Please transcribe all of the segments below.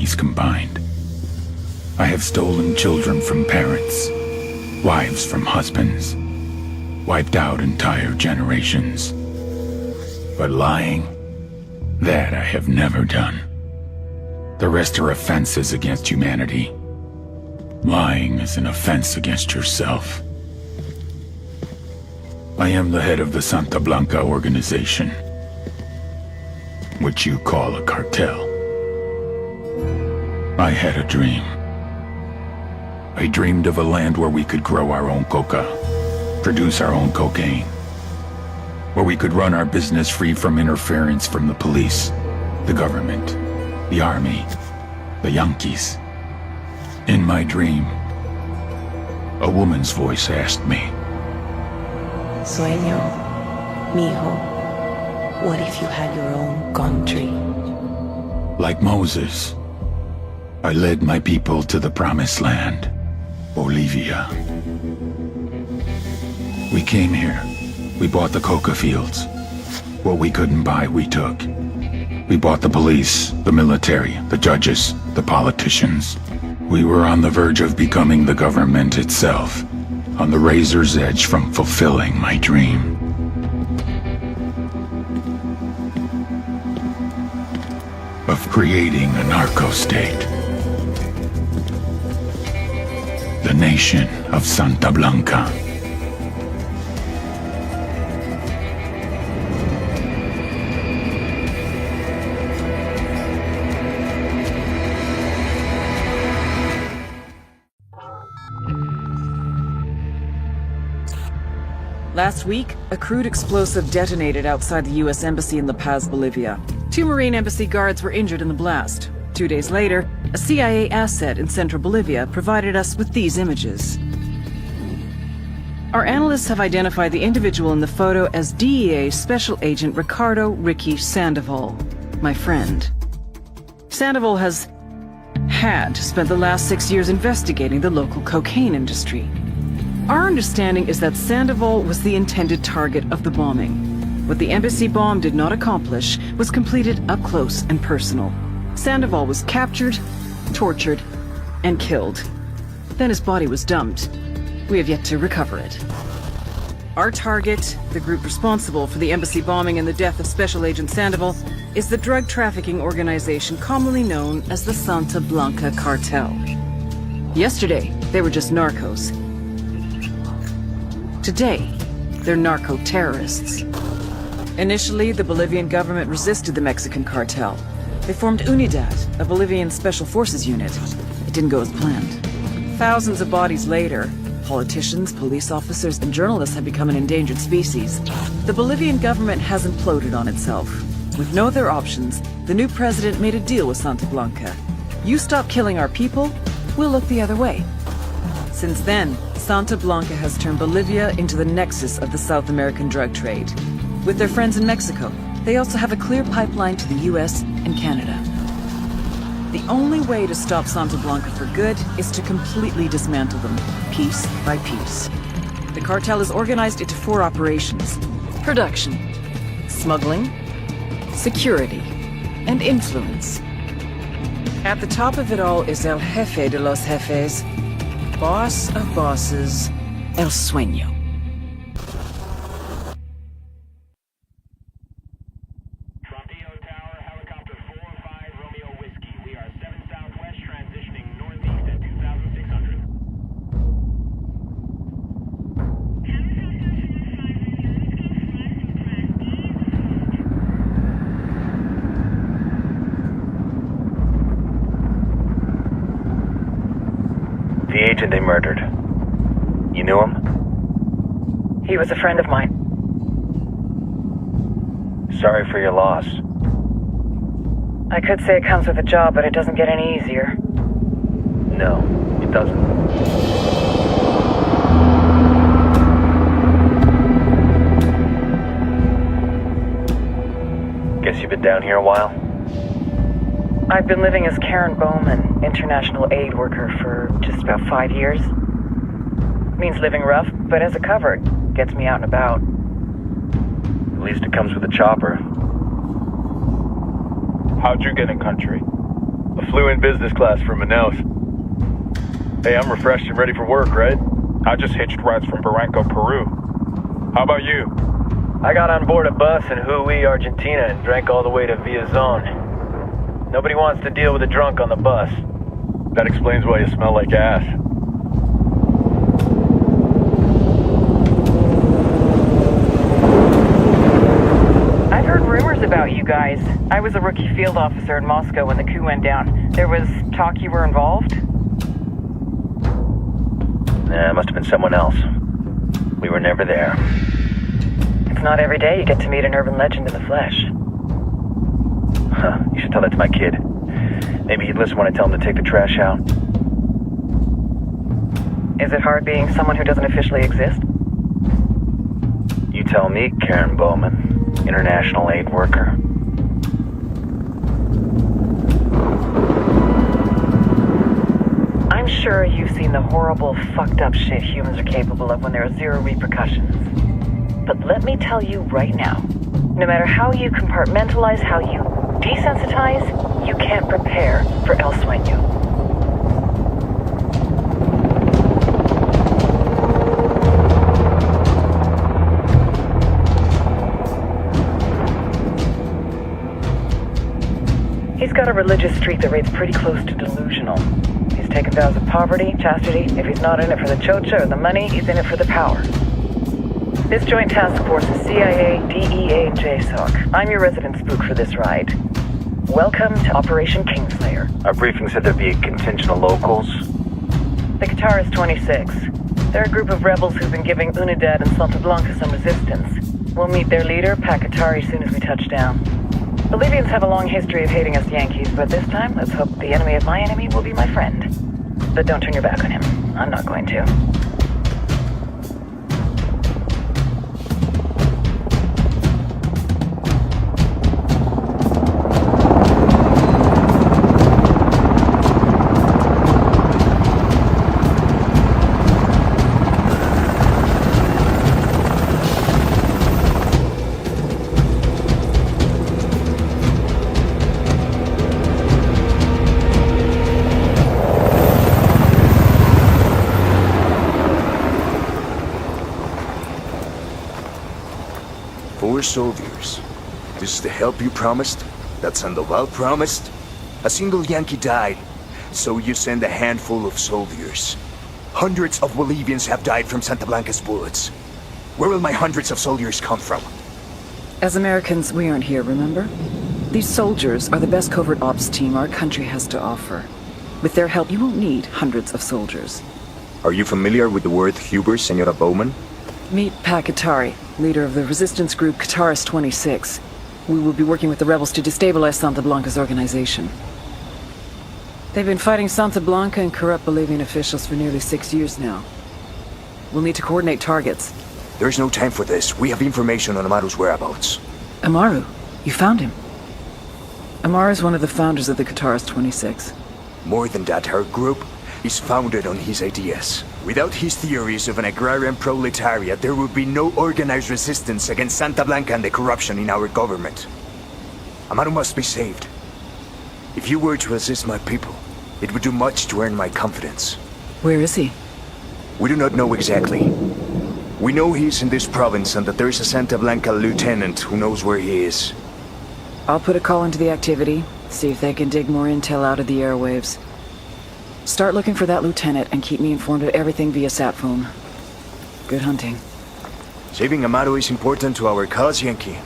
Yankees combined. I have stolen children from parents, wives from husbands, wiped out entire generations. But lying, that I have never done. The rest are offenses against humanity. Lying is an offense against yourself. I am the head of the Santa Blanca organization, which you call a cartel. I had a dream. I dreamed of a land where we could grow our own coca, produce our own cocaine, where we could run our business free from interference from the police, the government, the army, the Yankees. In my dream, a woman's voice asked me, Sueño, mijo, what if you had your own country? like Moses, I led my people to the promised land, Bolivia. We came here. We bought the coca fields. What we couldn't buy, we took. We bought the police, the military, the judges, the politicians. We were on the verge of becoming the government itself, on the razor's edge from fulfilling my dream. Of creating a narco-state. The nation of Santa Blanca. Last week, a crude explosive detonated outside the U.S. Embassy in La Paz, Bolivia. 2 Marine Embassy guards were injured in the blast. 2 days later, a CIA asset in central Bolivia provided us with these images. Our analysts have identified the individual in the photo as DEA Special Agent Ricardo Ricky Sandoval, my friend. Sandoval had spent the last 6 years investigating the local cocaine industry. Our understanding is that Sandoval was the intended target of the bombing. What the embassy bomb did not accomplish was completed up close and personal. Sandoval was captured, tortured, and killed. Then his body was dumped. We have yet to recover it. Our target, the group responsible for the embassy bombing and the death of Special Agent Sandoval, is the drug trafficking organization commonly known as the Santa Blanca Cartel. Yesterday, they were just narcos. Today, they're narco-terrorists. Initially, the Bolivian government resisted the Mexican cartel. They formed UNIDAD, a Bolivian special forces unit. It didn't go as planned. Thousands of bodies later, politicians, police officers, and journalists have become an endangered species. The Bolivian government has imploded on itself. With no other options, the new president made a deal with Santa Blanca. You stop killing our people, we'll look the other way. Since then, Santa Blanca has turned Bolivia into the nexus of the South American drug trade. With their friends in Mexico, they also have a clear pipeline to the US and Canada. The only way to stop Santa Blanca for good is to completely dismantle them, piece by piece. The cartel is organized into 4 operations: production, smuggling, security, and influence. At the top of it all is El Jefe de los Jefes, boss of bosses, El Sueño. The agent they murdered. You knew him? He was a friend of mine. Sorry for your loss. I could say it comes with a job, but it doesn't get any easier. No, it doesn't. Guess you've been down here a while? I've been living as Karen Bowman, international aid worker, for just about 5 years. Means living rough, but as a cover, gets me out and about. At least it comes with a chopper. How'd you get in country? A flew in business class from Manaus. Hey, I'm refreshed and ready for work, right? I just hitched rides from Barranco, Peru. How about you? I got on board a bus in Hui, Argentina and drank all the way to Villazon. Nobody wants to deal with a drunk on the bus. That explains why you smell like ass. I've heard rumors about you guys. I was a rookie field officer in Moscow when the coup went down. There was talk you were involved? Nah, it must have been someone else. We were never there. It's not every day you get to meet an urban legend in the flesh. Huh, you should tell that to my kid. Maybe he'd listen when I tell him to take the trash out. Is it hard being someone who doesn't officially exist? You tell me, Karen Bowman, international aid worker. I'm sure you've seen the horrible, fucked up shit humans are capable of when there are zero repercussions. But let me tell you right now, no matter how you compartmentalize, how you desensitize, you can't prepare for El Sueño. He's got a religious streak that rates pretty close to delusional. He's taken vows of poverty, chastity. If he's not in it for the chocha or the money, he's in it for the power. This joint task force is CIA, DEA, and JSOC. I'm your resident spook for this ride. Welcome to Operation Kingslayer. Our briefing said there'd be a contingent of locals. The Qatar is 26. They're a group of rebels who've been giving Unidad and Santa Blanca some resistance. We'll meet their leader, Pakatari, as soon as we touch down. Bolivians have a long history of hating us Yankees, but this time, let's hope the enemy of my enemy will be my friend. But don't turn your back on him. I'm not going to. Soldiers. This is the help you promised? That Sandoval promised? A single Yankee died, so you send a handful of soldiers. Hundreds of Bolivians have died from Santa Blanca's bullets. Where will my hundreds of soldiers come from? As Americans, we aren't here, remember? These soldiers are the best covert ops team our country has to offer. With their help, you won't need hundreds of soldiers. Are you familiar with the word hubris, Senora Bowman? Meet Pakatari, leader of the resistance group Qatar 26. We will be working with the rebels to destabilize Santa Blanca's organization. They've been fighting Santa Blanca and corrupt Bolivian officials for nearly 6 years now. We'll need to coordinate targets. There's no time for this. We have information on Amaru's whereabouts. Amaru? You found him? Amaru is one of the founders of the Qatar 26. More than that, her group is founded on his ideas. Without his theories of an agrarian proletariat, there would be no organized resistance against Santa Blanca and the corruption in our government. Amaru must be saved. If you were to assist my people, it would do much to earn my confidence. Where is he? We do not know exactly. We know he's in this province and that there is a Santa Blanca lieutenant who knows where he is. I'll put a call into the activity, see if they can dig more intel out of the airwaves. Start looking for that lieutenant and keep me informed of everything via sat phone. Good hunting. Saving Amaru is important to our cause, Yankee.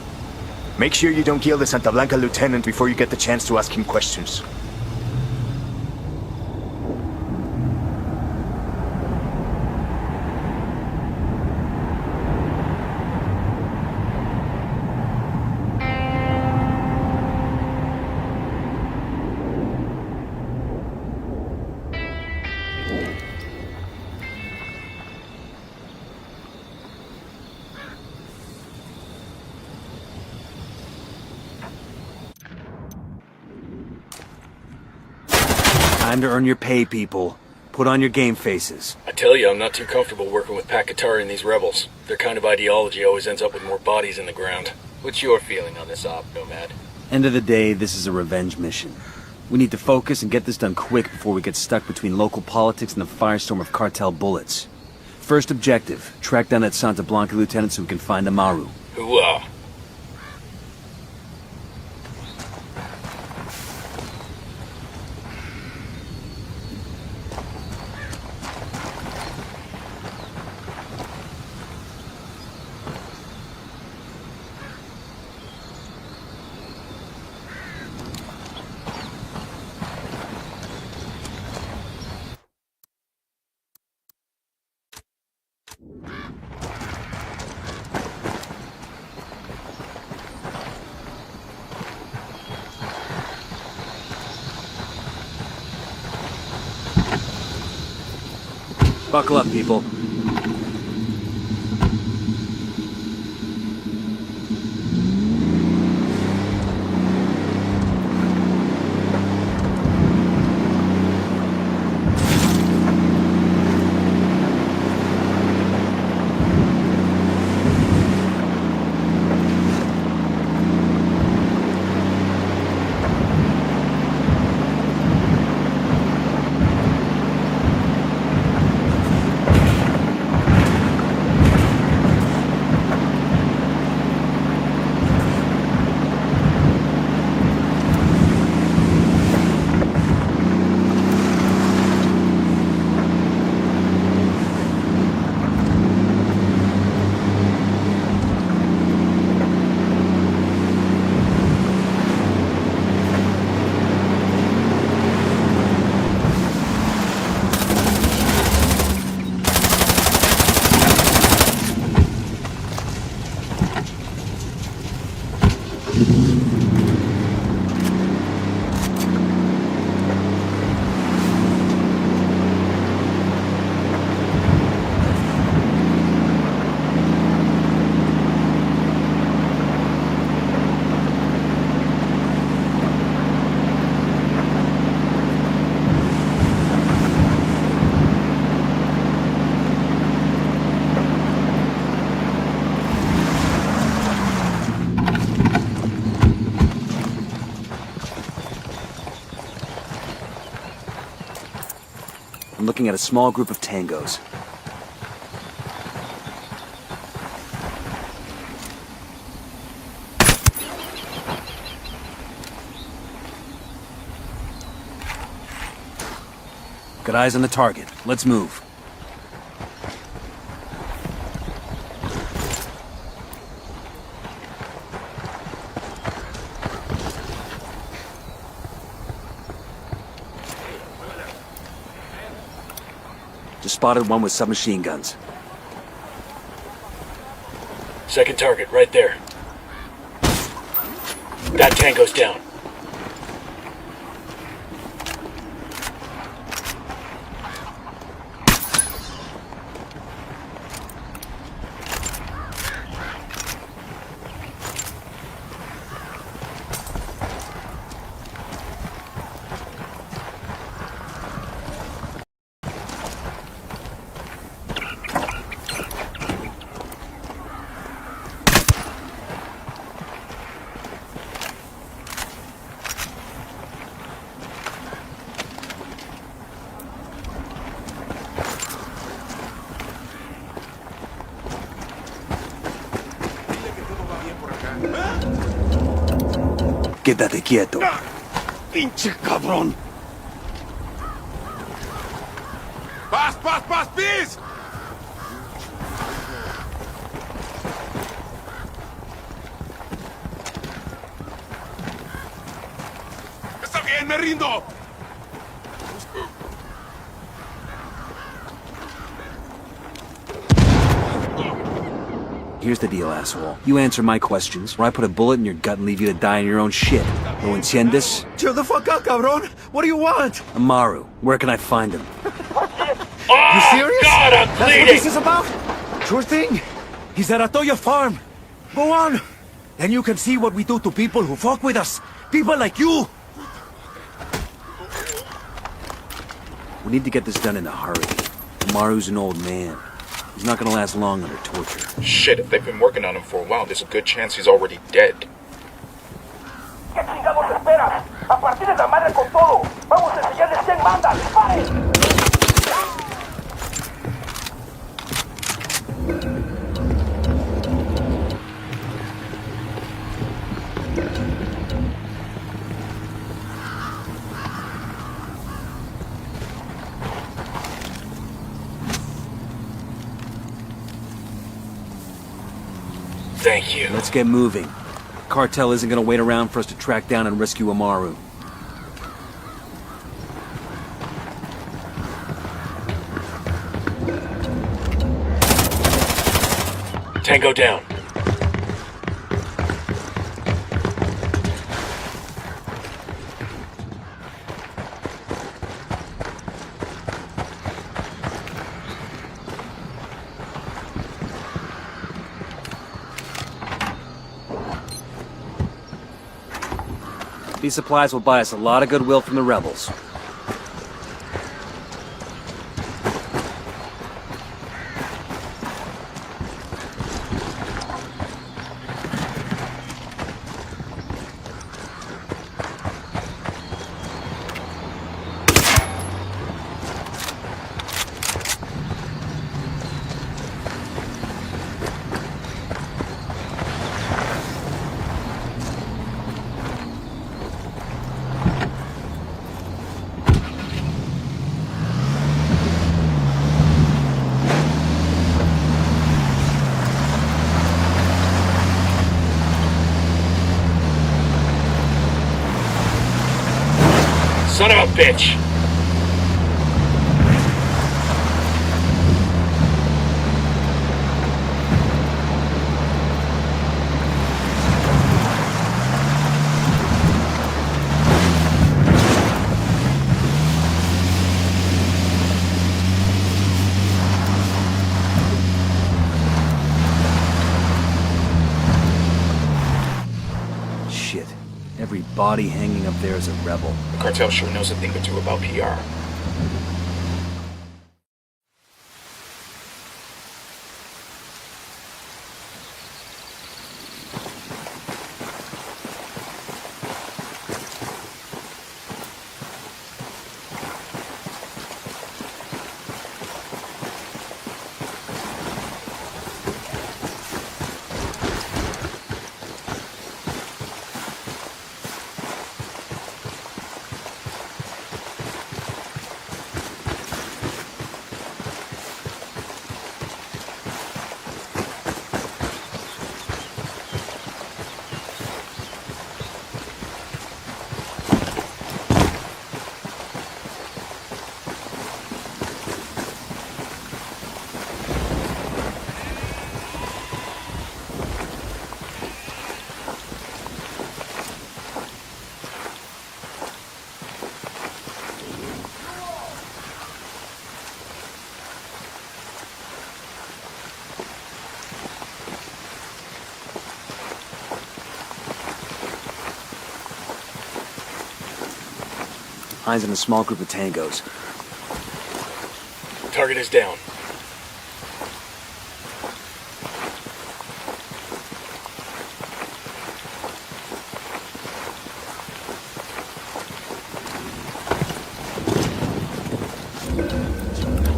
Make sure you don't kill the Santa Blanca lieutenant before you get the chance to ask him questions. Time to earn your pay, people. Put on your game faces. I tell you, I'm not too comfortable working with Pakatari and these rebels. Their kind of ideology always ends up with more bodies in the ground. What's your feeling on this op, Nomad? End of the day, this is a revenge mission. We need to focus and get this done quick before we get stuck between local politics and the firestorm of cartel bullets. First objective, track down that Santa Blanca lieutenant so we can find Amaru. Hooah. Buckle up, people. I'm looking at a small group of tangos. Got eyes on the target. Let's move. Just spotted one with submachine guns. Second target, right there. That tango's down. Quédate quieto. ¡Pinche cabrón! ¡Paz, paz, paz, peace! ¡Está bien, me rindo! Here's the deal, asshole. You answer my questions, or I put a bullet in your gut and leave you to die in your own shit. ¿Lo entiendes? Chill the fuck out, cabrón! What do you want? Amaru, where can I find him? Oh, You serious? God, I'm That's what bleeding! this is about? Sure thing. He's at Atoya Farm. Go on. Then you can see what we do to people who fuck with us. People like you. We need to get this done in a hurry. Amaru's an old man. He's not gonna last long under torture. Shit, if they've been working on him for a while, there's a good chance he's already dead. ¿Qué chingados esperas? A partir de partida la madre con todo. Vamos a enseñarles quién manda. ¡Disparen! Thank you. Let's get moving. Cartel isn't gonna wait around for us to track down and rescue Amaru. Tango down. These supplies will buy us a lot of goodwill from the rebels. Son of a bitch! Shit. Every body hanging up there is a rebel. The cartel sure knows a thing or two about PR. Hines and a small group of tangos. Target is down.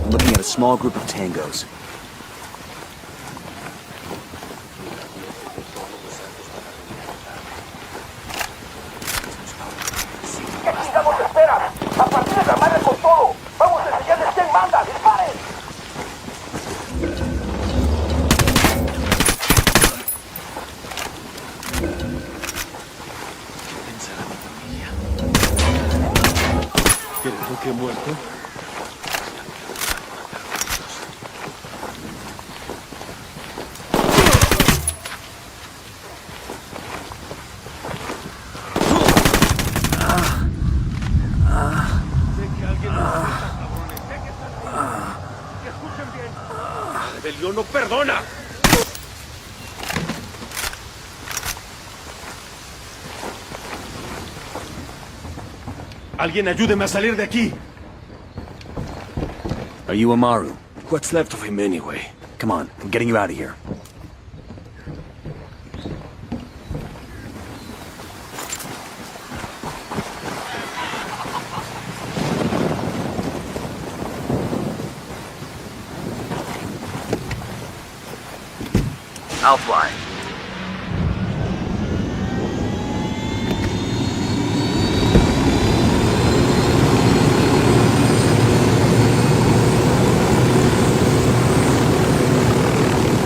I'm looking at a small group of tangos. ¡La partida la madre con todo! ¡Vamos a enseñarles quién manda! ¡Disparen! ¿Quieres que he muerto? ¡Rebelión no perdona! Alguien ayúdeme a salir de aquí. Are you Amaru? What's left of him anyway? Come on, I'm getting you out of here. I'll fly.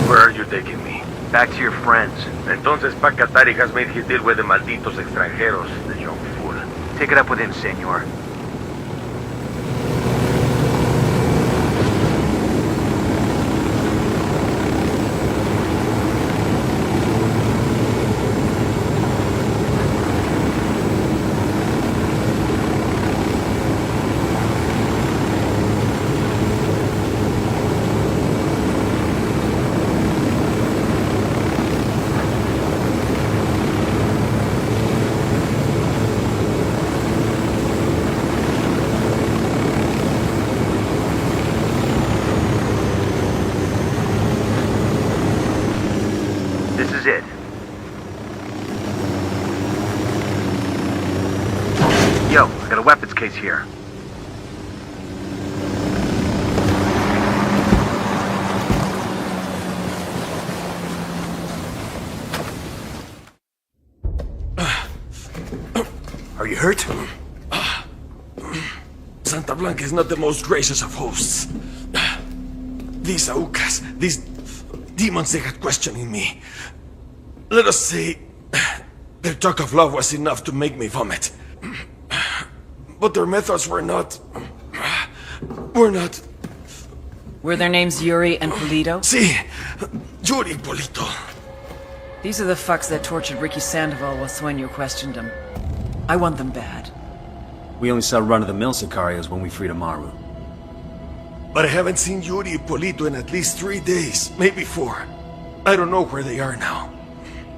Where are you taking me? Back to your friends. Entonces Pacatari has made his deal with the malditos extranjeros, the young fool. Take it up with him, senor. This is it. Yo, I got a weapons case here. Are you hurt? Santa Blanca is not the most gracious of hosts. These aucas, these demons they had questioning me. Let us say, their talk of love was enough to make me vomit. But their methods were not... Were their names Yuri and Polito? Si, Yuri Polito. These are the fucks that tortured Ricky Sandoval while Sueño questioned him. I want them bad. We only saw run-of-the-mill Sicarios when we freed Amaru. But I haven't seen Yuri and Polito in at least 3 days, maybe 4. I don't know where they are now.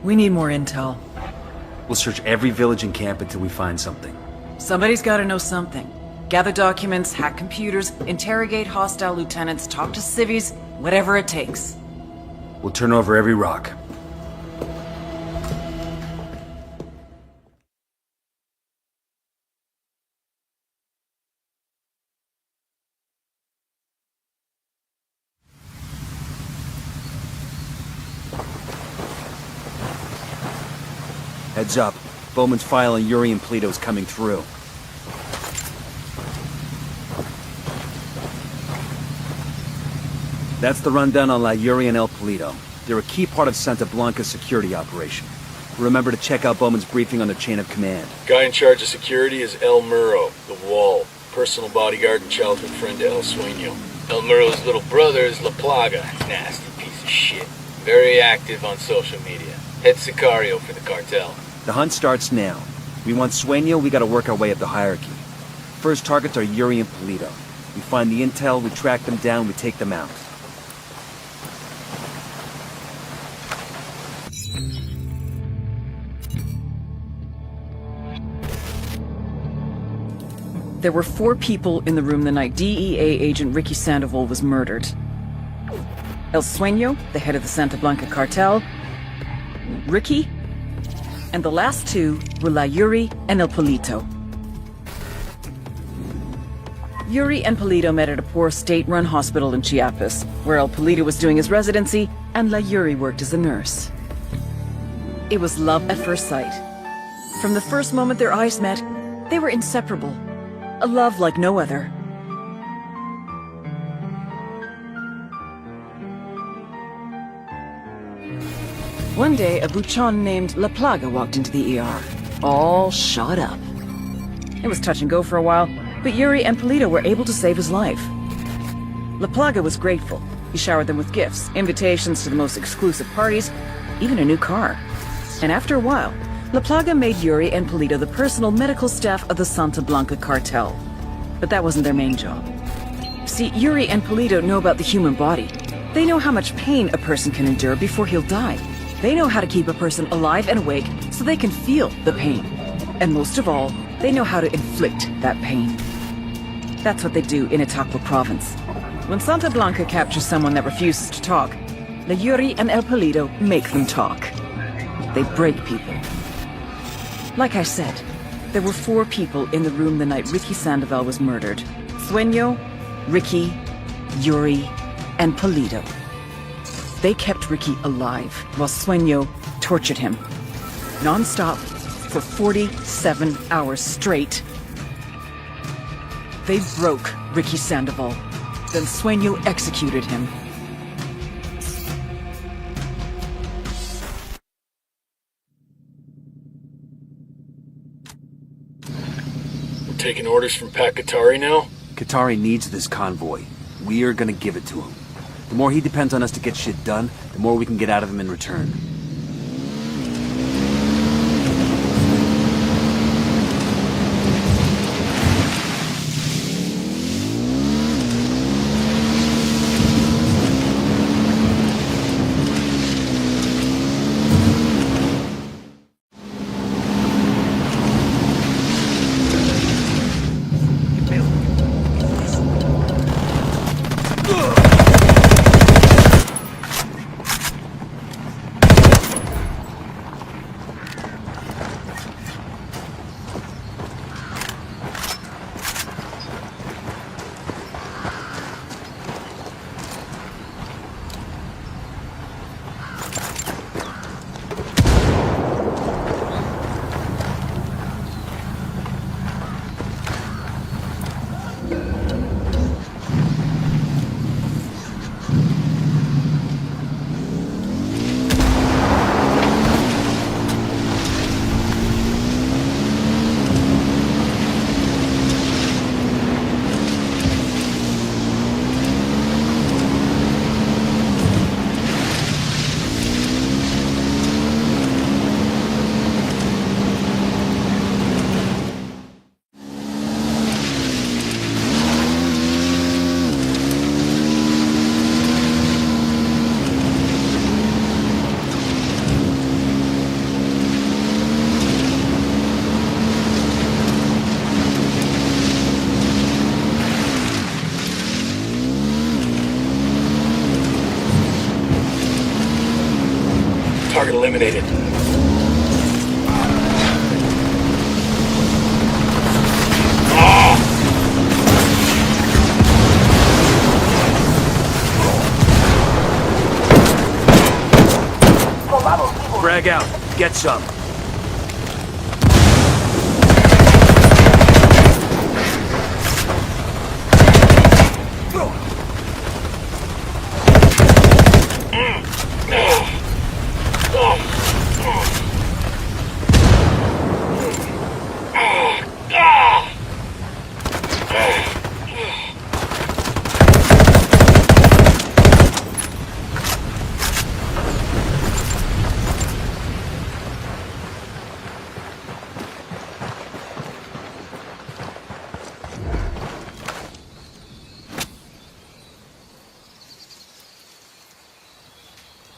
We need more intel. We'll search every village and camp until we find something. Somebody's gotta know something. Gather documents, hack computers, interrogate hostile lieutenants, talk to civvies, whatever it takes. We'll turn over every rock. Heads up. Bowman's file on Yuri and Polito is coming through. That's the rundown on La Yuri and El Polito. They're a key part of Santa Blanca's security operation. Remember to check out Bowman's briefing on their chain of command. Guy in charge of security is El Muro, the Wall, personal bodyguard and childhood friend to El Sueño. El Muro's little brother is La Plaga, nasty piece of shit. Very active on social media. Head Sicario for the cartel. The hunt starts now. We want Sueño, we gotta work our way up the hierarchy. First targets are Yuri and Polito. We find the intel, we track them down, we take them out. There were 4 people in the room the night DEA agent Ricky Sandoval was murdered. El Sueño, the head of the Santa Blanca cartel, Ricky, and the last 2 were La Yuri and El Polito. Yuri and Polito met at a poor state-run hospital in Chiapas, where El Polito was doing his residency and La Yuri worked as a nurse. It was love at first sight. From the first moment their eyes met, they were inseparable. A love like no other. One day, a buchon named La Plaga walked into the ER, all shot up. It was touch and go for a while, but Yuri and Polito were able to save his life. La Plaga was grateful. He showered them with gifts, invitations to the most exclusive parties, even a new car. And after a while, La Plaga made Yuri and Polito the personal medical staff of the Santa Blanca cartel. But that wasn't their main job. See, Yuri and Polito know about the human body. They know how much pain a person can endure before he'll die. They know how to keep a person alive and awake so they can feel the pain. And most of all, they know how to inflict that pain. That's what they do in Itaqua province. When Santa Blanca captures someone that refuses to talk, La Yuri and El Polito make them talk. They break people. Like I said, there were 4 people in the room the night Ricky Sandoval was murdered. Sueño, Ricky, Yuri, and Polito. They kept Ricky alive while Sueño tortured him. Non-stop for 47 hours straight. They broke Ricky Sandoval. Then Sueño executed him. We're taking orders from Pat Qatari now? Qatari needs this convoy. We are gonna give it to him. The more he depends on us to get shit done, the more we can get out of him in return. Target eliminated. Frag out. Get some.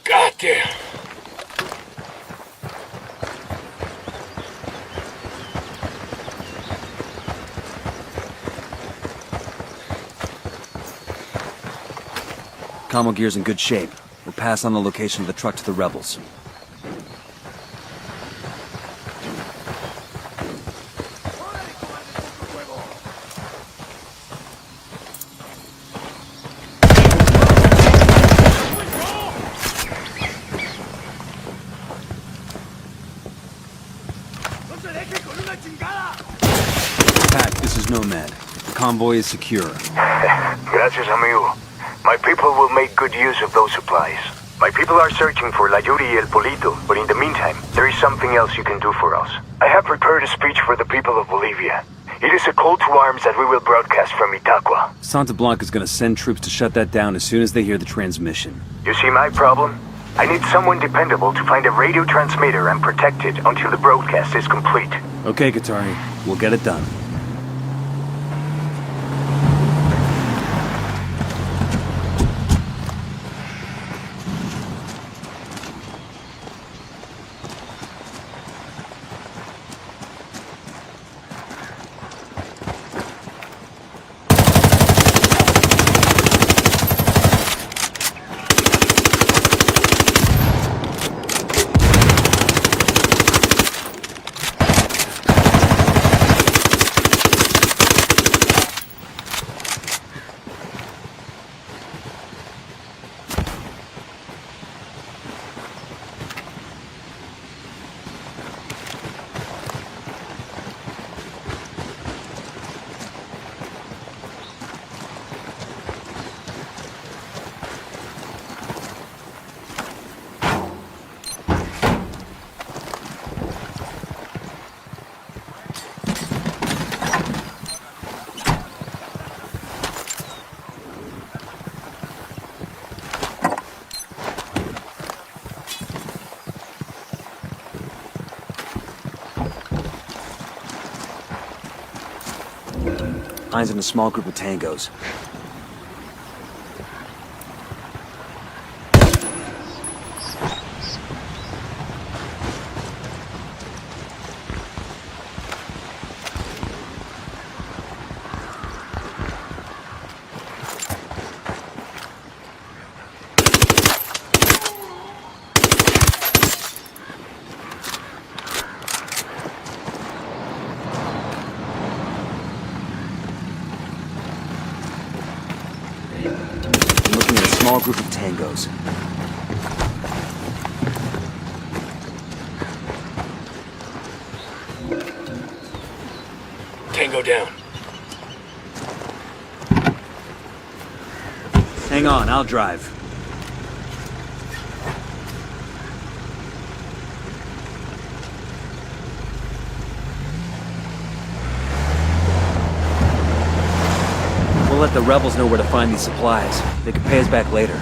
Goddamn. Commo gear's in good shape. We'll pass on the location of the truck to the rebels. Pat, this is Nomad. The convoy is secure. Gracias, amigo. My people will make good use of those supplies. My people are searching for La Yuri y El Polito, but in the meantime, there is something else you can do for us. I have prepared a speech for the people of Bolivia. It is a call to arms that we will broadcast from Itaqua. Santa Blanca's gonna send troops to shut that down as soon as they hear the transmission. You see my problem? I need someone dependable to find a radio transmitter and protect it until the broadcast is complete. Okay, Qatari. We'll get it done. eyes on a small group of tangos. Small group of tangos. Tango down. Hang on, I'll drive. We'll let the rebels know where to find these supplies. They can pay us back later.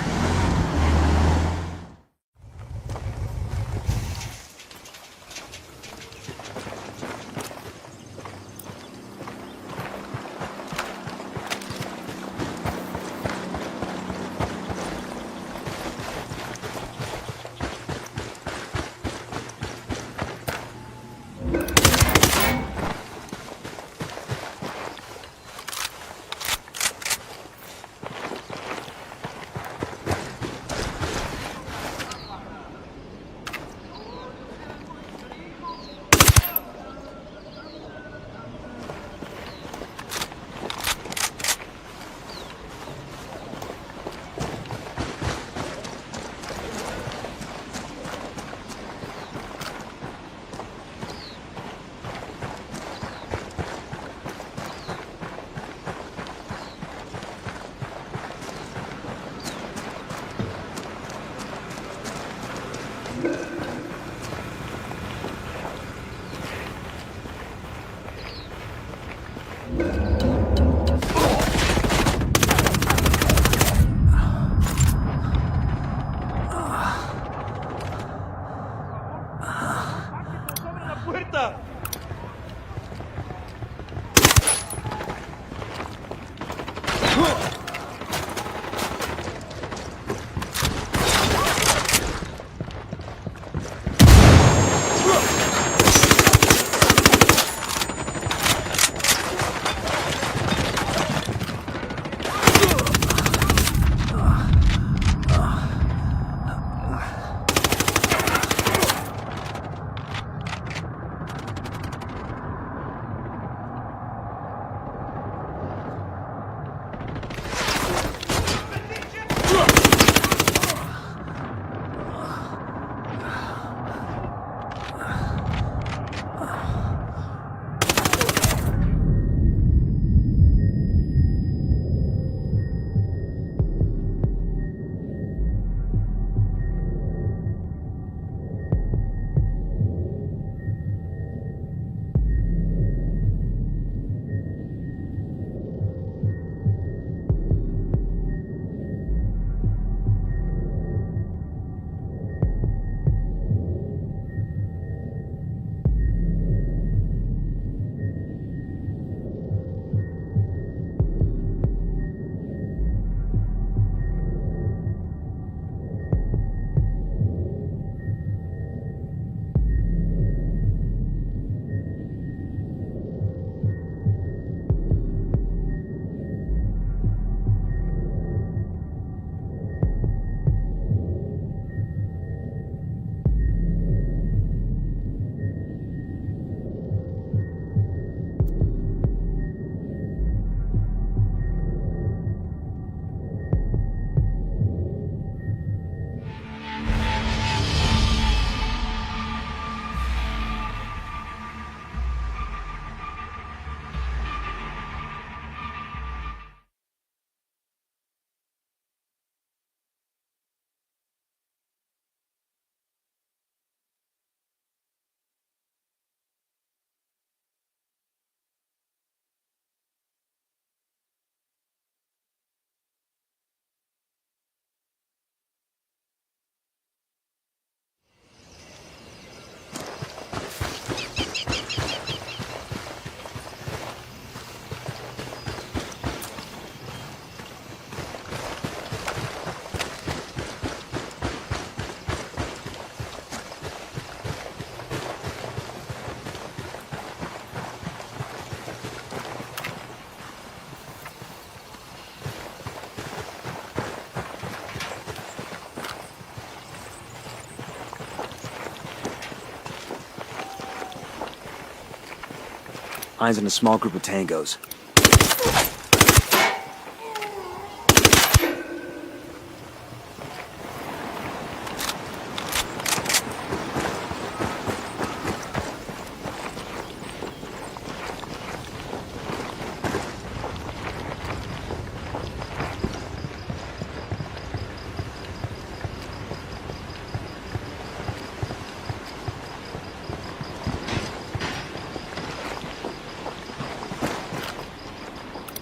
Eyes on a small group of tangos.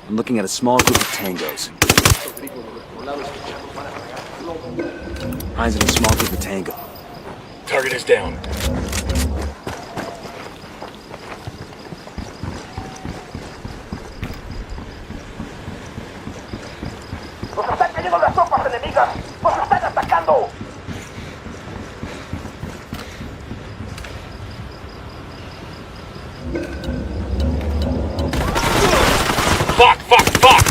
I'm looking at a small group of tangos. Eyes on a small group of tango. Target is down. ¡Nos están cayendo las tropas enemigas! ¡Nos están atacando! Fuck, fuck, fuck!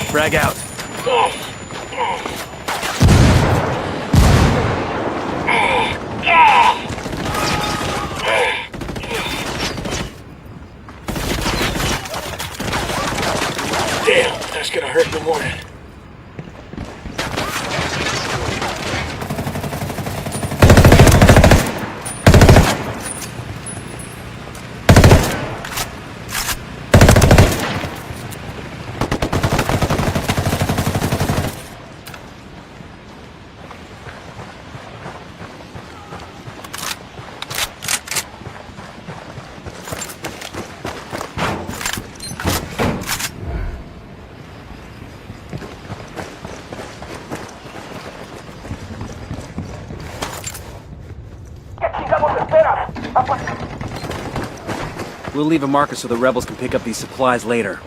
Frag out. Damn, that's gonna hurt in the morning. We'll leave a marker so the rebels can pick up these supplies later.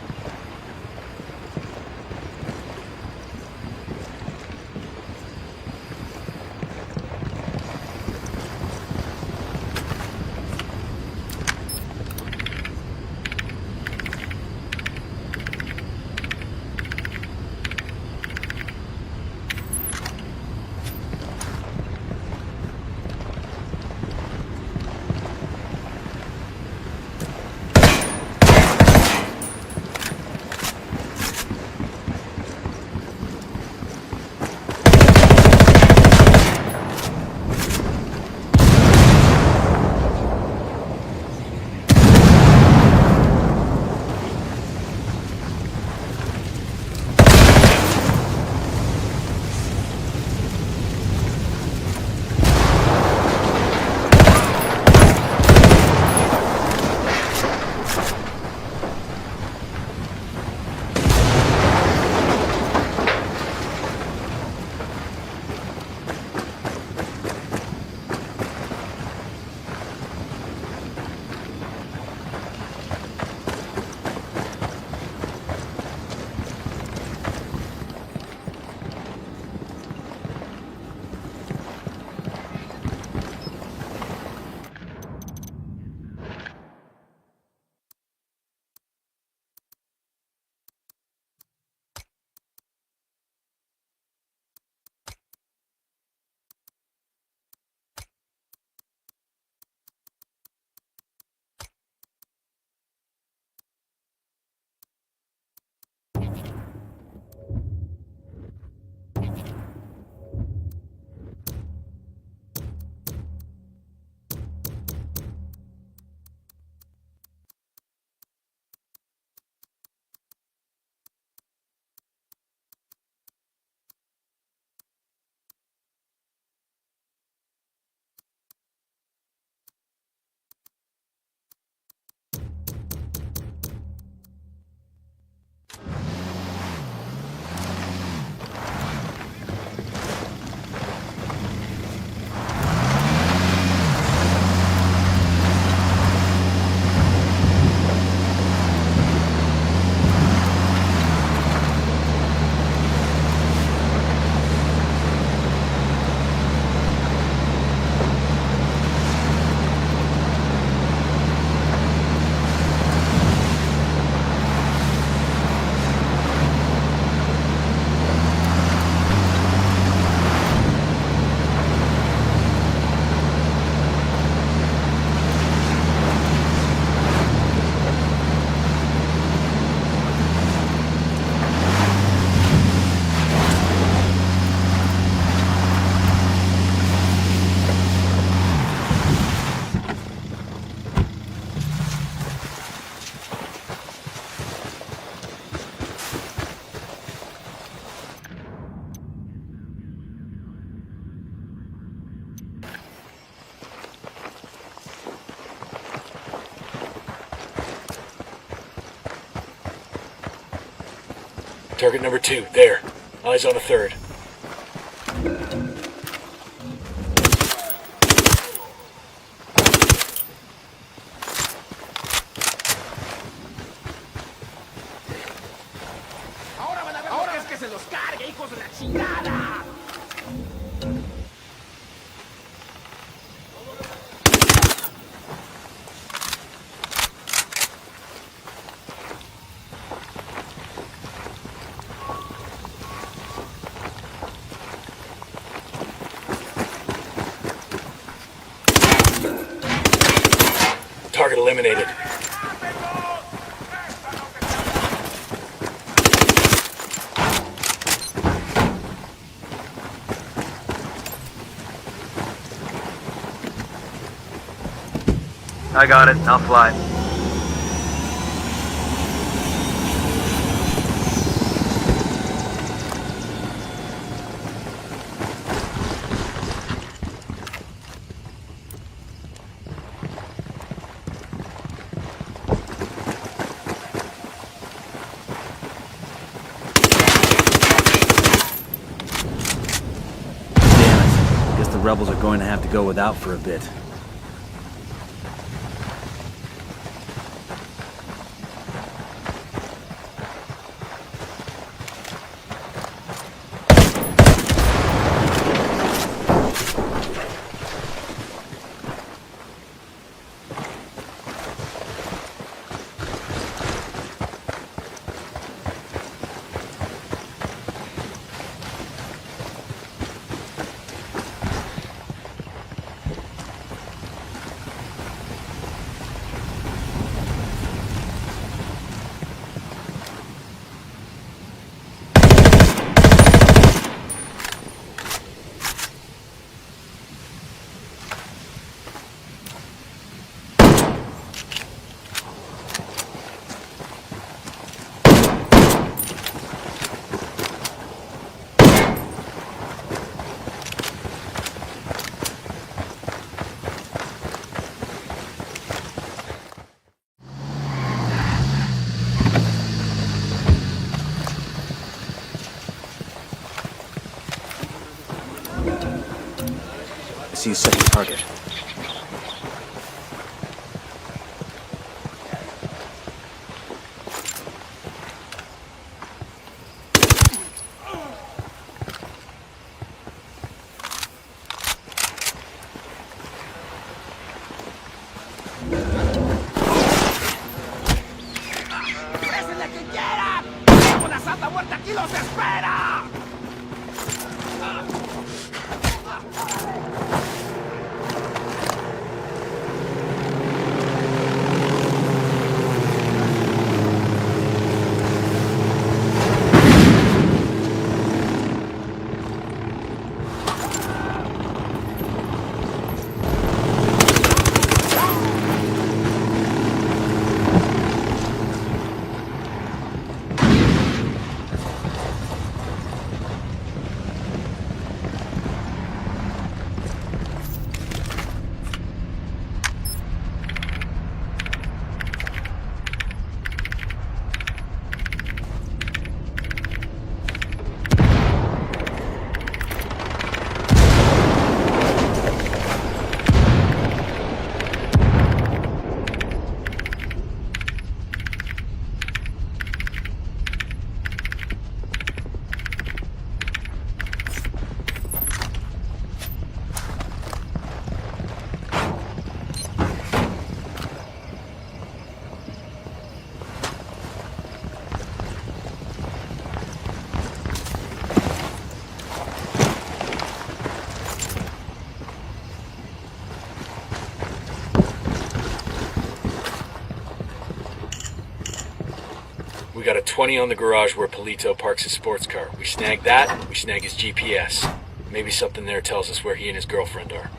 Target number 2, there. Eyes on a third. Ahora es que se los cargue, hijos de la chingada. Target eliminated. I got it. I'll fly. Damn it. Guess the rebels are going to have to go without for a bit. See a second target. We got a 20 on the garage where Polito parks his sports car. We snag that, we snag his GPS. Maybe something there tells us where he and his girlfriend are.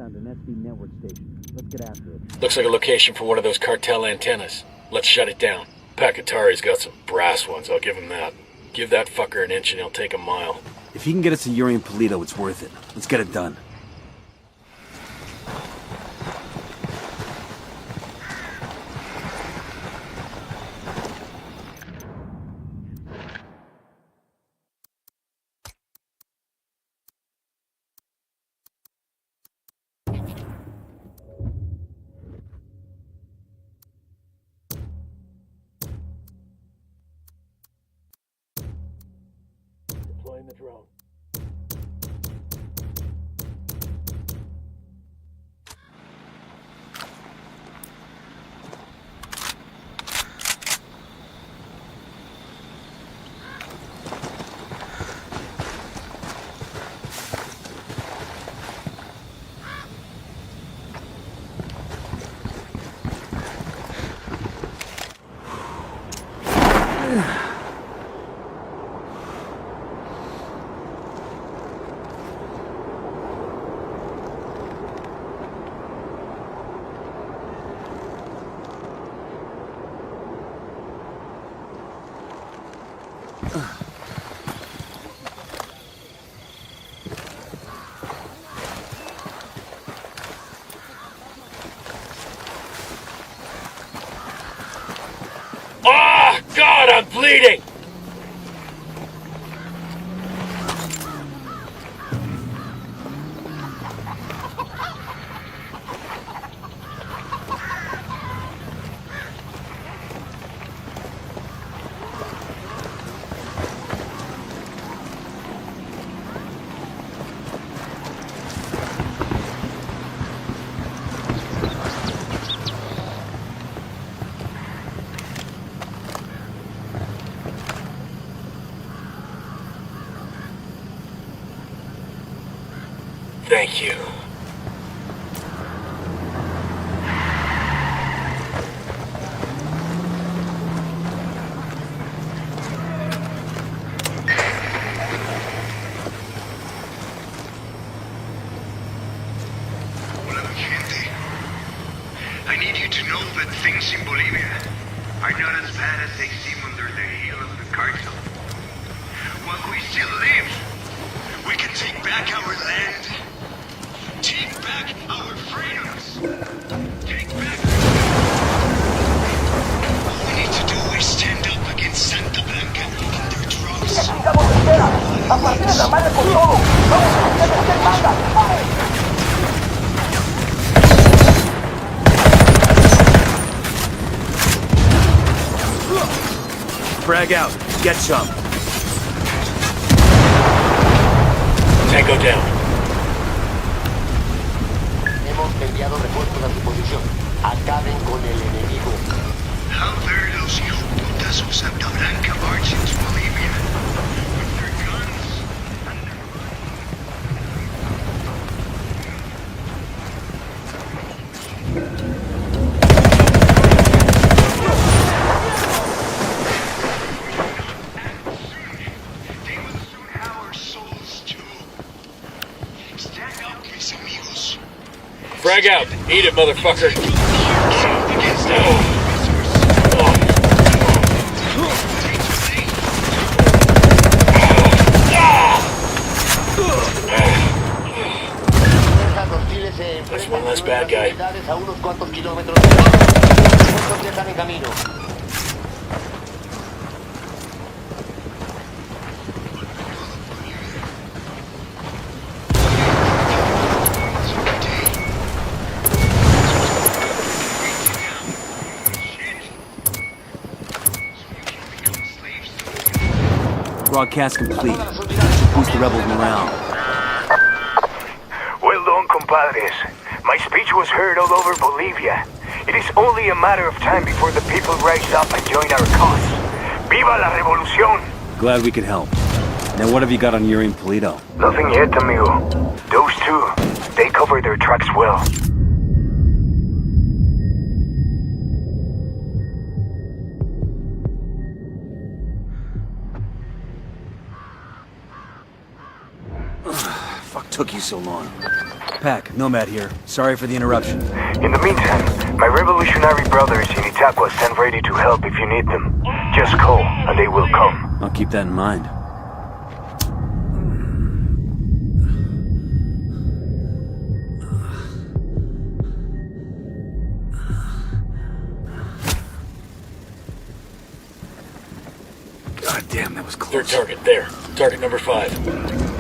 found an SD network station. Let's get after it. Looks like a location for one of those cartel antennas. Let's shut it down. Pakatari's got some brass ones, I'll give him that. Give that fucker an inch and he'll take a mile. If he can get us to Yuri and Polito, it's worth it. Let's get it done. Deploying the drone. Ah, God, I'm bleeding! Thank you. Hola, mi gente. I need you to know that things in Bolivia are not as bad as they seem under the heel of the cartel. While we still live, we can take back our land. Take back our freedoms! Take back... All we need to do is stand up against Santa Blanca and their drugs. Frag out. Get some. Tango down. Hemos enviado refuerzos a su posición. Acaben con el enemigo. How dare those hijoputas of Santa Blanca march into Bolivia with their guns and their... They will soon have our souls too. Stand up, mis amigos. Frag out. Eat it, motherfucker. That's one less bad guy. A unos cuantos kilómetros. Los dejan en camino. Broadcast complete. Boost the rebels' morale. Well done, compadres. My speech was heard all over Bolivia. It is only a matter of time before the people rise up and join our cause. Viva la revolución! Glad we could help. Now what have you got on Yuri and Polito? Nothing yet, amigo. Those two, they cover their tracks well. took you so long? Pac, Nomad here. Sorry for the interruption. In the meantime, my revolutionary brothers in Itaqua stand ready to help if you need them. Just call, and they will come. I'll keep that in mind. God damn, that was close. Third target, there. Target number 5.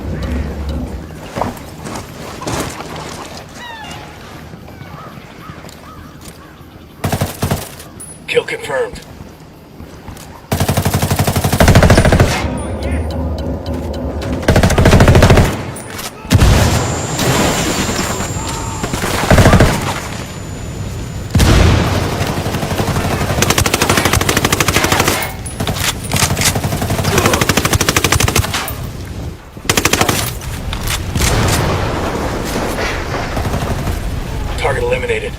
Kill confirmed. Target eliminated.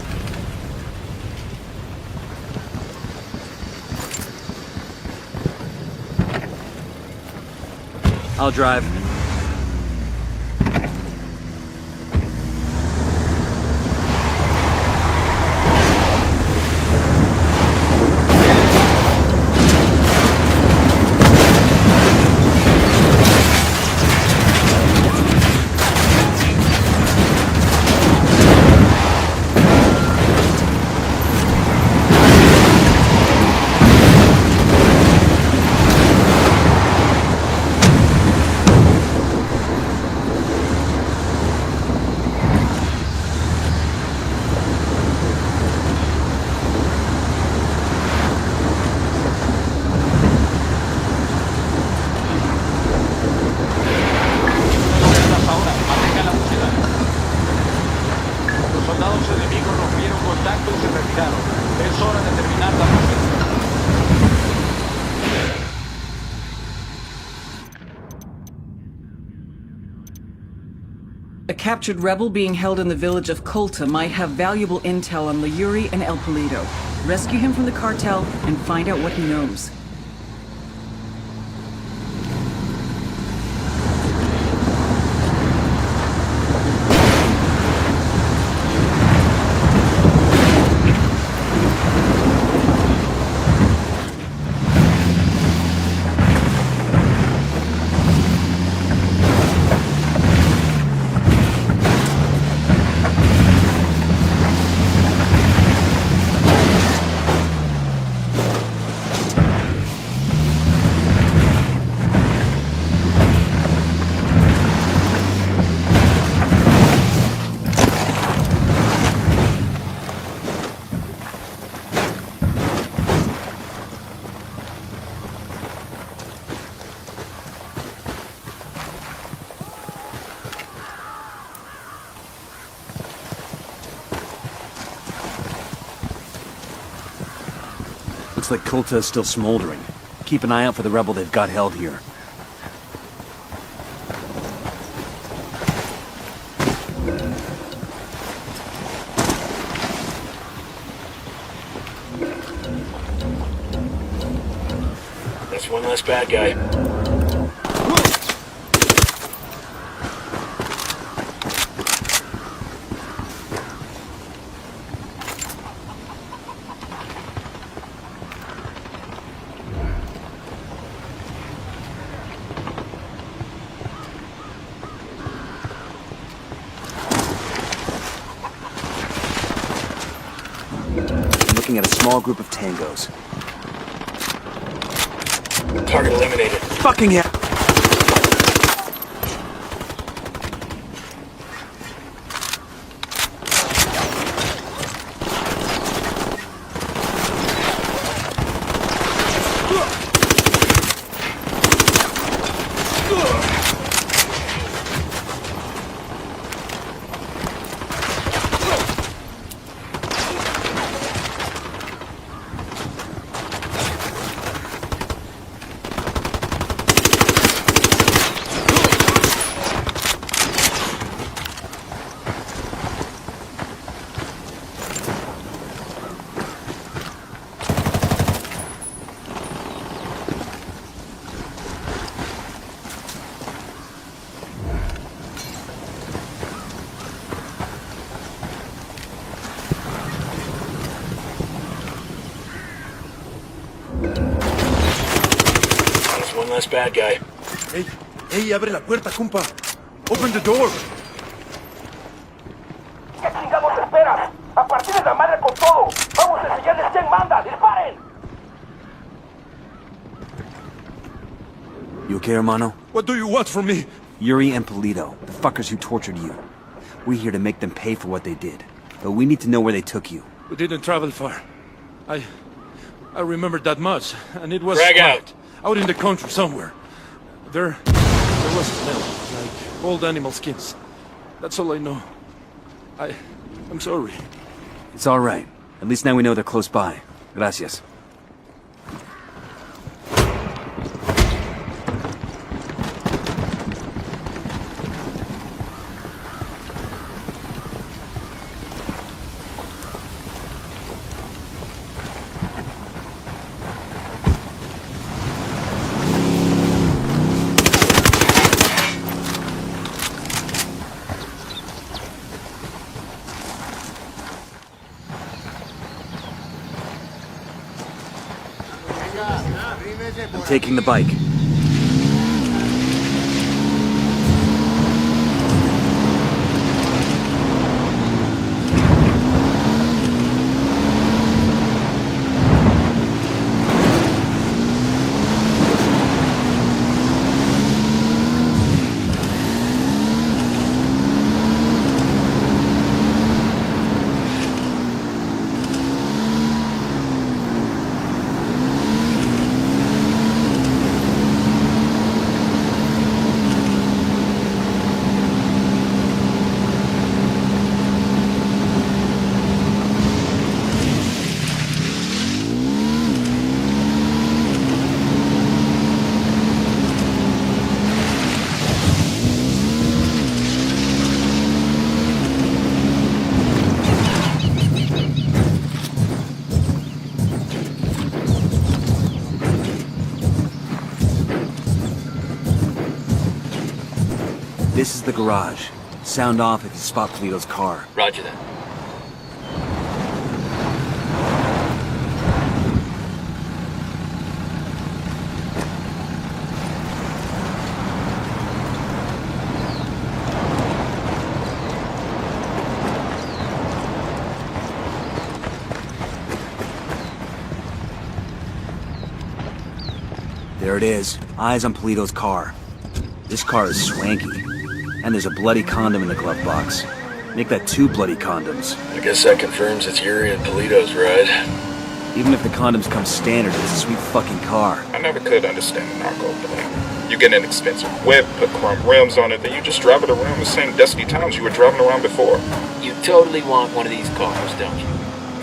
I'll drive. A captured rebel being held in the village of Colta might have valuable intel on Layuri and El Polito. Rescue him from the cartel and find out what he knows. Looks like Colta is still smoldering. Keep an eye out for the rebel they've got held here. That's one less bad guy. Looking at a small group of tangos. Target eliminated. Fucking hell! less bad guy. Hey, hey, abre la puerta, compa. Open the door. ¿Qué chingados esperas? A partir de la madre con todo. Vamos a enseñarles quién manda. ¡Disparen! You okay, hermano? What do you want from me? Yuri and Polito, the fuckers who tortured you. We're here to make them pay for what they did. But we need to know where they took you. We didn't travel far. I remember that much, and it was Drag out. Out in the country somewhere. There was a smell, like old animal skins. That's all I know. I'm sorry. It's all right. At least now we know they're close by. Gracias. I'm taking the bike. This is the garage. Sound off if you spot Polito's car. Roger that. There it is. Eyes on Polito's car. This car is swanky. And there's a bloody condom in the glove box. Make that 2 bloody condoms. I guess that confirms it's Yuri and Polito's ride. Even if the condoms come standard, it's a sweet fucking car. I never could understand the narco thing. You get an expensive whip, put chrome rims on it, then you just drive it around the same dusty towns you were driving around before. You totally want one of these cars, don't you?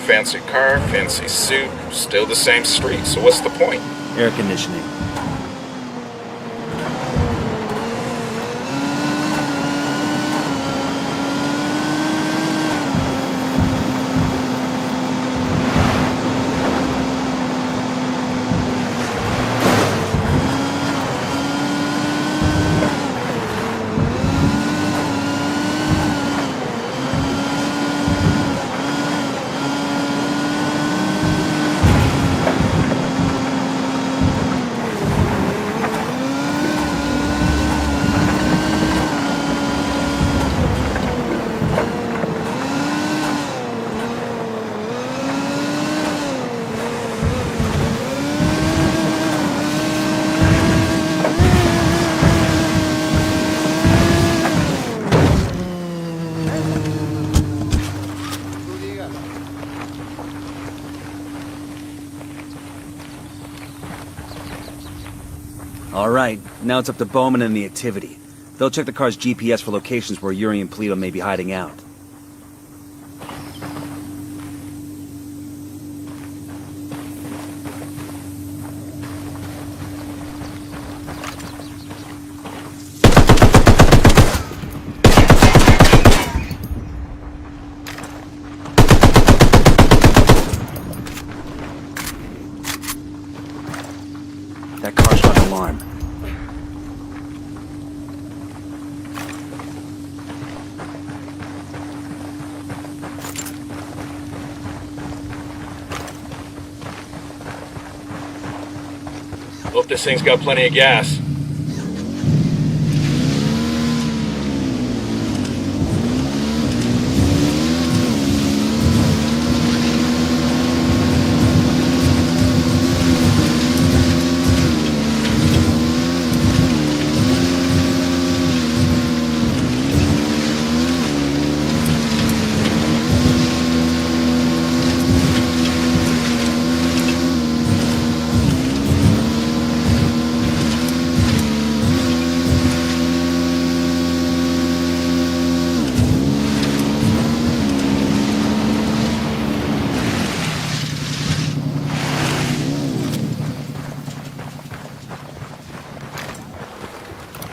Fancy car, fancy suit, still the same street, so what's the point? Air conditioning. Alright, now it's up to Bowman and the Activity. They'll check the car's GPS for locations where Yuri and Polito may be hiding out. That car's got an alarm. Hope this thing's got plenty of gas.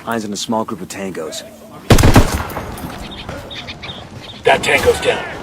Eyes on a small group of tangos. That tango's down.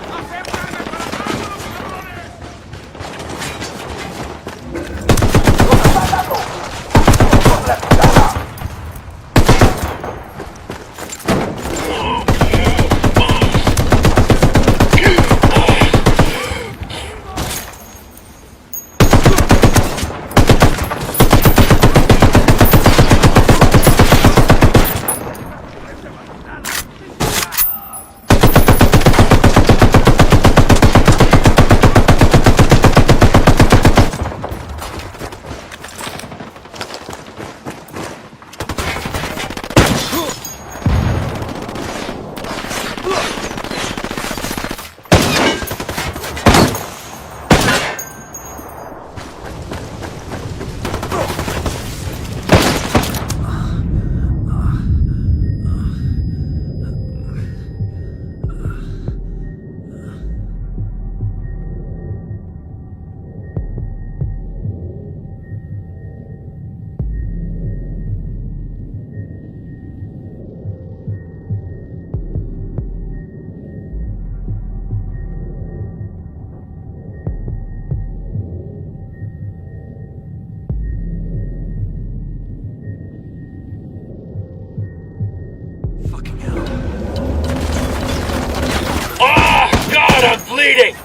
I'm bleeding!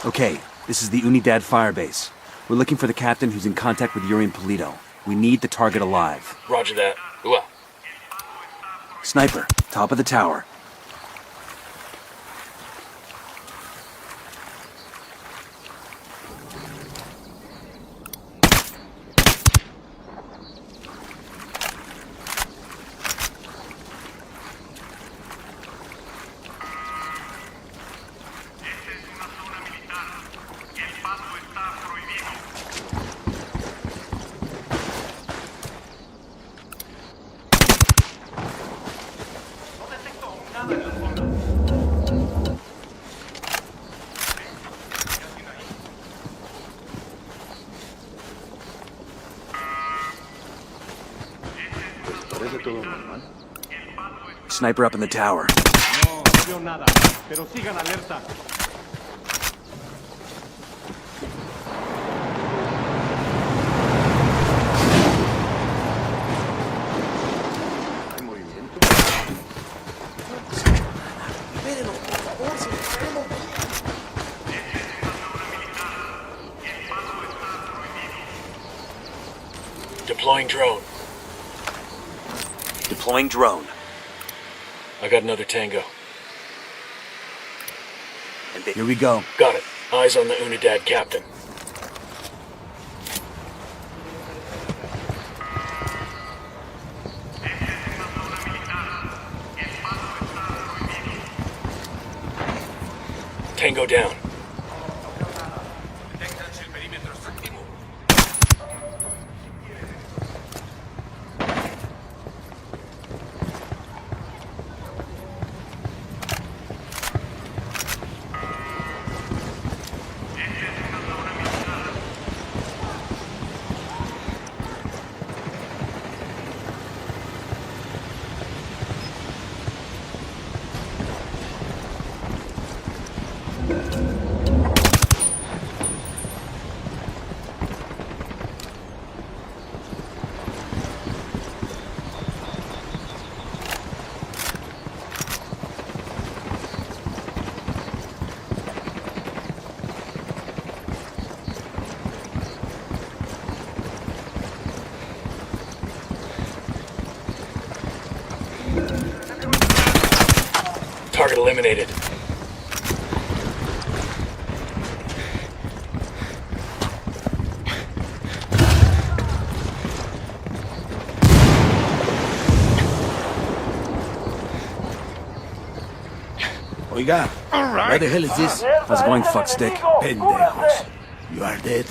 Okay, this is the Unidad firebase. We're looking for the captain who's in contact with Yuri and Polito. We need the target alive. Roger that. Ooh. Sniper, top of the tower. Sniper up in the tower. No veo nada, pero sigan alerta. Deploying drone. Deploying drone. I got another tango. Here we go. Got it. Eyes on the Unidad captain. Tango down. Target eliminated. Oiga, where the hell is this? How's it going, fuckstick? Pendejos. You are dead.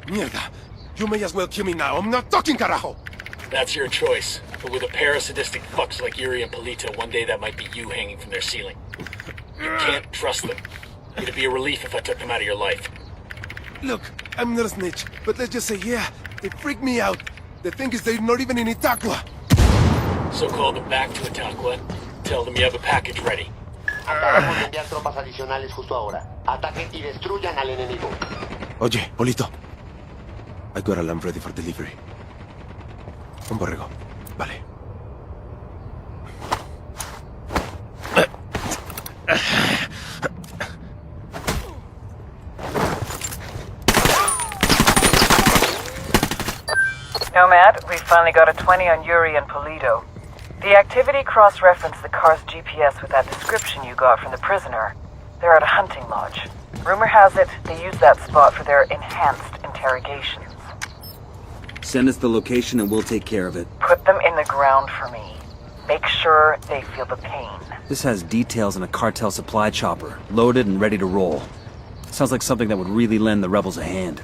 Mierda. You may as well kill me now. I'm not talking, carajo. That's your choice. But with a pair of sadistic fucks like Yuri and Polito, one day that might be you hanging from their ceiling. You can't trust them. It'd be a relief if I took them out of your life. Look, I'm not a snitch, but let's just say, yeah, they freak me out. The thing is, they're not even in Itaqua. So call them back to Itaqua. Tell them you have a package ready. Acabamos de enviar tropas adicionales justo ahora. Ataquen y destruyan al enemigo. Oye, Polito. I got a lamb ready for delivery. Un borrego. Vale. Nomad, we finally got a 20 on Yuri and Polito. The activity cross-referenced the car's GPS with that description you got from the prisoner. They're at a hunting lodge. Rumor has it they use that spot for their enhanced interrogations. Send us the location and we'll take care of it. Put them in the ground for me. Make sure they feel the pain. This has details on a cartel supply chopper, loaded and ready to roll. Sounds like something that would really lend the rebels a hand.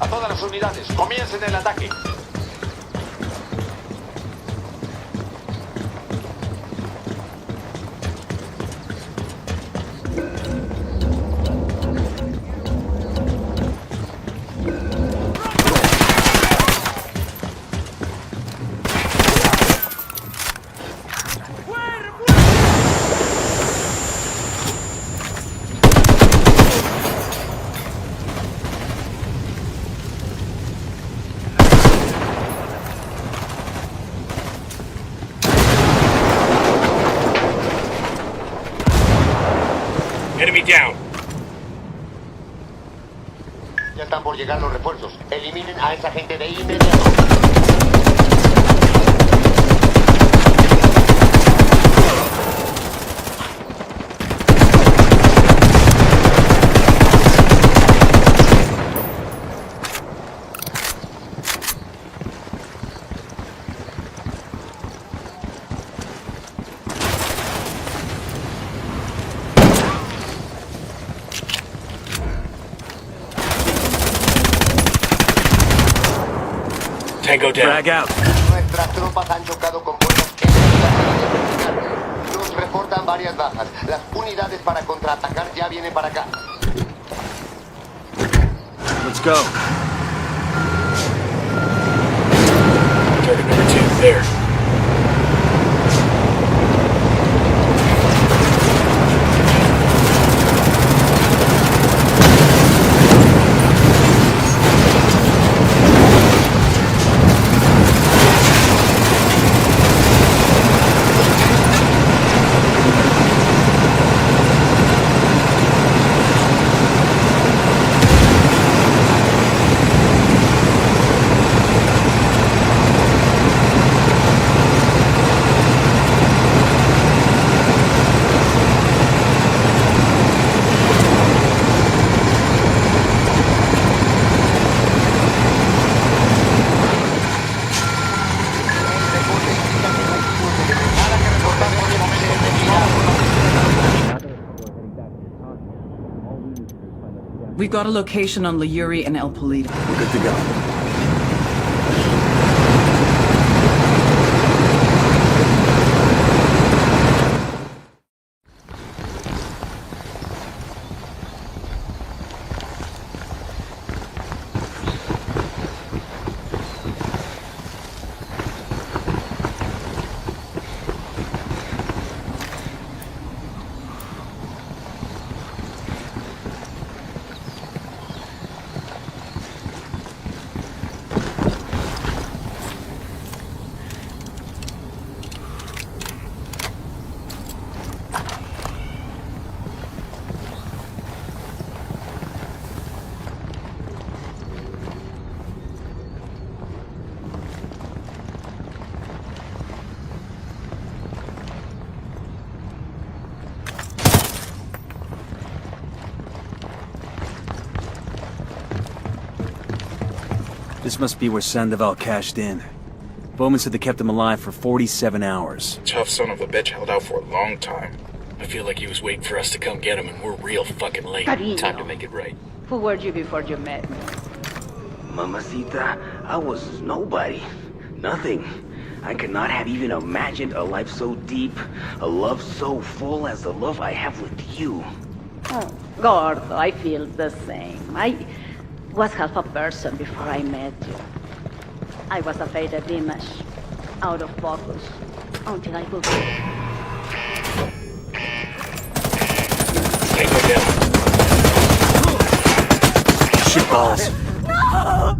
A todas las unidades, comiencen el ataque. Ya están por llegar los refuerzos. Eliminen a esa gente de inmediato. Tango down. Drag out. Nuestras tropas han chocado con fuerzas enemigas. Nos reportan varias bajas. Las unidades para contraatacar ya vienen para acá. Let's go. Target number 2, there. We've got a location on Leyuri and El Polito. We're good to go. This must be where Sandoval cashed in. Bowman said they kept him alive for 47 hours. Tough son of a bitch held out for a long time. I feel like he was waiting for us to come get him, and we're real fucking late. Cariño. Time to make it right. Who were you before you met me? Mamacita, I was nobody. Nothing. I could not have even imagined a life so deep, a love so full as the love I have with you. Oh, Gordo, I feel the same. I was half a person before I met you. I was a faded image, out of focus, until I could... Take her down. Shit balls. No!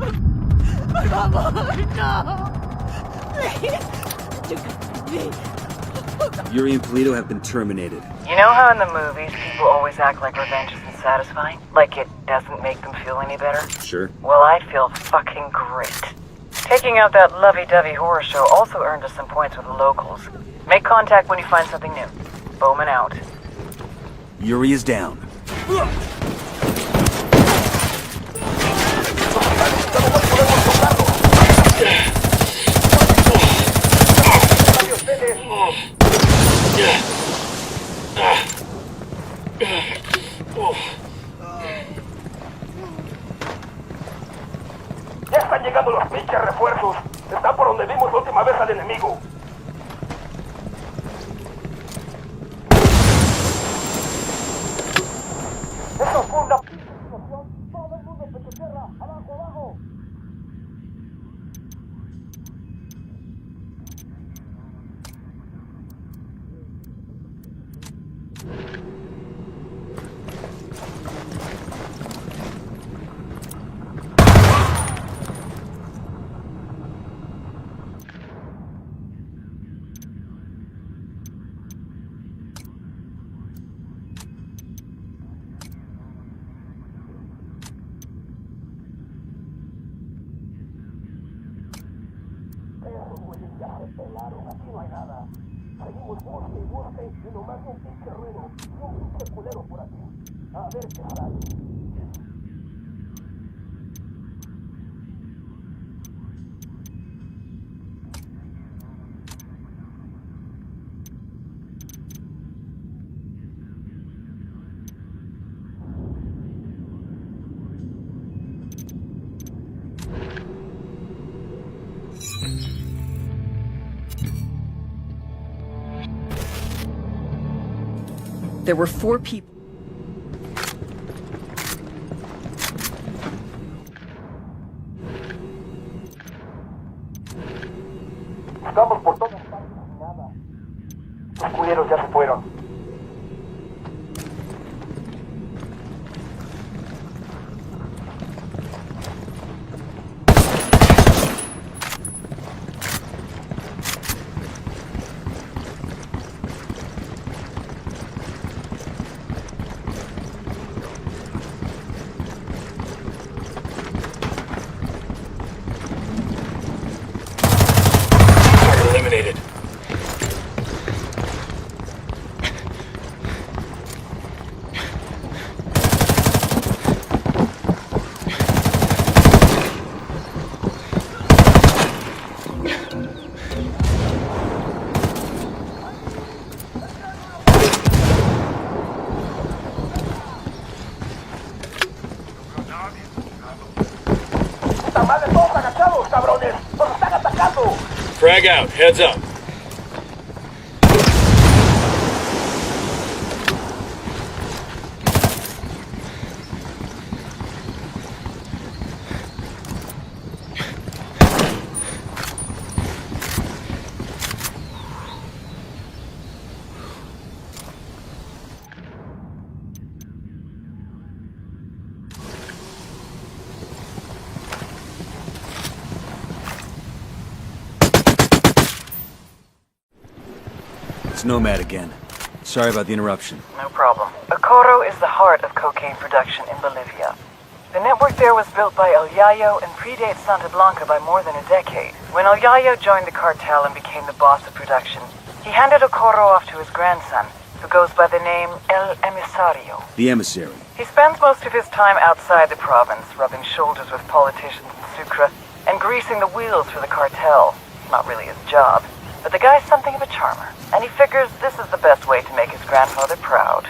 Por favor, no! Please! Yuri and Polito have been terminated. You know how in the movies people always act like revenge isn't satisfying? Like it doesn't make them feel any better? Sure. Well, I feel fucking great. Taking out that lovey-dovey horror show also earned us some points with the locals. Make contact when you find something new. Bowman out. Yuri is down. Ya están llegando los pinches refuerzos. Están por donde vimos la última vez al enemigo. Esto fue una pinche situación. Todo el mundo pecho tierra. Abajo, abajo. There were 4 people. Estamos por todas partes y nada. Los culeros ya se fueron. Eliminated. ¡Tamales todos agachados, cabrones! ¡Nos están atacando! Frag out. Heads up. It's Nomad again. Sorry about the interruption. No problem. Ocoro is the heart of cocaine production in Bolivia. The network there was built by El Yayo and predates Santa Blanca by more than a decade. When El Yayo joined the cartel and became the boss of production, he handed Ocoro off to his grandson, who goes by the name El Emisario. The emissary. He spends most of his time outside the province, rubbing shoulders with politicians in Sucre and greasing the wheels for the cartel. Not really his job, but the guy's something of a charmer, and he figures this is the best way to make his grandfather proud.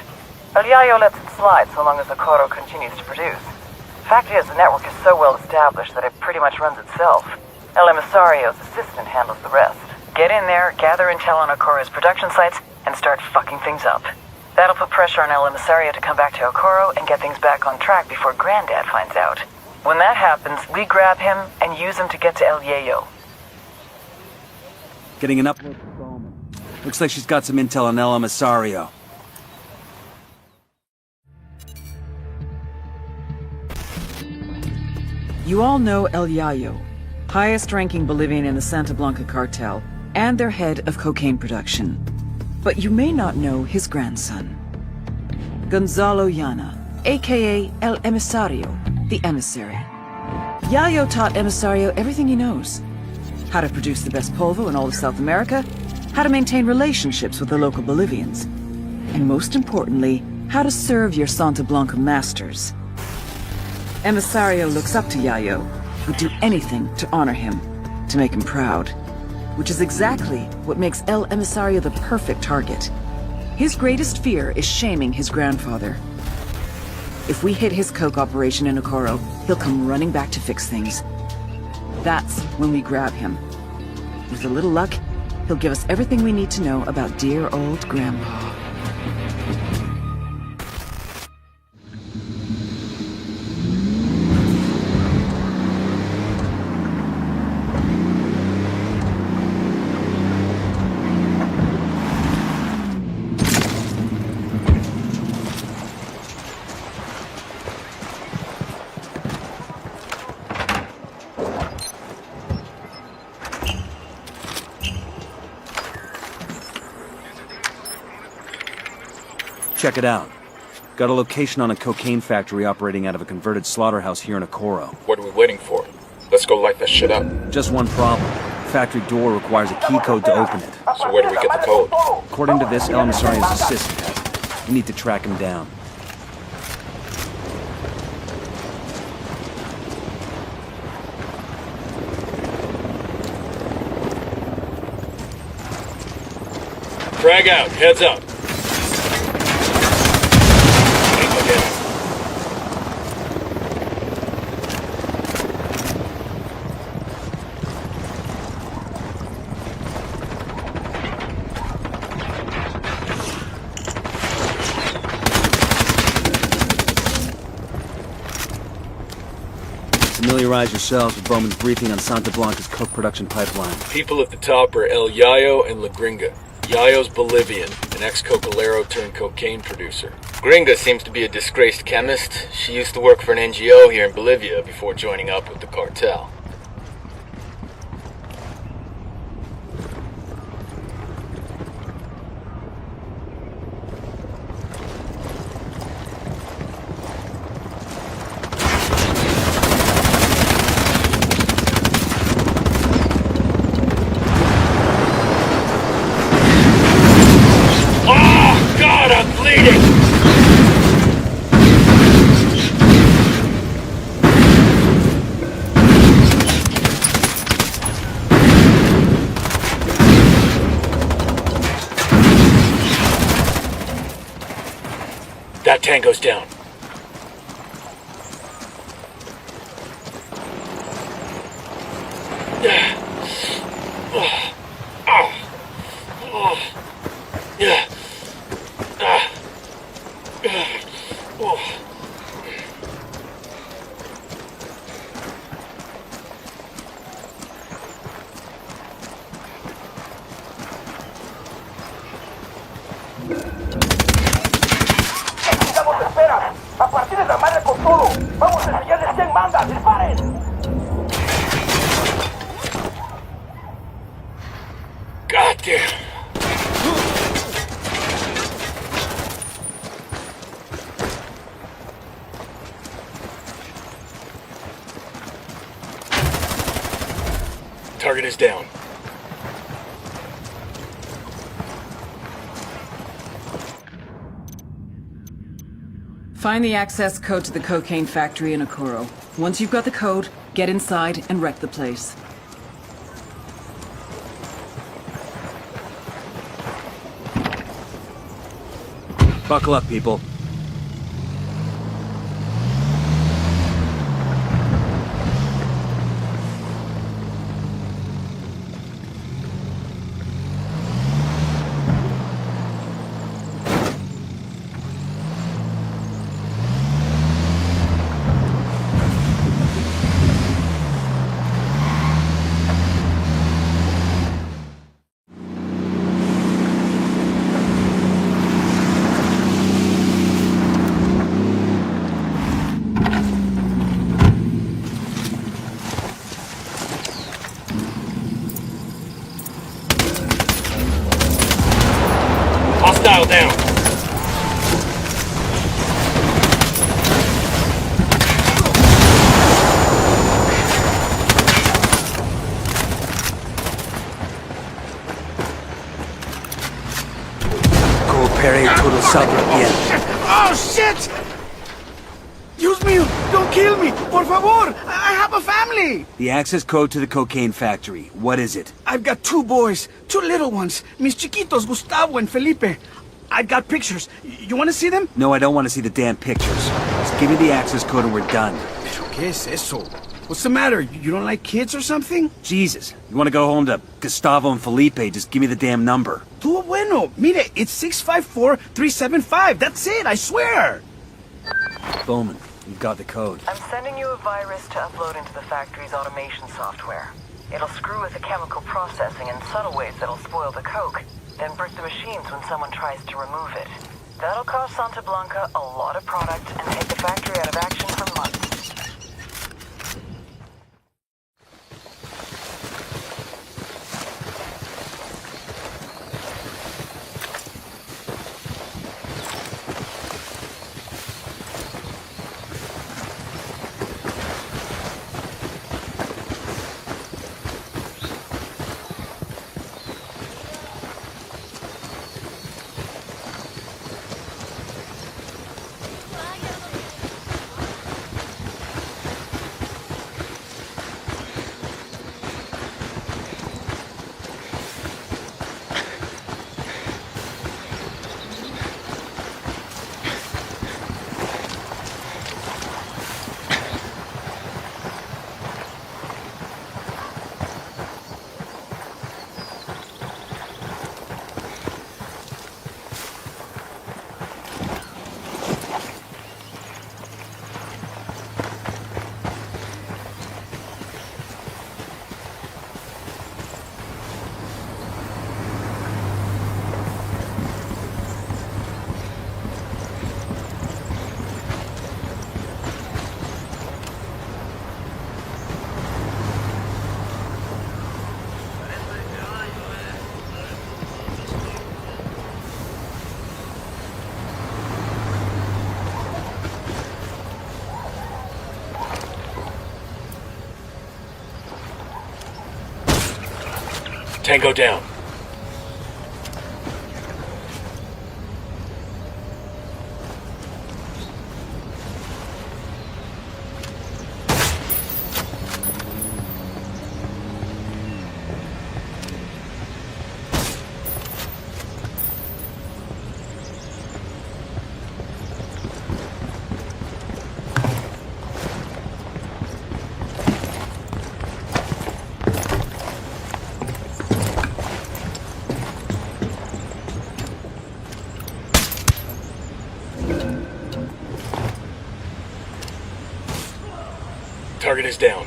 El Yayo lets it slide so long as Ocoro continues to produce. Fact is, the network is so well established that it pretty much runs itself. El Emisario's assistant handles the rest. Get in there, gather intel on Okoro's production sites, and start fucking things up. That'll put pressure on El Emisario to come back to Ocoro and get things back on track before Granddad finds out. When that happens, we grab him and use him to get to El Yayo. Getting an upload from Bowman. Looks like she's got some intel on El Emisario. You all know El Yayo, highest-ranking Bolivian in the Santa Blanca cartel, and their head of cocaine production. But you may not know his grandson, Gonzalo Llana, aka El Emisario, the emissary. Yayo taught Emisario everything he knows. How to produce the best polvo in all of South America, how to maintain relationships with the local Bolivians, and most importantly, how to serve your Santa Blanca masters. Emisario looks up to Yayo, would do anything to honor him, to make him proud. Which is exactly what makes El Emisario the perfect target. His greatest fear is shaming his grandfather. If we hit his coke operation in Ocoro, he'll come running back to fix things. That's when we grab him. With a little luck, he'll give us everything we need to know about dear old Grandpa. Check it out. Got a location on a cocaine factory operating out of a converted slaughterhouse here in Ocoro. What are we waiting for? Let's go light that shit up. Just one problem. Factory door requires a key code to open it. So where do we get the code? According to this, El Emisario's assistant has it. We need to track him down. Frag out, heads up. Familiarize yourselves with Bowman's briefing on Santa Blanca's coke production pipeline. People at the top are El Yayo and La Gringa. Yayo's Bolivian, an ex-cocalero turned cocaine producer. Gringa seems to be a disgraced chemist. She used to work for an NGO here in Bolivia before joining up with the cartel. That tango's down. ¡A partir de la madre con todo! ¡Vamos a enseñarles quién manda! ¡Disparen! God damn. Target is down. Find the access code to the cocaine factory in Okuro. Once you've got the code, get inside and wreck the place. Buckle up, people. Hostile down. Coopere todo salga bien. Oh shit! Dios mío, don't kill me, por favor! I have a family! The access code to the cocaine factory. What is it? I've got two boys, two little ones, mis chiquitos, Gustavo and Felipe. I've got pictures. You want to see them? No, I don't want to see the damn pictures. Just give me the access code and we're done. Pero ¿qué es eso? What's the matter? You don't like kids or something? Jesus, you want to go home to Gustavo and Felipe? Just give me the damn number. Tuvo bueno. Mire, it's 654-375. That's it, I swear. Bowman, you've got the code. I'm sending you a virus to upload into the factory's automation software. It'll screw with the chemical processing in subtle ways that'll spoil the coke, then break the machines when someone tries to remove it. That'll cost Santa Blanca a lot of product and take the factory out of action for months. Tango down. Target is down.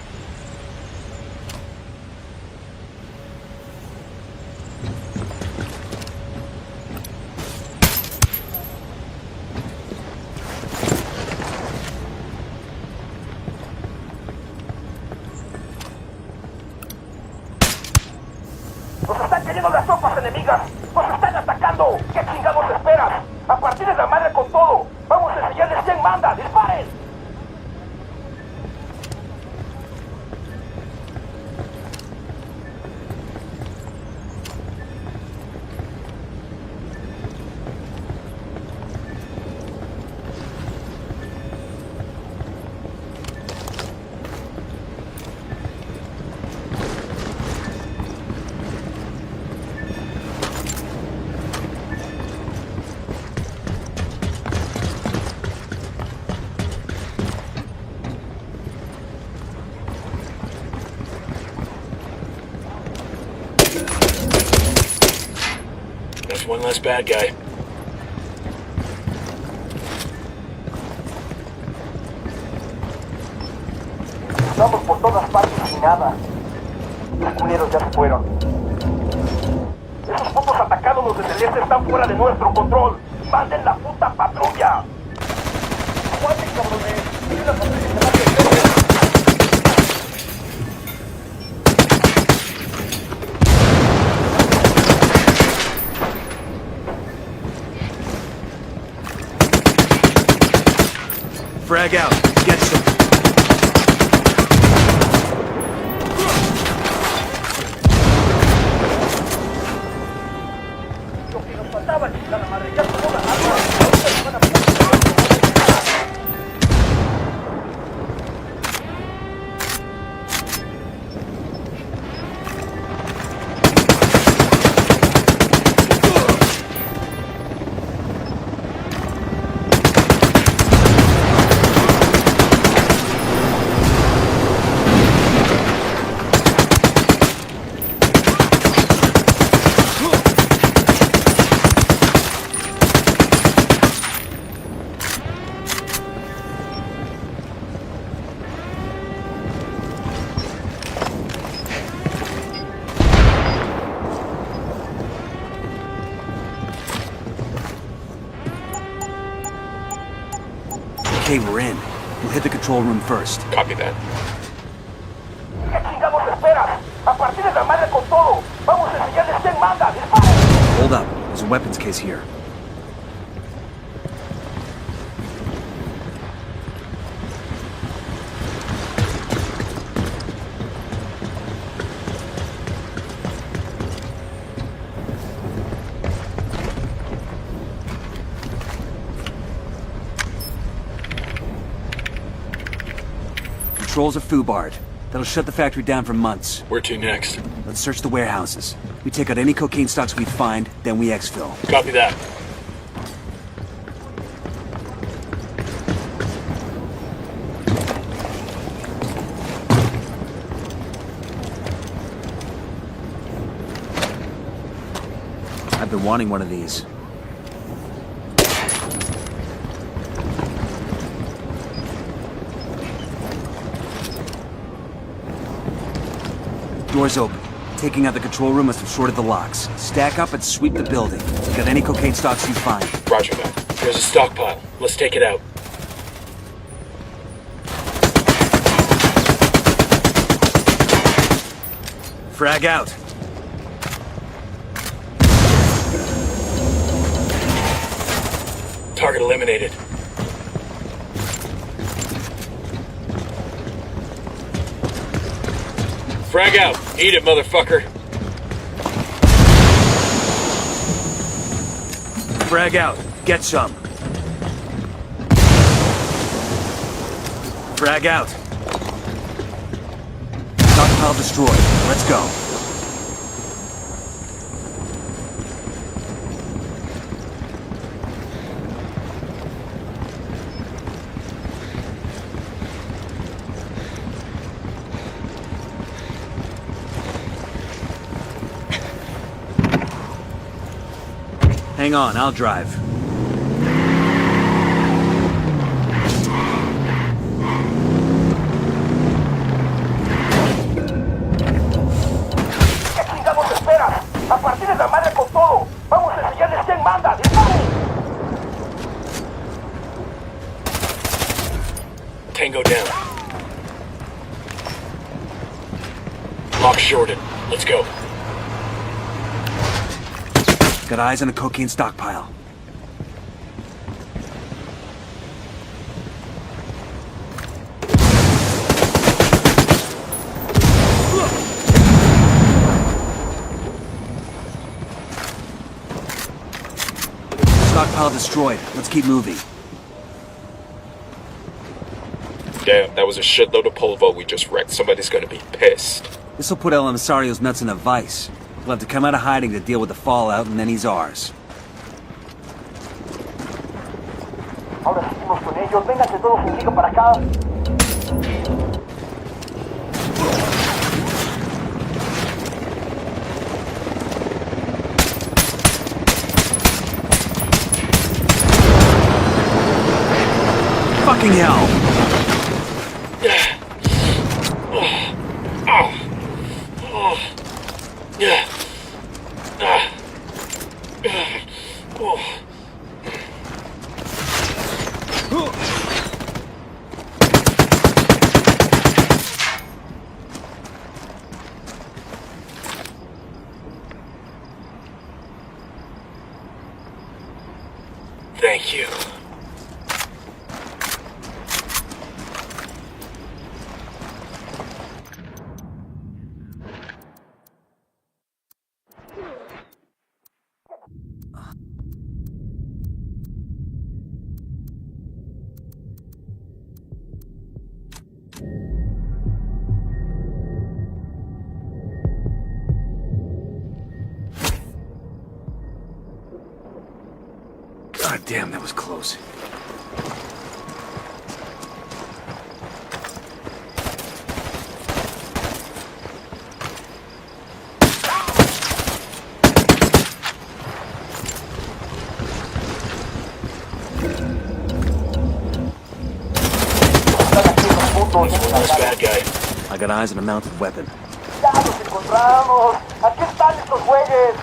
¡Nos están cayendo las tropas enemigas! ¡Nos están atacando! ¿Qué chingados esperas? ¡A partir de la madre con todo! ¡Vamos a enseñarles quién manda! ¡Disparen! That's one less bad guy. Estamos por todas partes y nada. Los culeros ya se fueron. Esos putos atacándonos desde el este están fuera de nuestro control. ¡Manden la puta patrulla! ¡Aguanten, cabrones! ¡Miren la patrulla que se va a hacer! Frag out. Get some. Lo que nos faltaba, chingada madre, ya tomó la arma. Okay, we're in. We'll hit the control room first. Copy that. ¿Qué chingados esperas? A partir de la madre con todo. Vamos a enseñarles quién manda. ¡Disparen! Hold up. There's a weapons case here. Controls are foobarred. That'll shut the factory down for months. Where to next? Let's search the warehouses. We take out any cocaine stocks we find, then we exfil. Copy that. I've been wanting one of these. Doors open. Taking out the control room must have shorted the locks. Stack up and sweep the building. Take out any cocaine stocks you find. Roger that. There's a stockpile. Let's take it out. Frag out. Target eliminated. Frag out. Eat it, motherfucker. Frag out. Get some. Frag out. Stockpile destroyed. Let's go. Hang on, I'll drive. ¿Qué chingados esperas? A partir de la madre con todo. Vamos a enseñarles quién manda. ¡Disparen! Tango down. Lock shorted. Let's go. Got eyes on a cocaine stockpile. Stockpile destroyed. Let's keep moving. Damn, that was a shitload of polvo we just wrecked. Somebody's gonna be pissed. This'll put El Emisario's nuts in a vice. We'll have to come out of hiding to deal with the fallout, and then he's ours. Ahora seguimos con ellos. Vénganse todos en liga para acá. Fucking hell! Thank you. God damn, that was close. Bad guy. I got eyes on a mounted weapon. Ya los encontramos. Aquí están estos güeyes.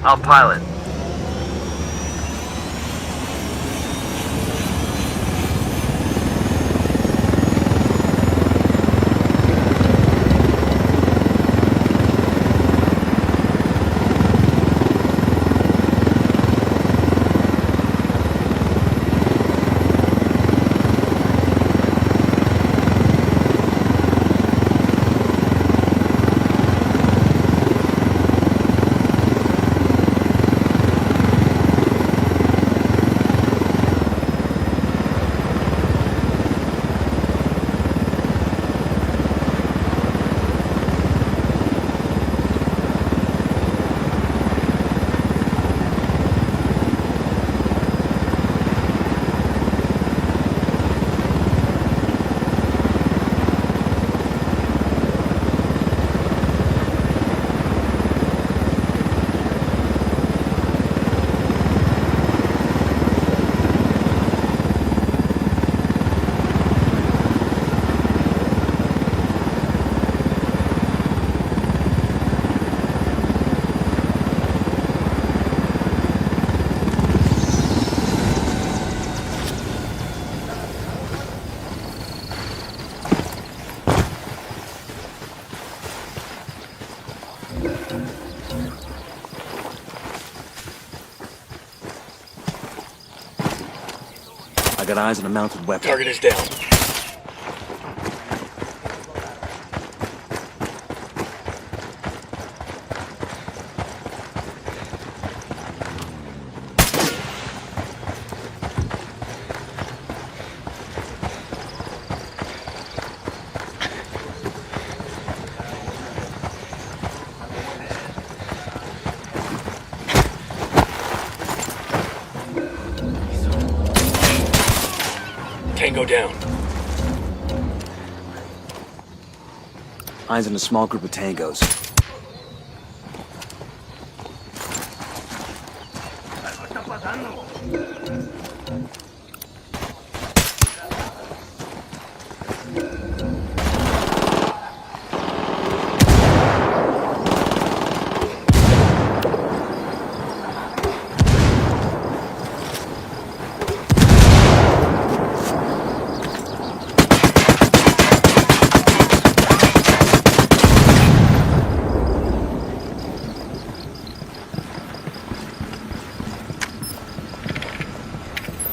I'll pilot. got eyes on a mounted weapon. Target is down. Tango down. Eyes on a small group of tangos.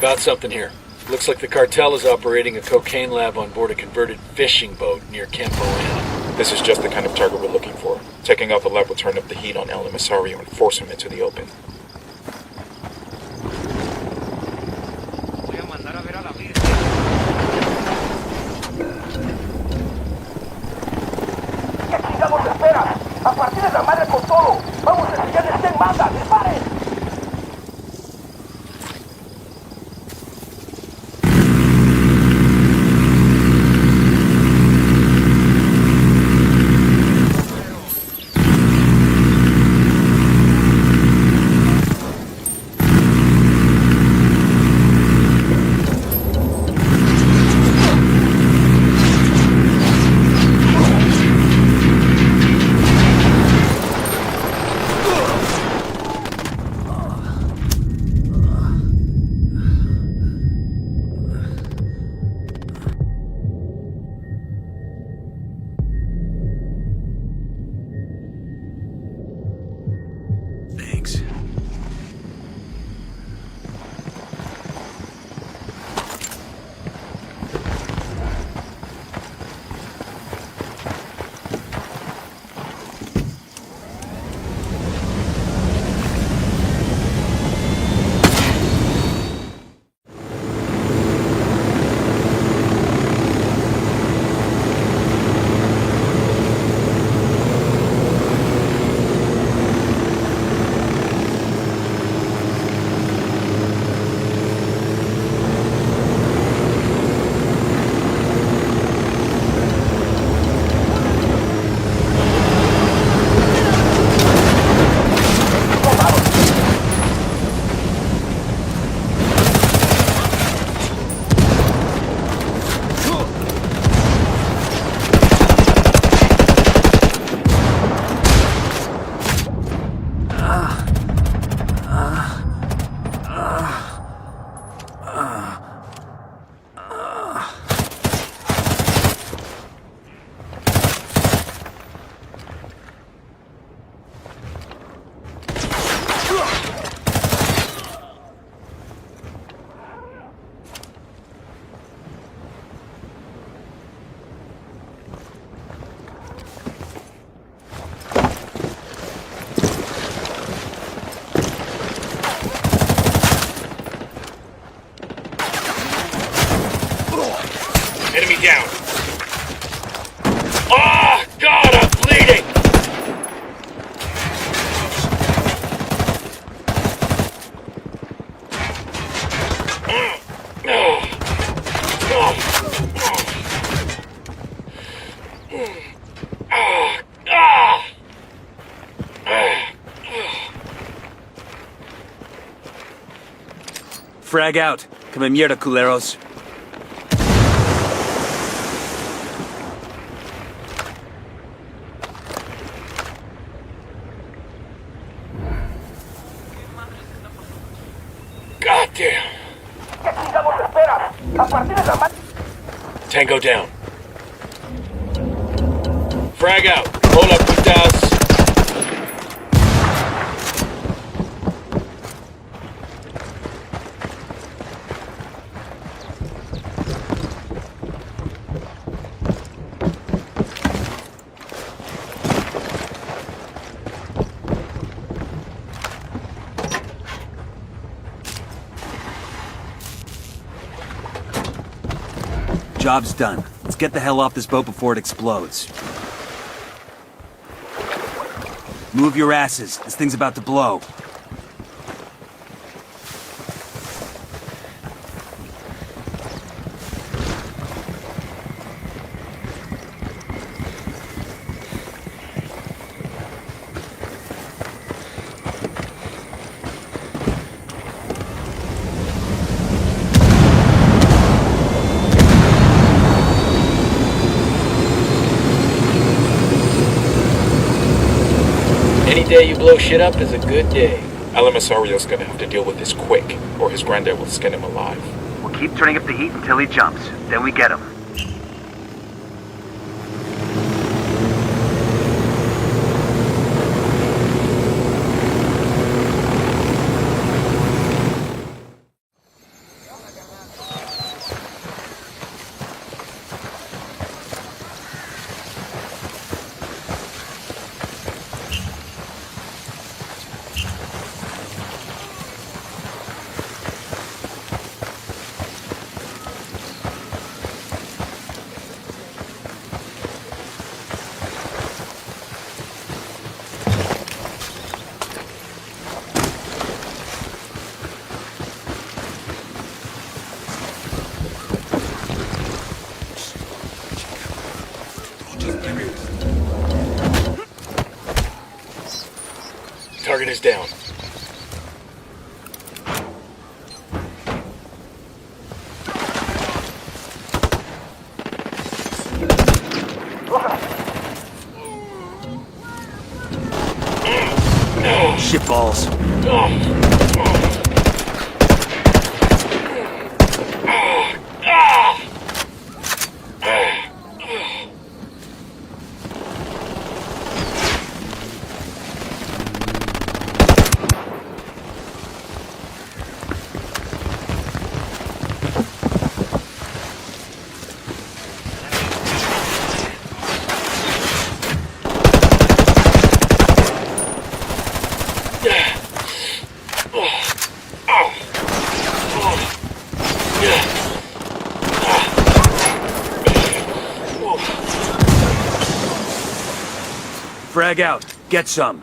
Got something here. Looks like the cartel is operating a cocaine lab on board a converted fishing boat near Camp Moran. This is just the kind of target we're looking for. Taking out the lab will turn up the heat on El Emisario and force him into the open. ¿Qué chingados esperas? ¡A partir de la madre con todo! ¡Vamos a enseñarles quién manda! ¡Disparen! Enemy down. Oh, God, I'm bleeding! Frag out. Come mierda, culeros. Goddamn. ¿Qué chingados esperas? A partir de la madre... Tango down. Frag out. Hola, putas. Job's done. Let's get the hell off this boat before it explodes. Move your asses. This thing's about to blow. Any day you blow shit up is a good day. El Emisario's gonna have to deal with this quick, or his granddad will skin him alive. We'll keep turning up the heat until he jumps. Then we get him. Target is down. Shitballs. Frag out. Get some.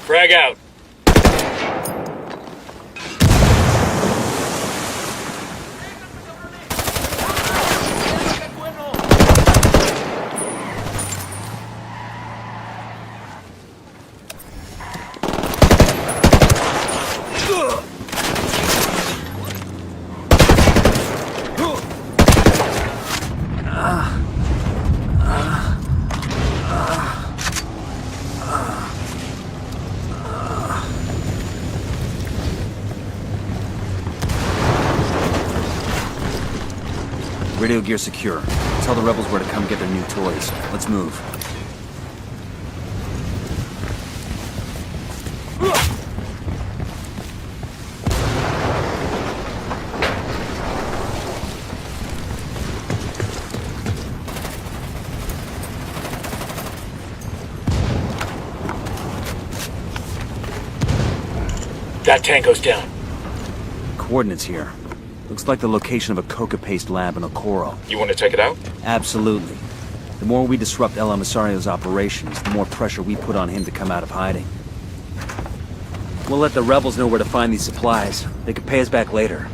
Frag out. Radio gear secure. Tell the rebels where to come get their new toys. Let's move. That tango's down. Coordinates here. Looks like the location of a coca paste lab in Okoro. You want to check it out? Absolutely. The more we disrupt El Emisario's operations, the more pressure we put on him to come out of hiding. We'll let the rebels know where to find these supplies. They can pay us back later.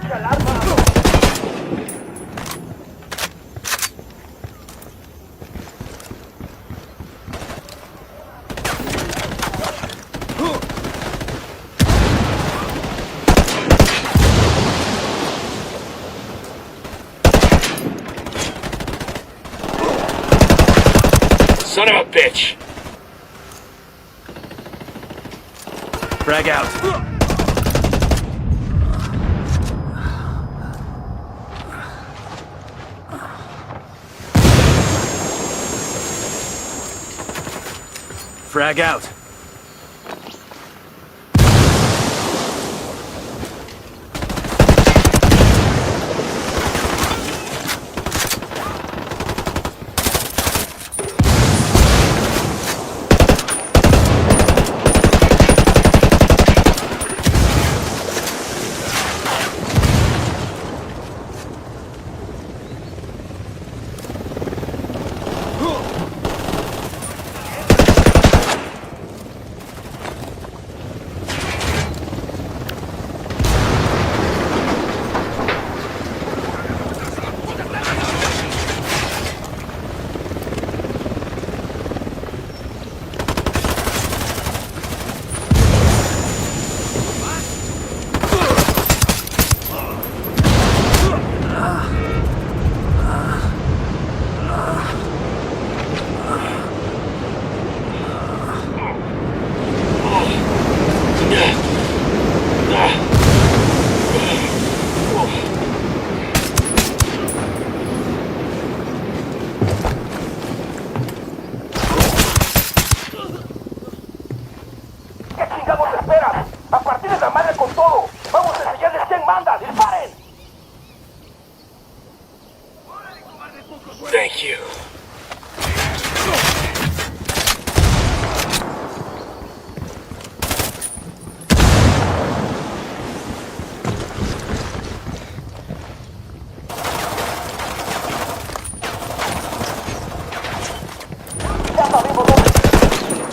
pinche alarma! Son of a bitch! Frag out. Frag out. Thank you.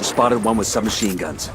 Spotted one with submachine guns.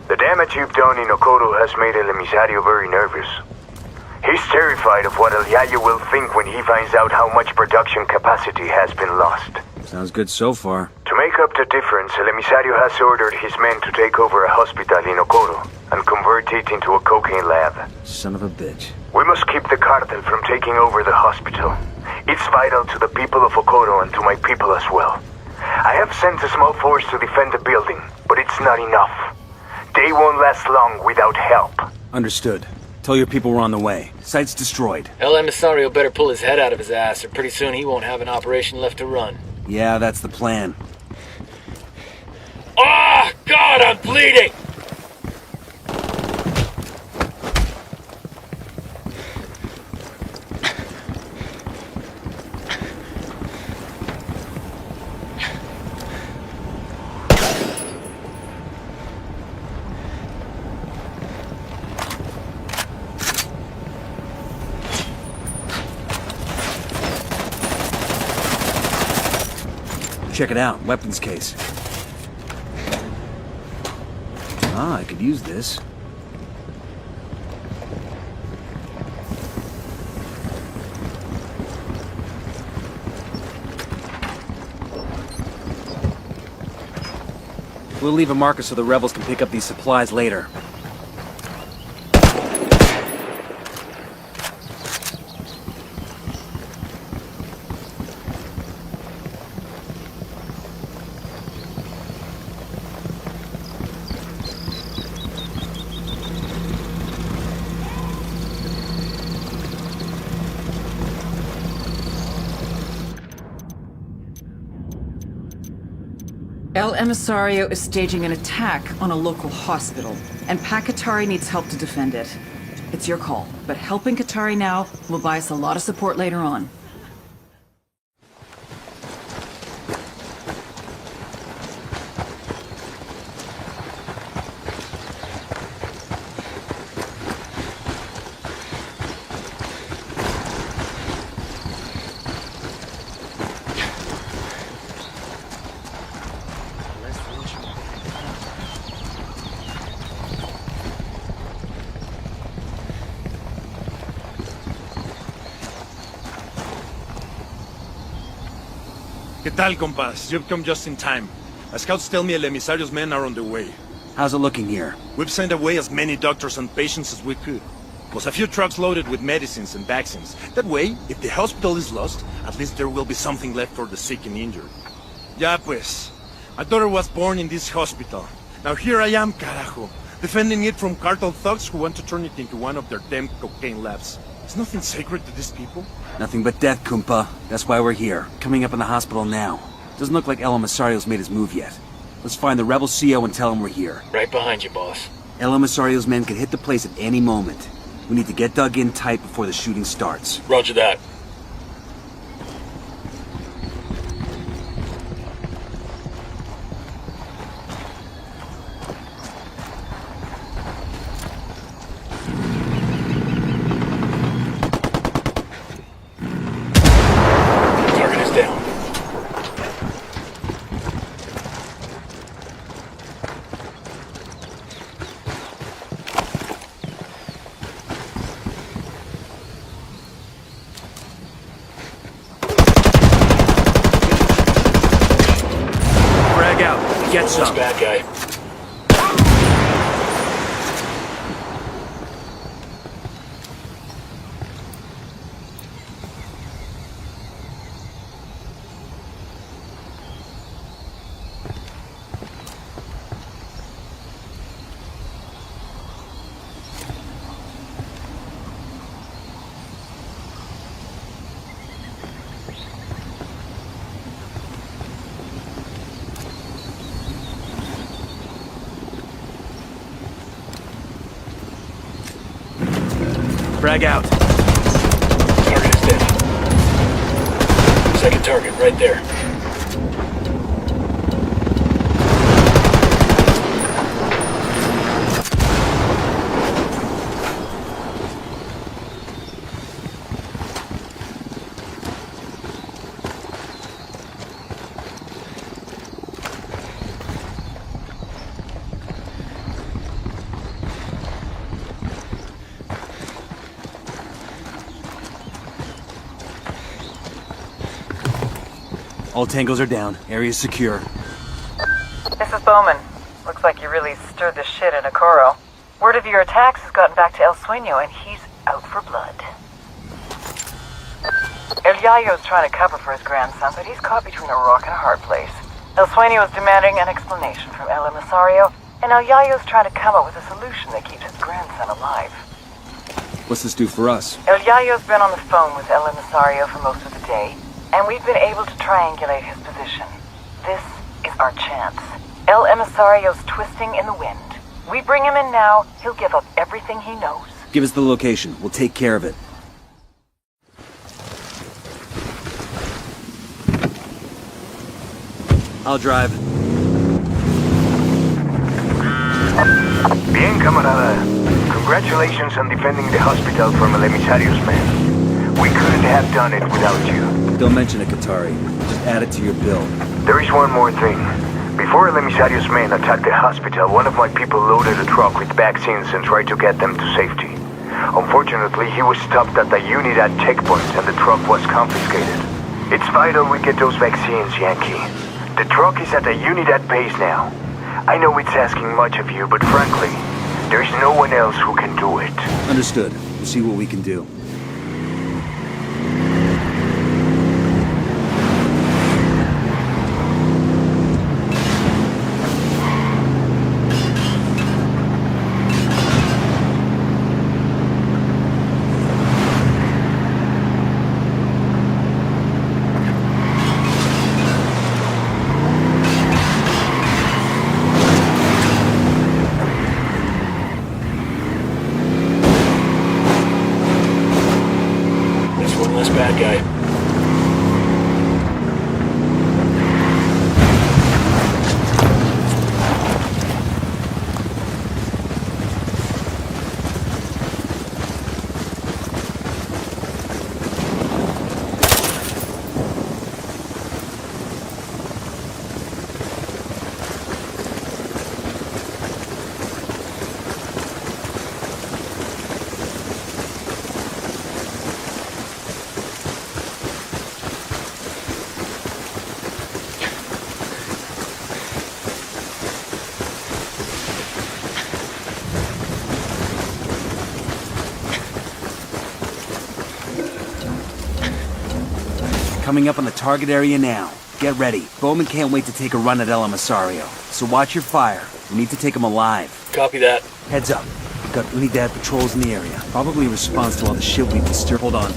The damage you've done in Okoro has made El Emisario very nervous. He's terrified of what El Yayo will think when he finds out how much production capacity has been lost. Sounds good so far. To make up the difference, El Emisario has ordered his men to take over a hospital in Okoro and convert it into a cocaine lab. Son of a bitch. We must keep the cartel from taking over the hospital. It's vital to the people of Okoro and to my people as well. I have sent a small force to defend the building, but it's not enough. They won't last long without help. Understood. Tell your people we're on the way. Site's destroyed. El Emisario better pull his head out of his ass, or pretty soon he won't have an operation left to run. Yeah, that's the plan. Ah! God, I'm bleeding! Check it out, weapons case. Ah, I could use this. We'll leave a marker so the rebels can pick up these supplies later. El Emissario is staging an attack on a local hospital, and Katari needs help to defend it. It's your call, but helping Katari now will buy us a lot of support later on. ¿Qué tal, compas? You've come just in time. The scouts tell me El Emisario's men are on the way. How's it looking here? We've sent away as many doctors and patients as we could. Plus a few trucks loaded with medicines and vaccines. That way, if the hospital is lost, at least there will be something left for the sick and injured. Ya pues. My daughter was born in this hospital. Now here I am, carajo. Defending it from cartel thugs who want to turn it into one of their damn cocaine labs. Is nothing sacred to these people? Nothing but death, Kumpa. That's why we're here. Coming up in the hospital now. Doesn't look like El Emisario's made his move yet. Let's find the rebel CO and tell him we're here. Right behind you, boss. El Emisario's men could hit the place at any moment. We need to get dug in tight before the shooting starts. Roger that. Get some. Bad guy. Frag out. Target is dead. Second target, right there. All tangos are down. Area's secure. This is Bowman. Looks like you really stirred the shit in Okoro. Word of your attacks has gotten back to El Sueño, and he's out for blood. El Yayo's trying to cover for his grandson, but he's caught between a rock and a hard place. El Sueño is demanding an explanation from El Emisario, and El Yayo's trying to come up with a solution that keeps his grandson alive. What's this do for us? El Yayo's been on the phone with El Emisario for most of the day, and we've been able to triangulate his position. This is our chance. El Emisario's twisting in the wind. We bring him in now, he'll give up everything he knows. Give us the location. We'll take care of it. I'll drive. Bien, camarada. Congratulations on defending the hospital from El Emisario's men. We couldn't have done it without you. Don't mention it, Katari. Just add it to your bill. There is one more thing. Before El Emisario's men attacked the hospital, one of my people loaded a truck with vaccines and tried to get them to safety. Unfortunately, he was stopped at the Unidad checkpoint and the truck was confiscated. It's vital we get those vaccines, Yankee. The truck is at the Unidad base now. I know it's asking much of you, but frankly, there's no one else who can do it. Understood. We'll see what we can do. bad guy. Coming up on the target area now. Get ready. Bowman can't wait to take a run at El Emisario. So watch your fire. We need to take him alive. Copy that. Heads up. We've got Unidad patrols in the area. Probably in response to all the shit we've disturbed. Hold on.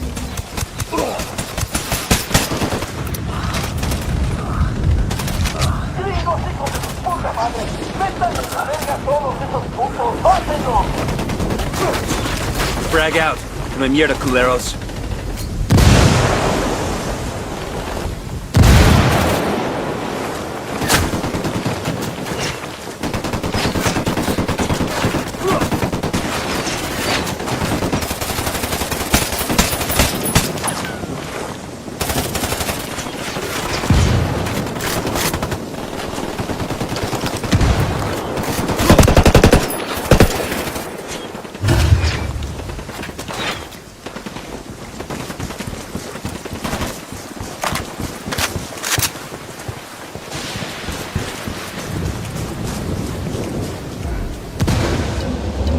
Frag out. Come mierda, culeros.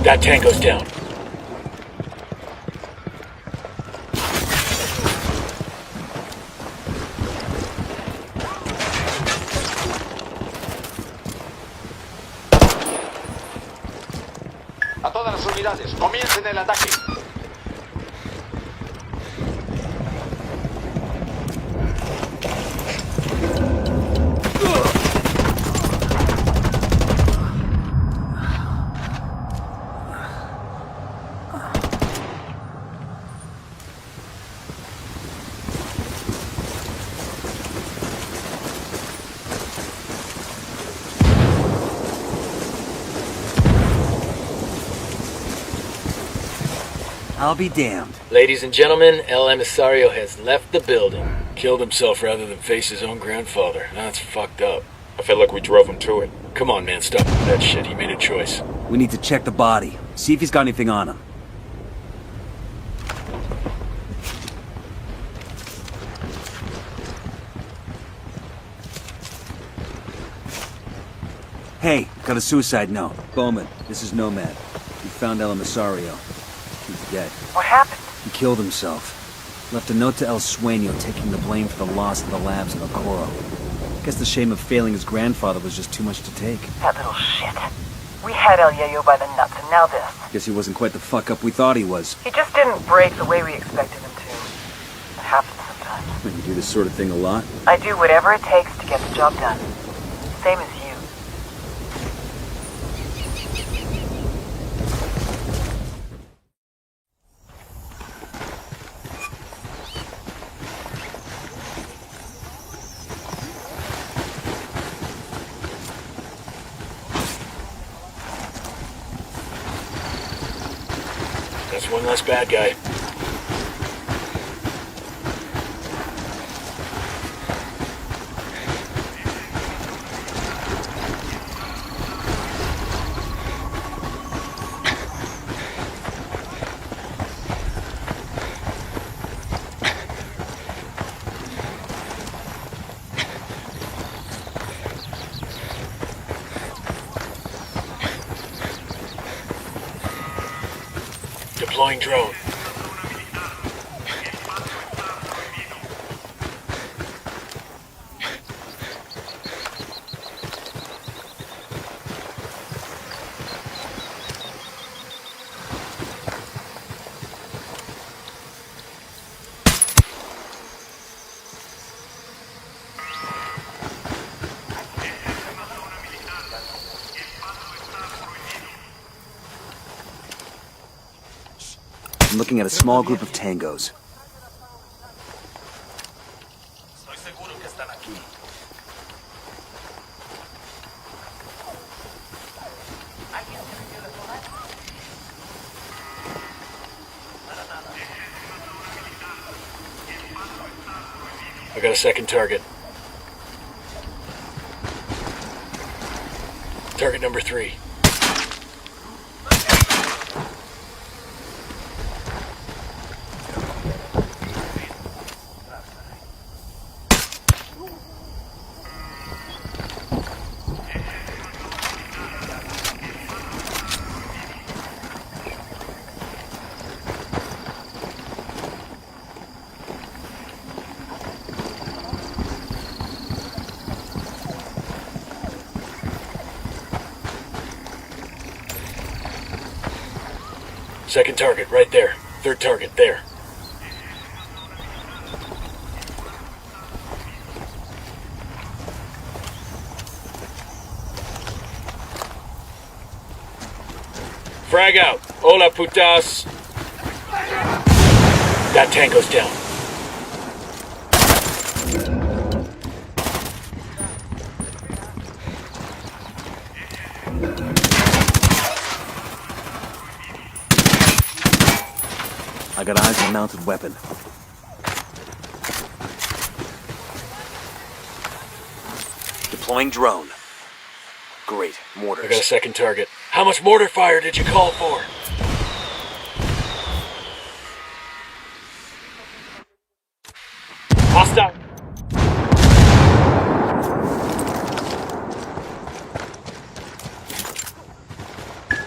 That tango's down. A todas las unidades, comiencen el ataque. I'll be damned. Ladies and gentlemen, El Emisario has left the building. Killed himself rather than face his own grandfather. That's fucked up. I feel like we drove him to it. Come on, man, stop with that shit. He made a choice. We need to check the body. See if he's got anything on him. Hey, got a suicide note. Bowman, this is Nomad. We found El Emisario. He's dead. What happened? He killed himself. Left a note to El Sueño taking the blame for the loss of the labs in El Coro. Guess the shame of failing his grandfather was just too much to take. That little shit. We had El Yayo by the nuts, and now this. Guess he wasn't quite the fuck up we thought he was. He just didn't break the way we expected him to. It happens sometimes. You do this sort of thing a lot? I do whatever it takes to get the job done. Same as you. That's one less bad guy. Deploying drone. I'm looking at a small group of tangos. I got a second target. Target number 3. Second target, right there. Third target, there. Frag out. Hola, putas. That tango's down. I got eyes on a mounted weapon. Deploying drone. Great, mortars. I got a second target. How much mortar fire did you call for? Hostile.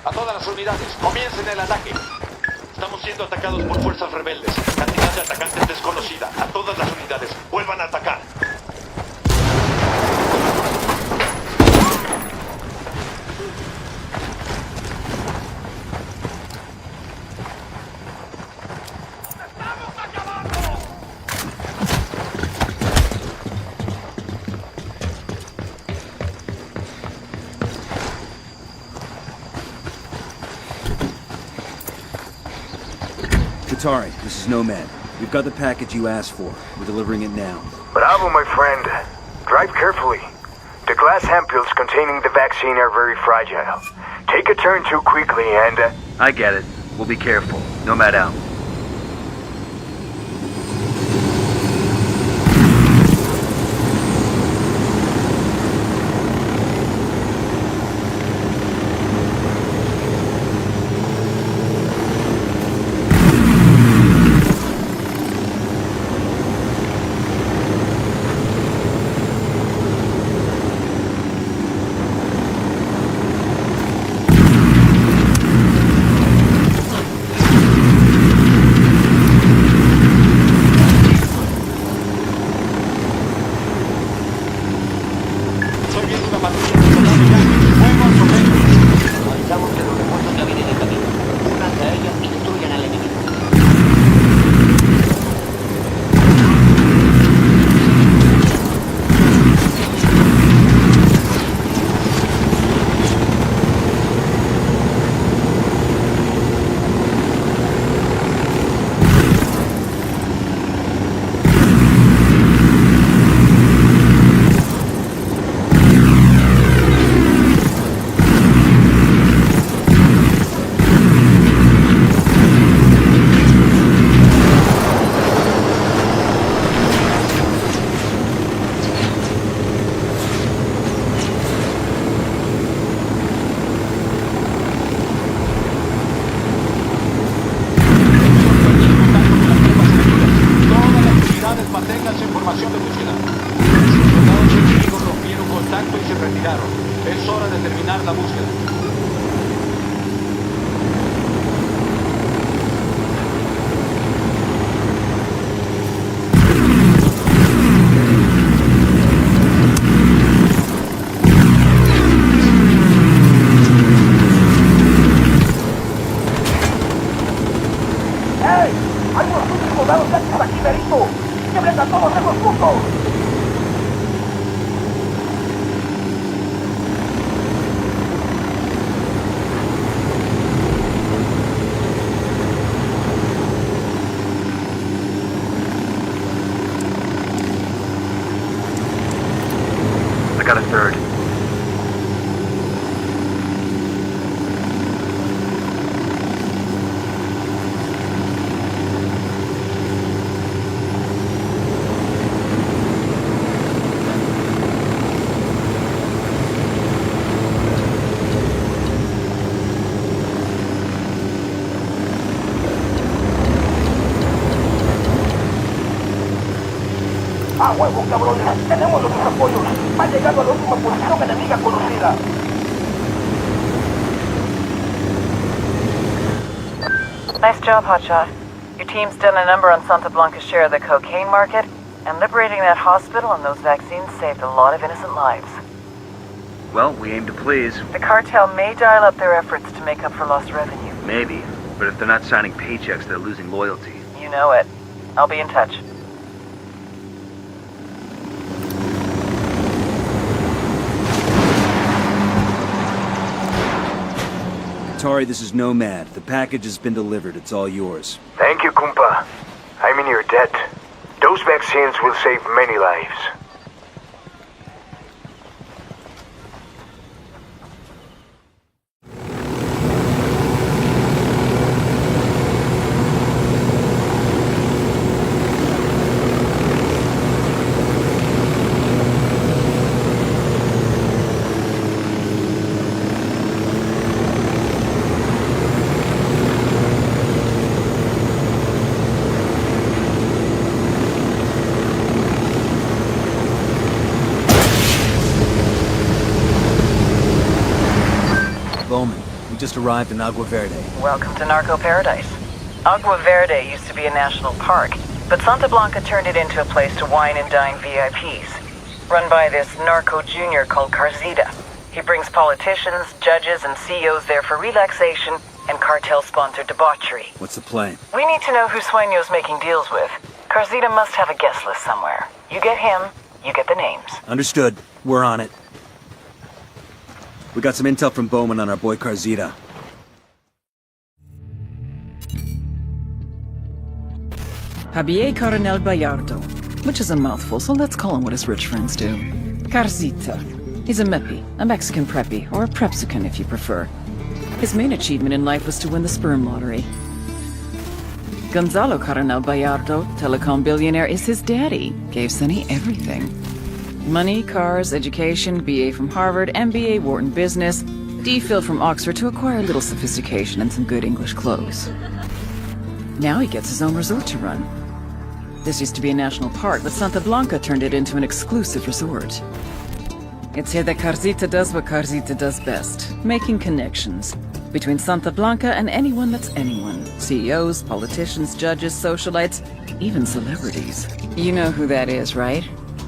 A todas las unidades, comiencen el ataque. Estamos siendo atacados por fuerzas rebeldes. Cantidad de atacantes desconocida. A todas las unidades, vuelvan a atacar. Atari, this is Nomad. We've got the package you asked for. We're delivering it now. Bravo, my friend. Drive carefully. The glass ampoules containing the vaccine are very fragile. Take a turn too quickly and... I get it. We'll be careful. Nomad out. huevo, cabrones. Tenemos los apoyos. Ha llegado a la última posición enemiga conocida. Nice job, Hotshot. Your team's done a number on Santa Blanca's share of the cocaine market, and liberating that hospital and those vaccines saved a lot of innocent lives. Well, we aim to please. The cartel may dial up their efforts to make up for lost revenue. Maybe. But if they're not signing paychecks, they're losing loyalty. You know it. I'll be in touch. Atari, this is Nomad. The package has been delivered. It's all yours. Thank you, Kumpa. I'm in your debt. Those vaccines will save many lives. Just arrived in Agua Verde. Welcome to Narco Paradise. Agua Verde used to be a national park, but Santa Blanca turned it into a place to wine and dine VIPs. Run by this narco junior called Carzita. He brings politicians, judges, and CEOs there for relaxation and cartel-sponsored debauchery. What's the plan? We need to know who Sueño's making deals with. Carzita must have a guest list somewhere. You get him, you get the names. Understood. We're on it. We got some intel from Bowman on our boy Carzita. Javier Coronel Bayardo, which is a mouthful, so let's call him what his rich friends do. Carzita. He's a meppy, a Mexican preppy, or a prepsican if you prefer. His main achievement in life was to win the sperm lottery. Gonzalo Coronel Bayardo, telecom billionaire, is his daddy. Gave Sonny everything. Money, cars, education, BA from Harvard, MBA Wharton Business, DPhil from Oxford to acquire a little sophistication and some good English clothes. Now he gets his own resort to run. This used to be a national park, but Santa Blanca turned it into an exclusive resort. It's here that Carzita does what Carzita does best, making connections between Santa Blanca and anyone that's anyone. CEOs, politicians, judges, socialites, even celebrities. You know who that is, right?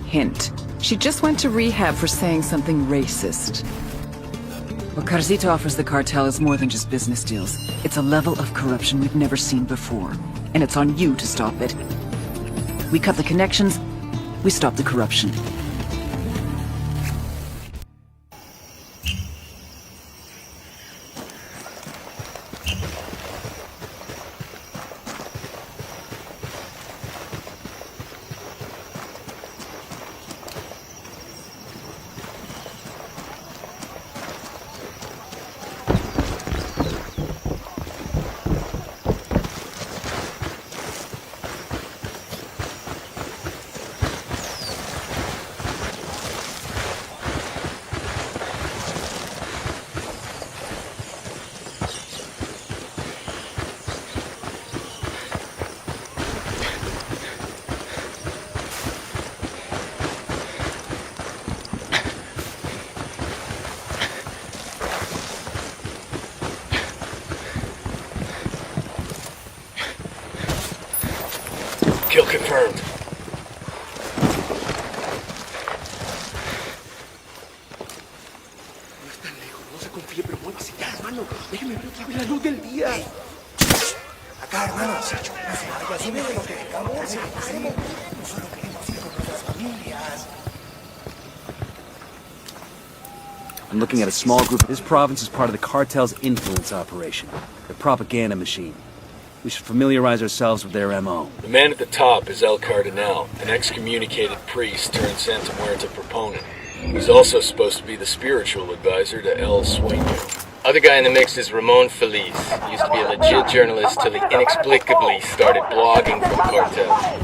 Hint. She just went to rehab for saying something racist. What Carzita offers the cartel is more than just business deals. It's a level of corruption we've never seen before. And it's on you to stop it. We cut the connections, we stop the corruption. Kill confirmed. No es tan lejos, no se confíe, pero muévase ya, hermano. Déjeme ver otra vez la luz del día. Acá, hermano. No se vaya, dime de lo que dejamos. No solo queremos ir con nuestras familias. I'm looking at a small group. This province is part of the cartel's influence operation, the propaganda machine. We should familiarize ourselves with their MO. The man at the top is El Cardinal, an excommunicated priest turned Santa Muerta proponent. He's also supposed to be the spiritual advisor to El Sueño. Other guy in the mix is Ramon Feliz. He used to be a legit journalist till he inexplicably started blogging for the cartel.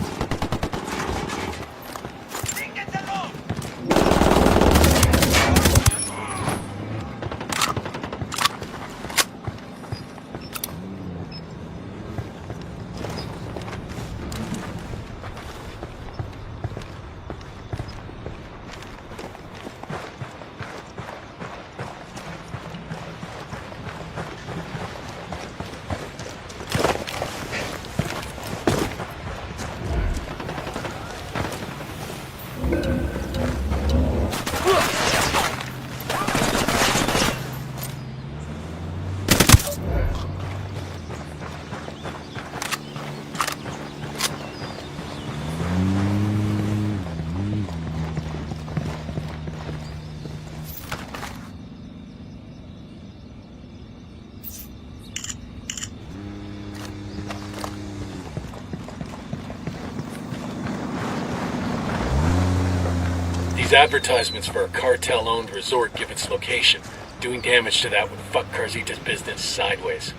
These advertisements for a cartel-owned resort give its location. Doing damage to that would fuck Carzita's business sideways.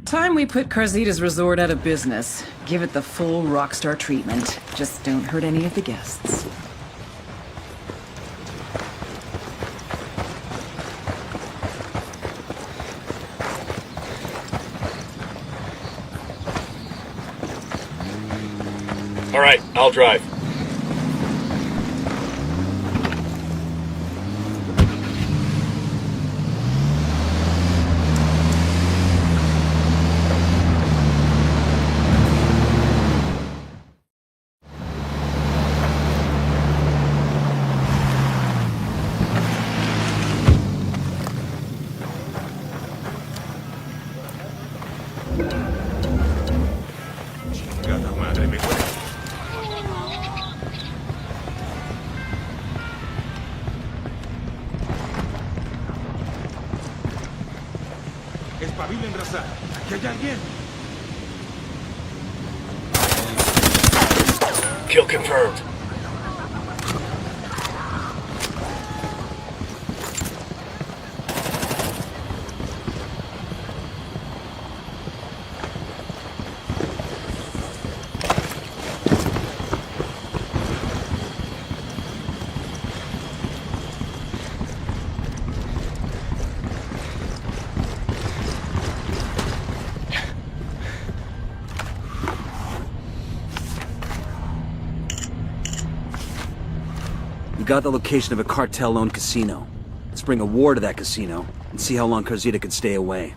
Time we put Carzita's resort out of business. Give it the full rockstar treatment. Just don't hurt any of the guests. All right, I'll drive. Chingada madre, me huele. Espabilen, raza. Aquí hay alguien. Kill confirmed. We got the location of a cartel-owned casino. Let's bring a war to that casino and see how long Carzita can stay away.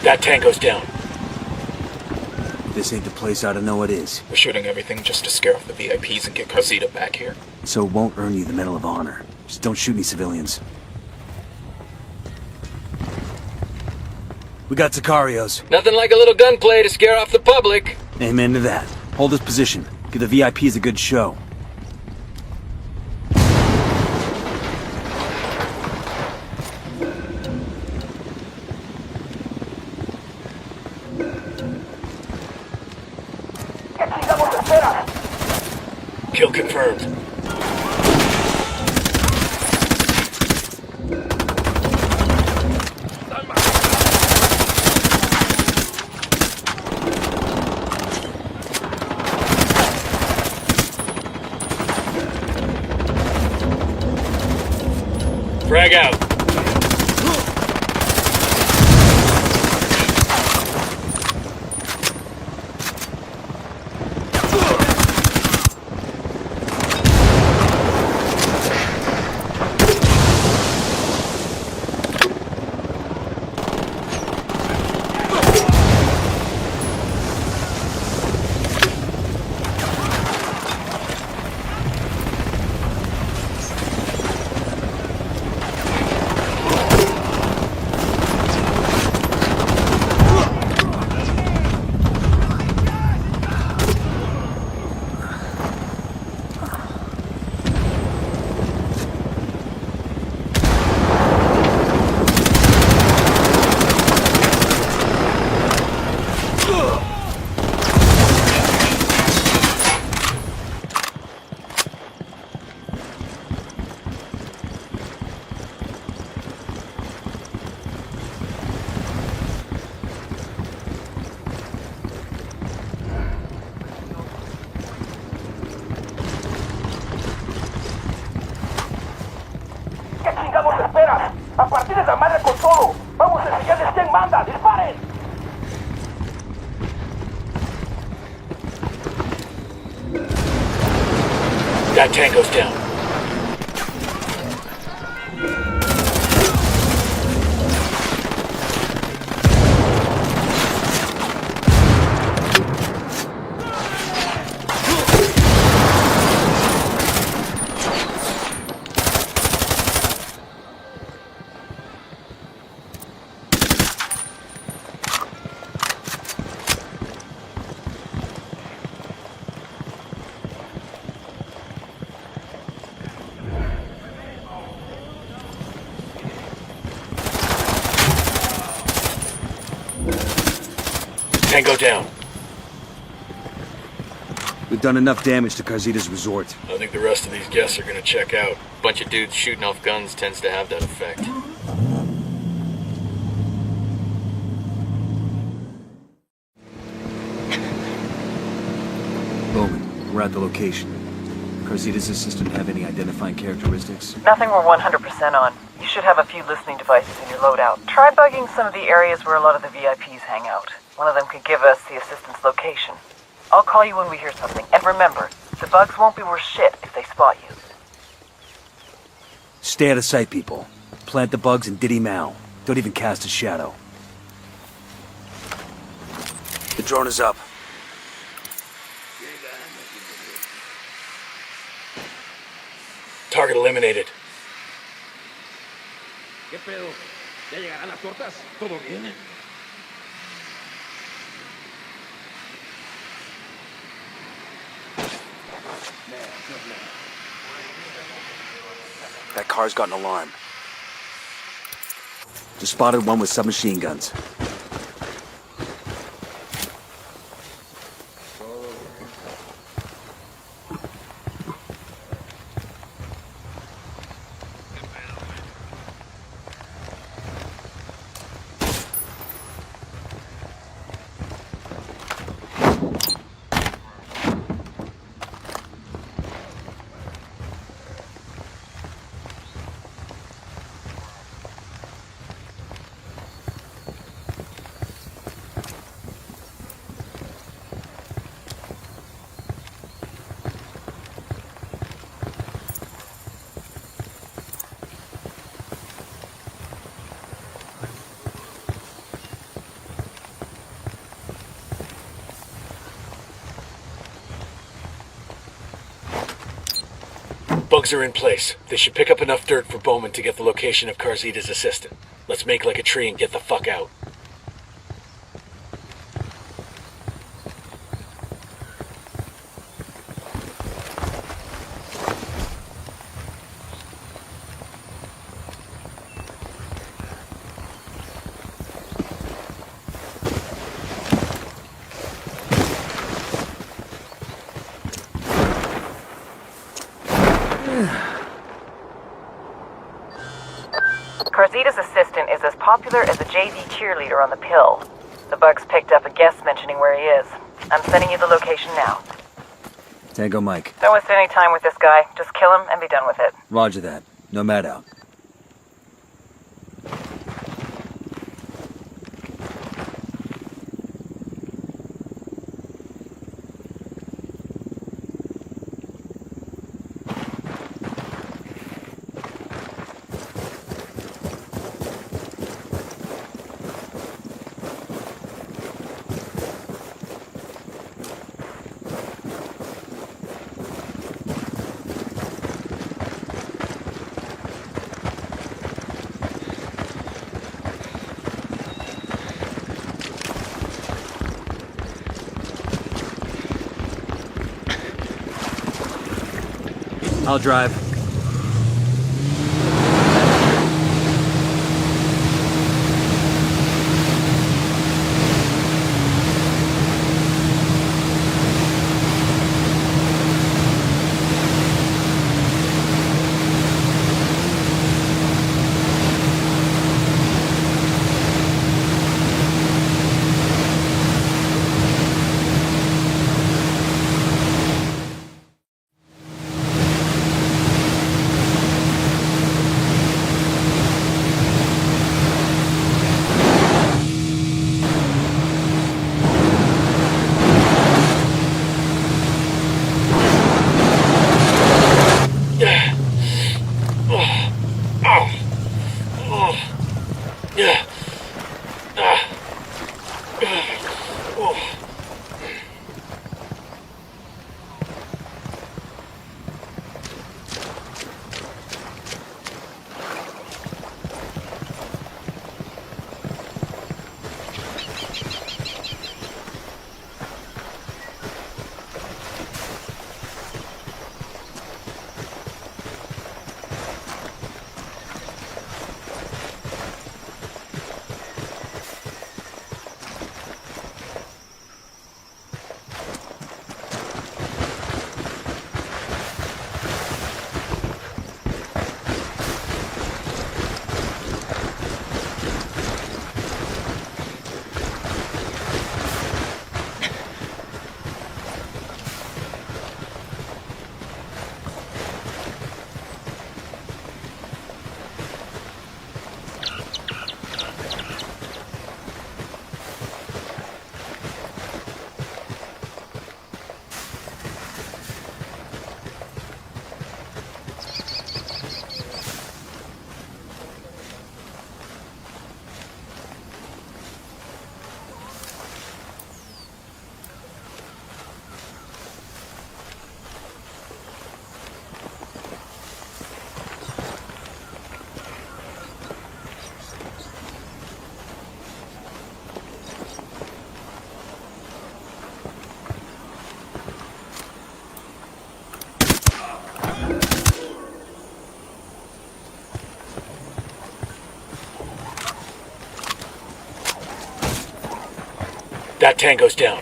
That tango's down. If this ain't the place, I don't know what is. We're shooting everything just to scare off the VIPs and get Carzita back here. So it won't earn you the Medal of Honor. Just don't shoot any civilians. We got Sicarios. Nothing like a little gunplay to scare off the public. Amen to that. Hold this position. Give the VIPs a good show. Kill confirmed. Frag out. la madre con todo! ¡Vamos a enseñarles quién manda! ¡Disparen! That tango's down. Tango down. We've done enough damage to Karzita's resort. I think the rest of these guests are gonna check out. Bunch of dudes shooting off guns tends to have that effect. Bowman, we're at the location. Karzita's assistant have any identifying characteristics? Nothing we're 100% on. You should have a few listening devices in your loadout. Try bugging some of the areas where a lot of the VIPs hang out. One of them could give us the assistant's location. I'll call you when we hear something. And remember, the bugs won't be worth shit if they spot you. Stay out of sight, people. Plant the bugs and Diddy Mao. Don't even cast a shadow. The drone is up. Target eliminated. ¿Qué pedo? ¿Ya llegarán las tortas? ¿Todo bien? That car's got an alarm. Just spotted one with submachine guns. Bugs are in place. They should pick up enough dirt for Bowman to get the location of Karzita's assistant. Let's make like a tree and get the fuck out. Karzita's assistant is as popular as a Jay-Z cheerleader on the pill. The bugs picked up a guest mentioning where he is. I'm sending you the location now. Tango Mike. Don't waste any time with this guy. Just kill him and be done with it. Roger that. Nomad out. I'll drive. That tango's down.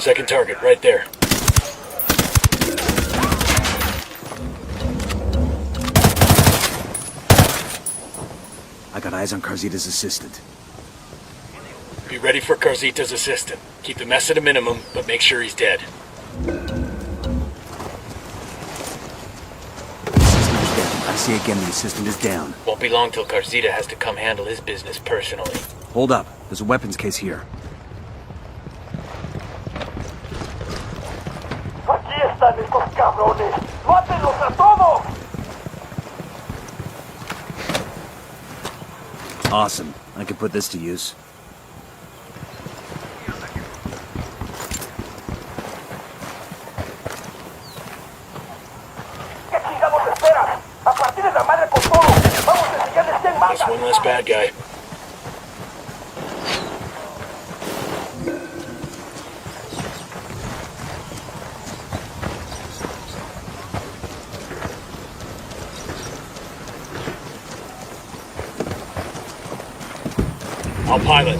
Second target, right there. I got eyes on Carzita's assistant. Be ready for Carzita's assistant. Keep the mess at a minimum, but make sure he's dead. I say again, the assistant is down. Won't be long till Carzita has to come handle his business personally. Hold up. There's a weapons case here. Aquí están estos cabrones. ¡Mátenlos a todos! Awesome. I can put this to use. ¿Qué chingados esperas? A partir de la madre con todo. Vamos a enseñarles quién manda. That's one less bad guy. I'll pilot.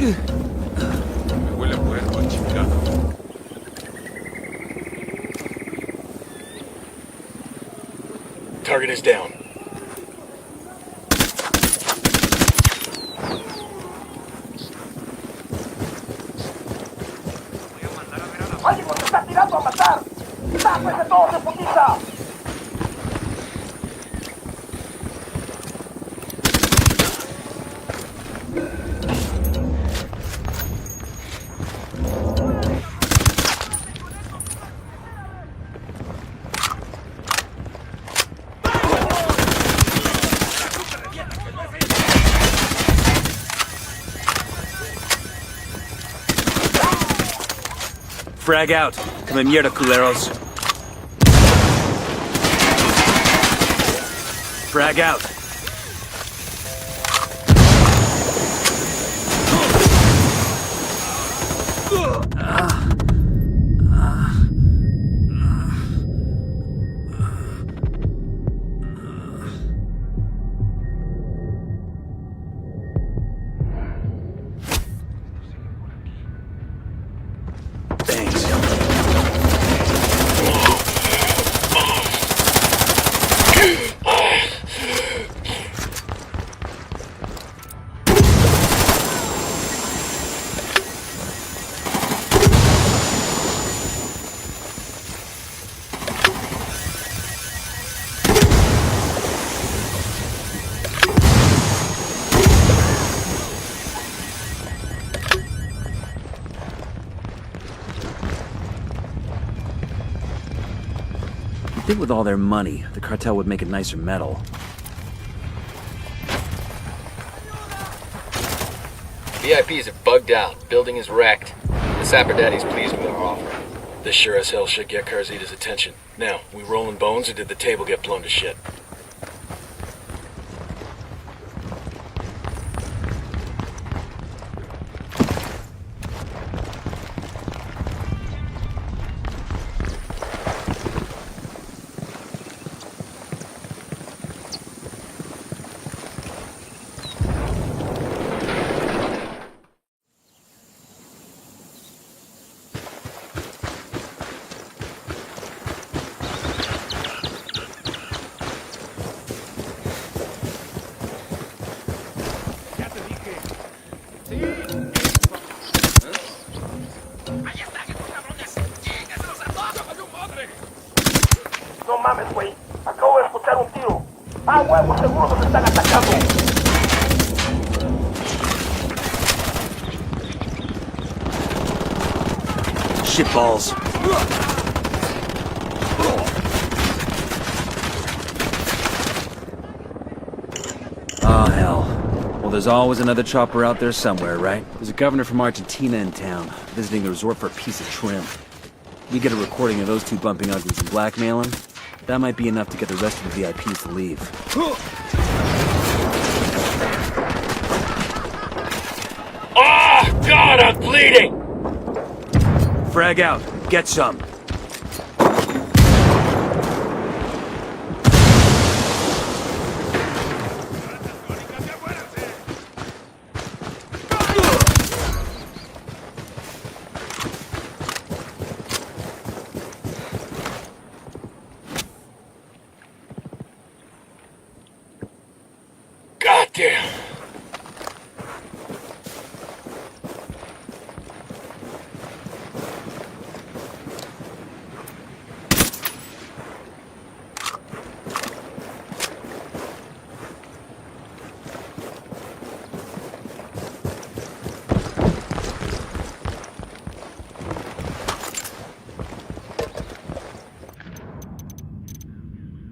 Me huele a puerco, chingado. Target is down. ¡Alguien nos está tirando a matar! ¡Tápese todos de putiza! Frag out. Come en mierda, culeros. Frag out. I think with all their money, the cartel would make it nicer metal. VIPs have bugged out. Building is wrecked. The Sapper Daddy's pleased with our offer. This sure as hell should get Carzita's attention. Now, we rolling bones or did the table get blown to shit? No mames, güey. Acabo de escuchar un tiro. Ah, huevo, seguro nos están atacando. Shitballs. Oh, hell. Well, there's always another chopper out there somewhere, right? There's a governor from Argentina in town, visiting the resort for a piece of trim. We get a recording of those two bumping uglies and blackmail him. That might be enough to get the rest of the VIPs to leave. Oh, God, I'm bleeding! Frag out. Get some. God damn.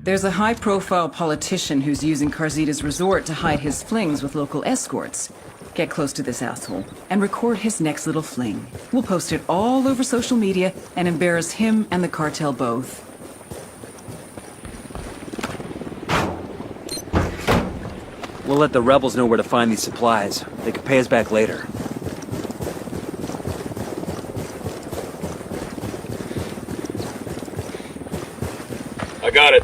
There's a high-profile politician who's using Carzita's resort to hide his flings with local escorts. Get close to this asshole and record his next little fling. We'll post it all over social media and embarrass him and the cartel both. We'll let the rebels know where to find these supplies. They can pay us back later. I got it.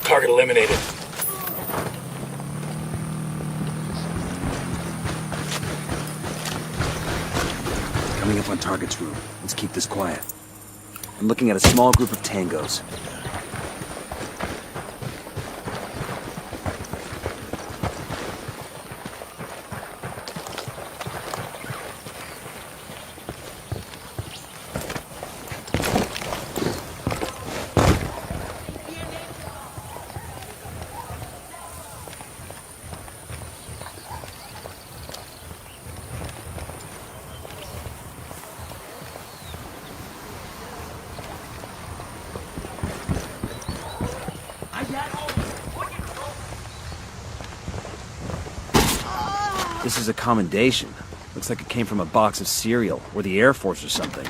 Target eliminated. Coming up on target's room. Let's keep this quiet. I'm looking at a small group of tangos. This is a commendation. Looks like it came from a box of cereal, or the Air Force or something.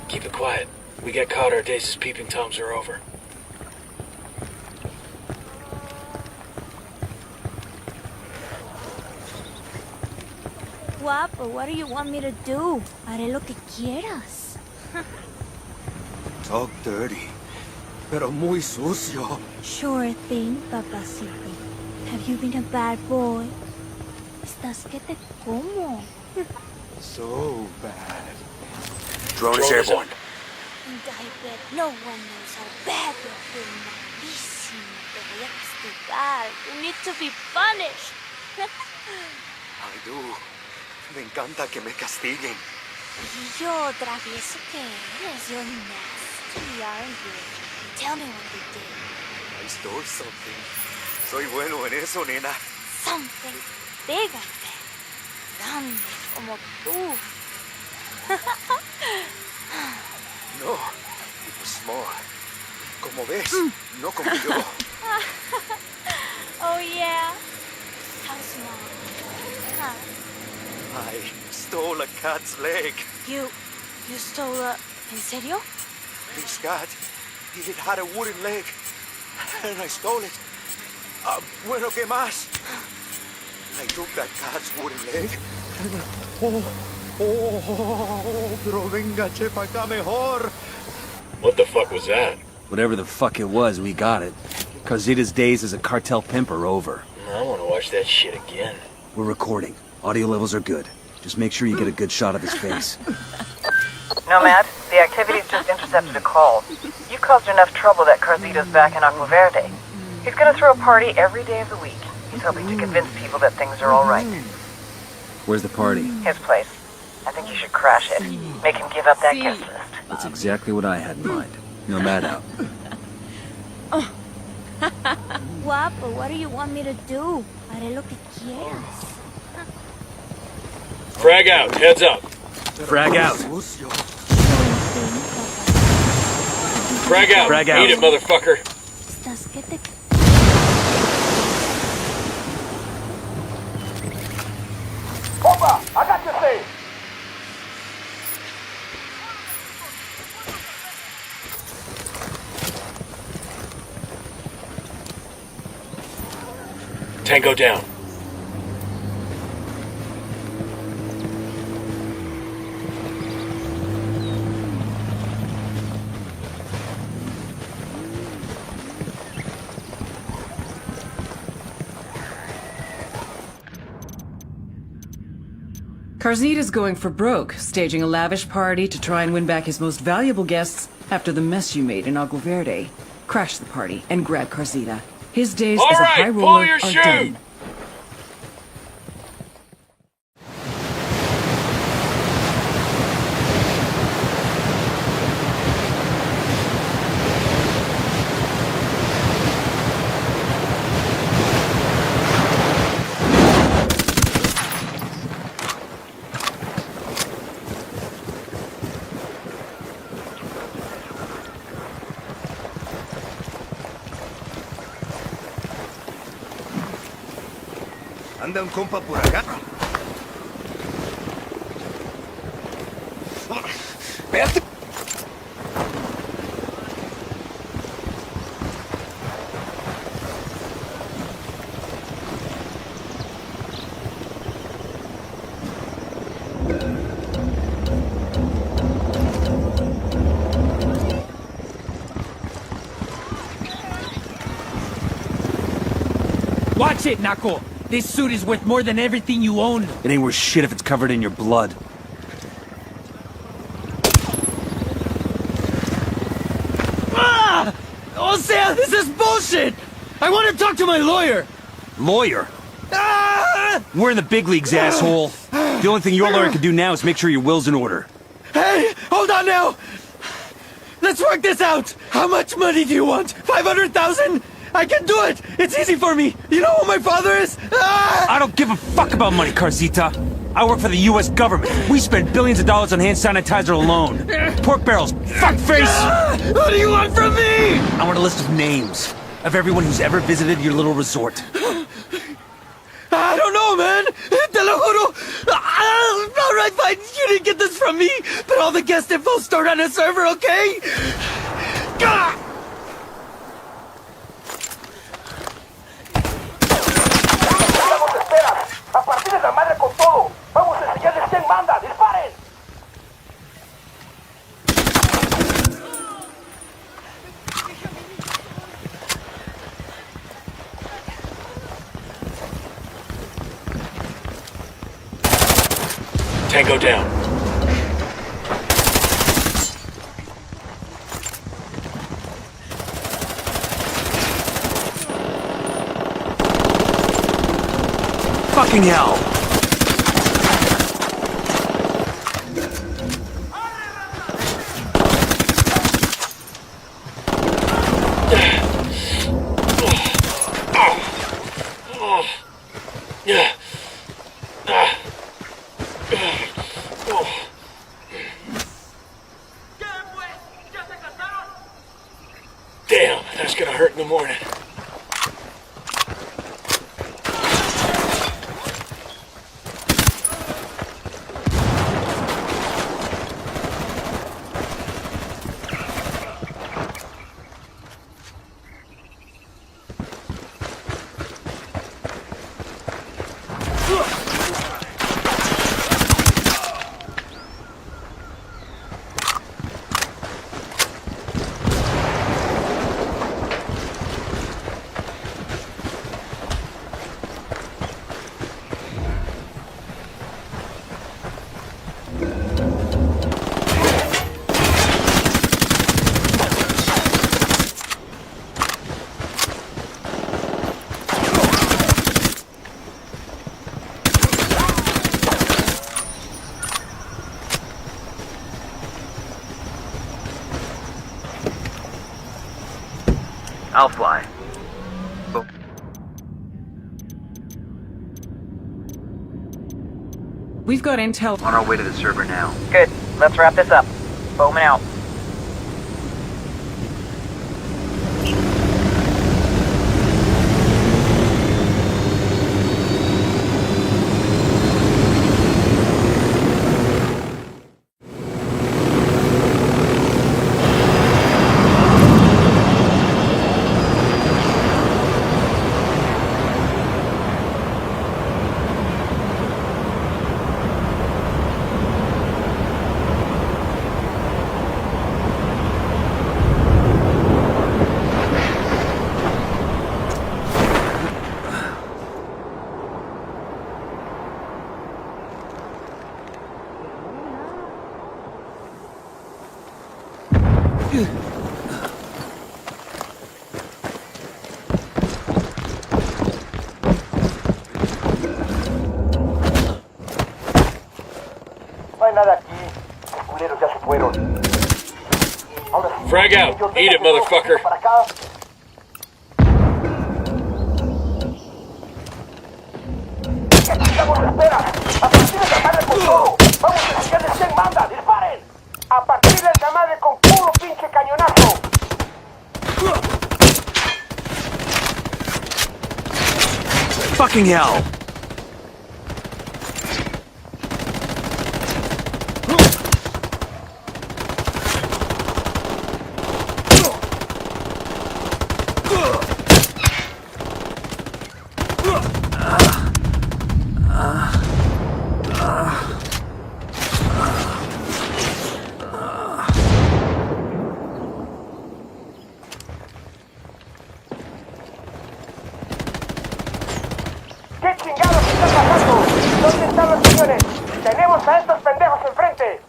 Keep it quiet. We get caught, our days as peeping toms are over. Guapo, what do you want me to do? Haré lo que quieras. Talk dirty, pero muy sucio. Sure thing, papacito. Have you been a bad boy? Estás que te como. So bad. Drone is airborne. And I bet no one knows how bad you're feeling. Malísimo. Te voy a castigar. You need to be punished. I do. Me encanta que me castiguen. Y yo, travieso que eres. You're nasty, aren't you? Tell me what you did. I stole something. Soy bueno en eso, nena. Something. Dígame. Grande, como tú. No, it was small. Como ves, no como yo. Oh, yeah? How small? Huh? I stole a cat's leg. You stole a... ¿En serio? This cat, it had a wooden leg. And I stole it. Bueno, ¿qué más? I took that cat's wooden leg. Pero venga, chepa acá mejor. What the fuck was that? Whatever the fuck it was, we got it. Carzita's days as a cartel pimp are over. I want to watch that shit again. We're recording. Audio levels are good. Just make sure you get a good shot of his face. Nomad, the activity's just intercepted a call. You caused enough trouble that Carzita's back in Aqua Verde. He's gonna throw a party every day of the week. He's hoping to convince people that things are all right. Where's the party? His place. I think you should crash it. Make him give up that guest list. That's exactly what I had in mind. Nomad out. Guapo, what do you want me to do? Haré lo que quieras. Frag out, heads up. Frag out. Frag out. Frag out. Eat it, motherfucker. Estás que te... Opa, agáchese. Tango down. Carzita's going for broke, staging a lavish party to try and win back his most valuable guests after the mess you made in Agua Verde. Crash the party and grab Carzita. His days as a high roller are done. Anda un compa por acá. Espérate. Watch it, Nako. This suit is worth more than everything you own. It ain't worth shit if it's covered in your blood. Ah! O sea, this is bullshit! I want to talk to my lawyer! Lawyer? Ah! We're in the big leagues, asshole. The only thing your lawyer can do now is make sure your will's in order. Hey, hold on now! Let's work this out! How much money do you want? 500,000? I can do it! It's easy for me! You know who my father is? Ah! I don't give a fuck about money, Carzita. I work for the US government. We spend billions of dollars on hand sanitizer alone. Pork barrels, fuckface! Ah! What do you want from me? I want a list of names of everyone who's ever visited your little resort. I don't know, man! Te lo juro! All Alright, fine, you didn't get this from me, but all the guest info stored on a server, okay? Gah! ¡A partir de la madre con todo! ¡Vamos a enseñarles quién manda! ¡Disparen! Tango down. Fucking hell! Damn, that's gonna hurt in the morning. I'll fly. We've got intel On our way to the server now. Good. Let's wrap this up. Bowman out. No hay nada aquí. Los culeros ya se fueron. Ahora sí. Frag out. Eat it, motherfucker. Para acá. ¿Qué chingados esperas? A partir de la madre con todo. Vamos a enseñarles quién manda. ¡Disparen! A partir de la madre con puro pinche cañonazo. Fucking hell! ¿Qué chingados está pasando? ¿Dónde están los señores? Tenemos a estos pendejos enfrente.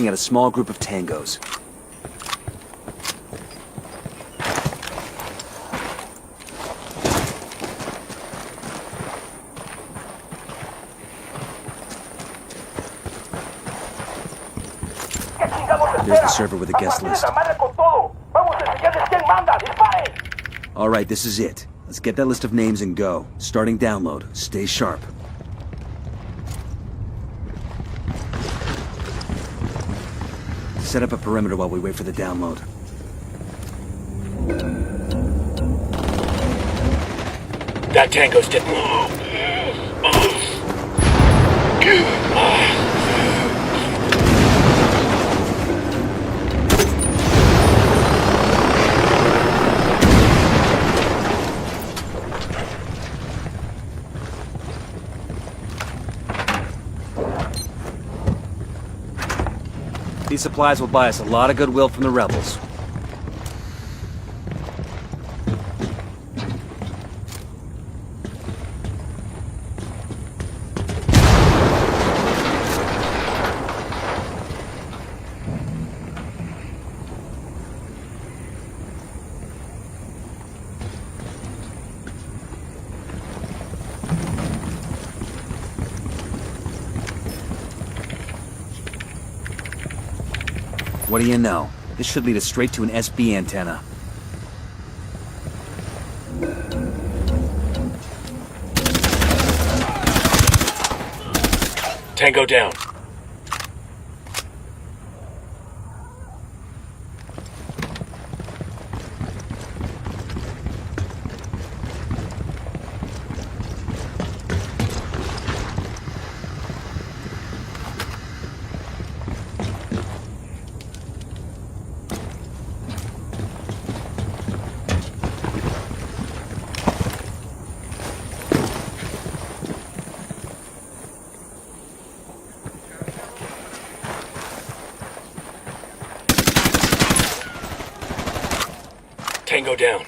looking at a small group of tangos. There's the server with a guest list. Alright, this is it. Let's get that list of names and go. Starting download. Stay sharp. Set up a perimeter while we wait for the download. That tango's dead. These supplies will buy us a lot of goodwill from the rebels. What do you know? This should lead us straight to an SB antenna. Tango down. Tango down.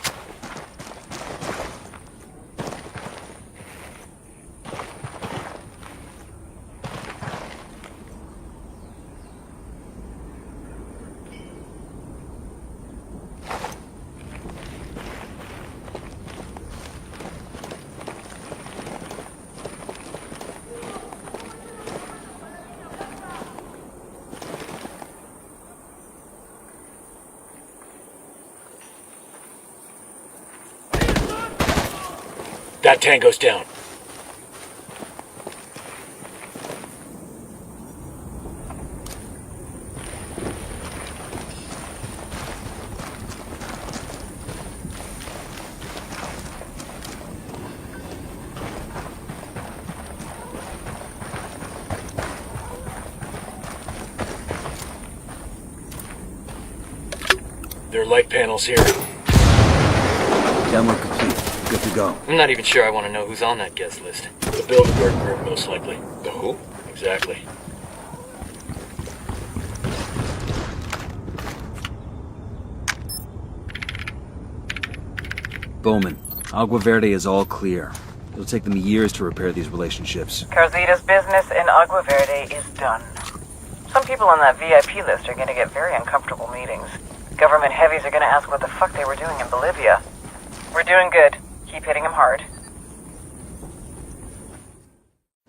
That tango's down. There are light panels here. Download complete. Good to go. I'm not even sure I want to know who's on that guest list. The Bilderberg group, most likely. The who? Exactly. Bowman, Agua Verde is all clear. It'll take them years to repair these relationships. Carzita's business in Agua Verde is done. Some people on that VIP list are going to get very uncomfortable meetings. Government heavies are going to ask what the fuck they were doing in Bolivia. We're doing good. Keep hitting them hard.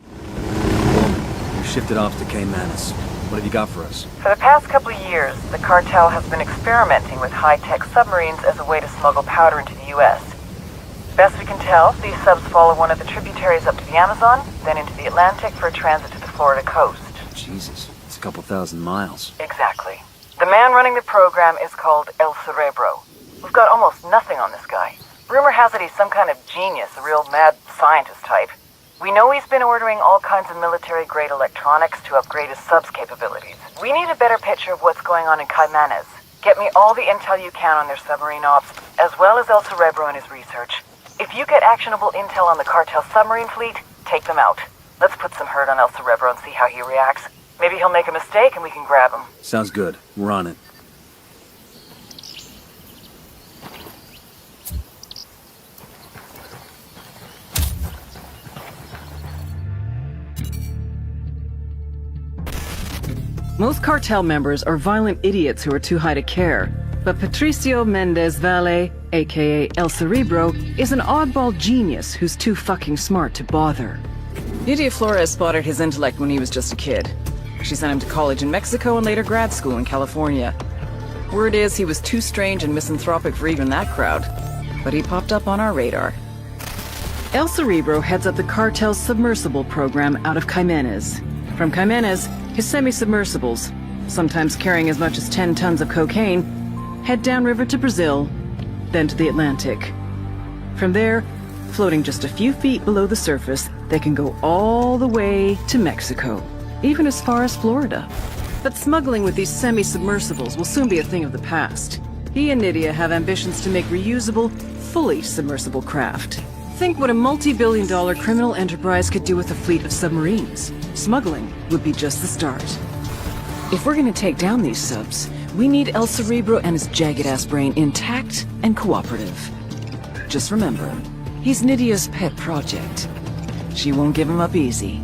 Bowman, you've shifted ops to Caymanas. What have you got for us? For the past couple of years, the cartel has been experimenting with high-tech submarines as a way to smuggle powder into the U.S. Best we can tell, these subs follow one of the tributaries up to the Amazon, then into the Atlantic for a transit to the Florida coast. Jesus, it's a couple thousand miles. Exactly. The man running the program is called El Cerebro. We've got almost nothing on this guy. Rumor has it he's some kind of genius, a real mad scientist type. We know he's been ordering all kinds of military-grade electronics to upgrade his subs capabilities. We need a better picture of what's going on in Caymanas. Get me all the intel you can on their submarine ops, as well as El Cerebro and his research. If you get actionable intel on the cartel submarine fleet, take them out. Let's put some hurt on El Cerebro and see how he reacts. Maybe he'll make a mistake and we can grab him. Sounds good. We're on it. Most cartel members are violent idiots who are too high to care. But Patricio Mendez Valle, aka El Cerebro, is an oddball genius who's too fucking smart to bother. Nydia Flores spotted his intellect when he was just a kid. She sent him to college in Mexico and later grad school in California. Word is he was too strange and misanthropic for even that crowd. But he popped up on our radar. El Cerebro heads up the cartel's submersible program out of Jimenez. From Jimenez, his semi-submersibles, sometimes carrying as much as 10 tons of cocaine, head downriver to Brazil, then to the Atlantic. From there, floating just a few feet below the surface, they can go all the way to Mexico, even as far as Florida. But smuggling with these semi-submersibles will soon be a thing of the past. He and Nydia have ambitions to make reusable, fully submersible craft. Think what a multi-billion-dollar criminal enterprise could do with a fleet of submarines. Smuggling would be just the start. If we're gonna take down these subs, we need El Cerebro and his jagged-ass brain intact and cooperative. Just remember, he's Nydia's pet project. She won't give him up easy.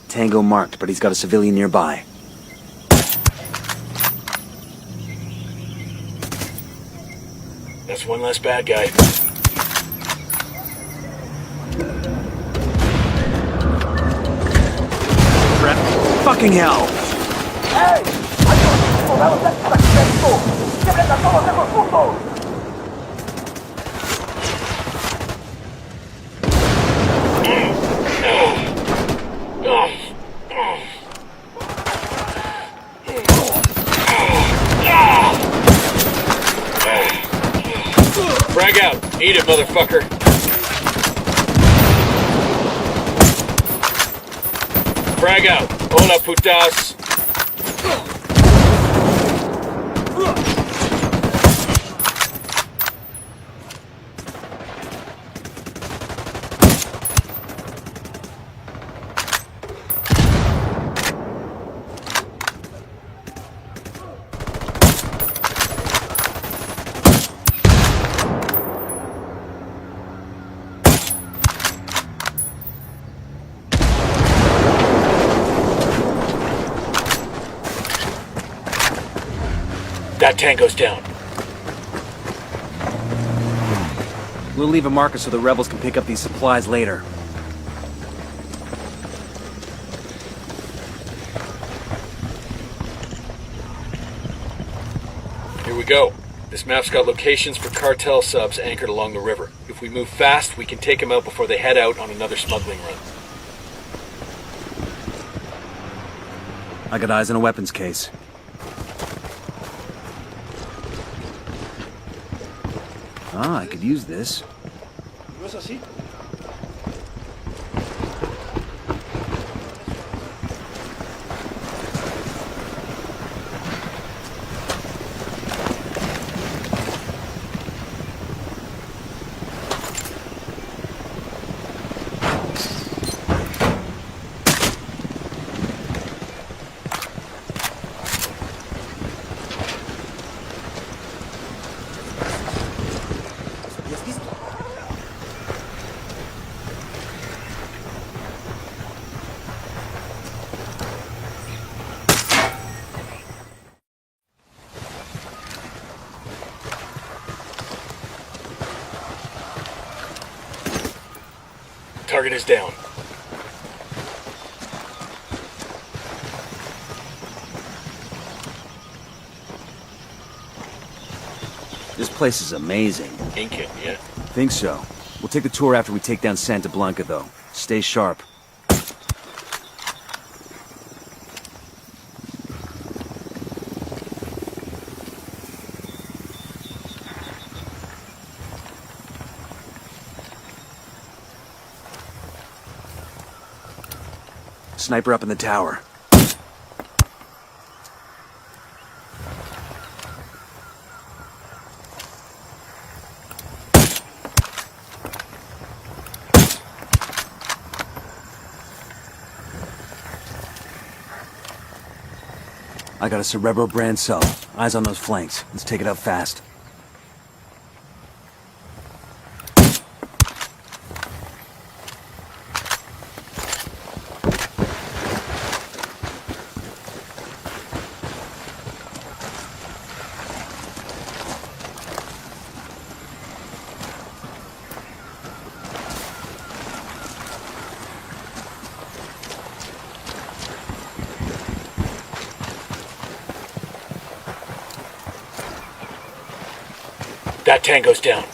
Tango marked, but he's got a civilian nearby. That's one less bad guy. Crap. Fucking hell! ¡Ey! ¡Hay soldados de acceso! ¡Lleven a todos esos putos! Frag out! Eat it, motherfucker! Frag out! Hola, putas! That tango's down. We'll leave a marker so the rebels can pick up these supplies later. Here we go. This map's got locations for cartel subs anchored along the river. If we move fast, we can take them out before they head out on another smuggling run. I got eyes on a weapons case. Ah, I could use this. ¿No es así? Target is down. This place is amazing. Incan, yeah? Think so. We'll take the tour after we take down Santa Blanca, though. Stay sharp. Sniper up in the tower. I got a Cerebro brand cell. Eyes on those flanks. Let's take it up fast. That tango's down.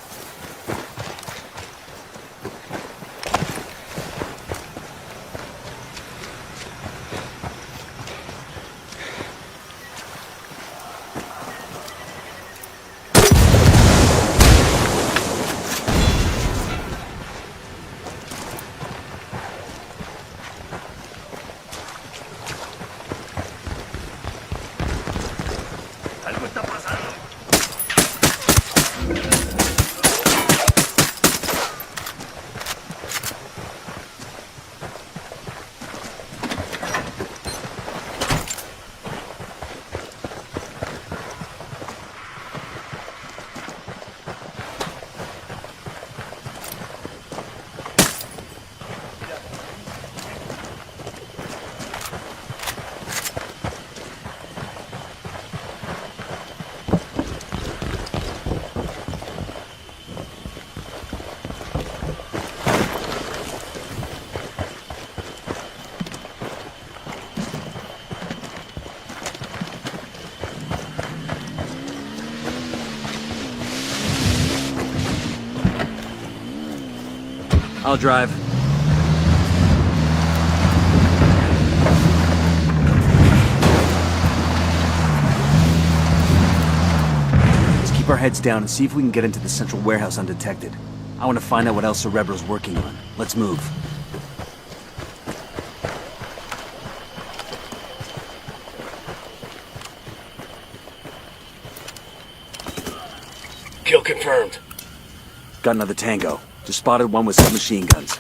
Algo está pasando. I'll drive. Let's keep our heads down and see if we can get into the central warehouse undetected. I want to find out what else Cerebro's working on. Let's move. Kill confirmed. Got another tango. Just spotted one with submachine guns.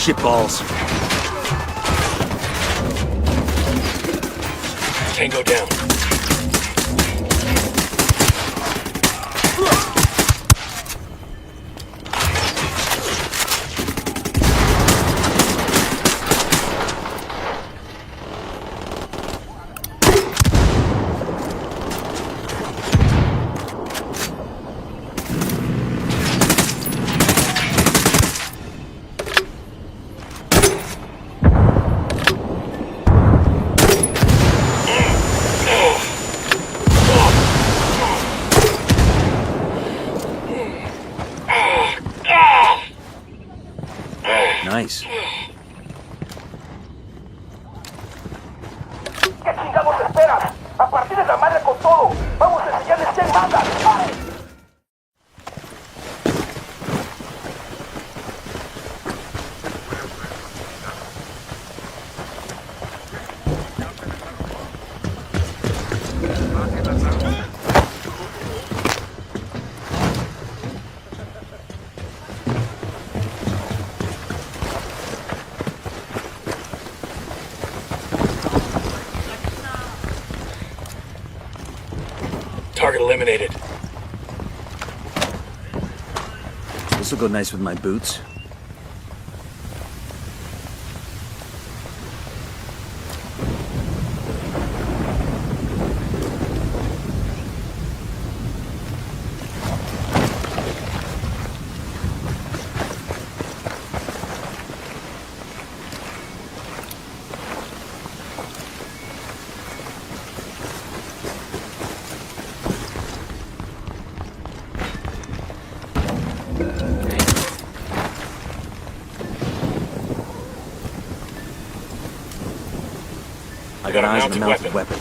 Shit balls. Tango down. Nice. ¿Qué chingados esperas? A partir de la madre con todo. Vamos a enseñarles quién manda. ¡Ay! Target eliminated. This will go nice with my boots. I got eyes on the mounted weapon.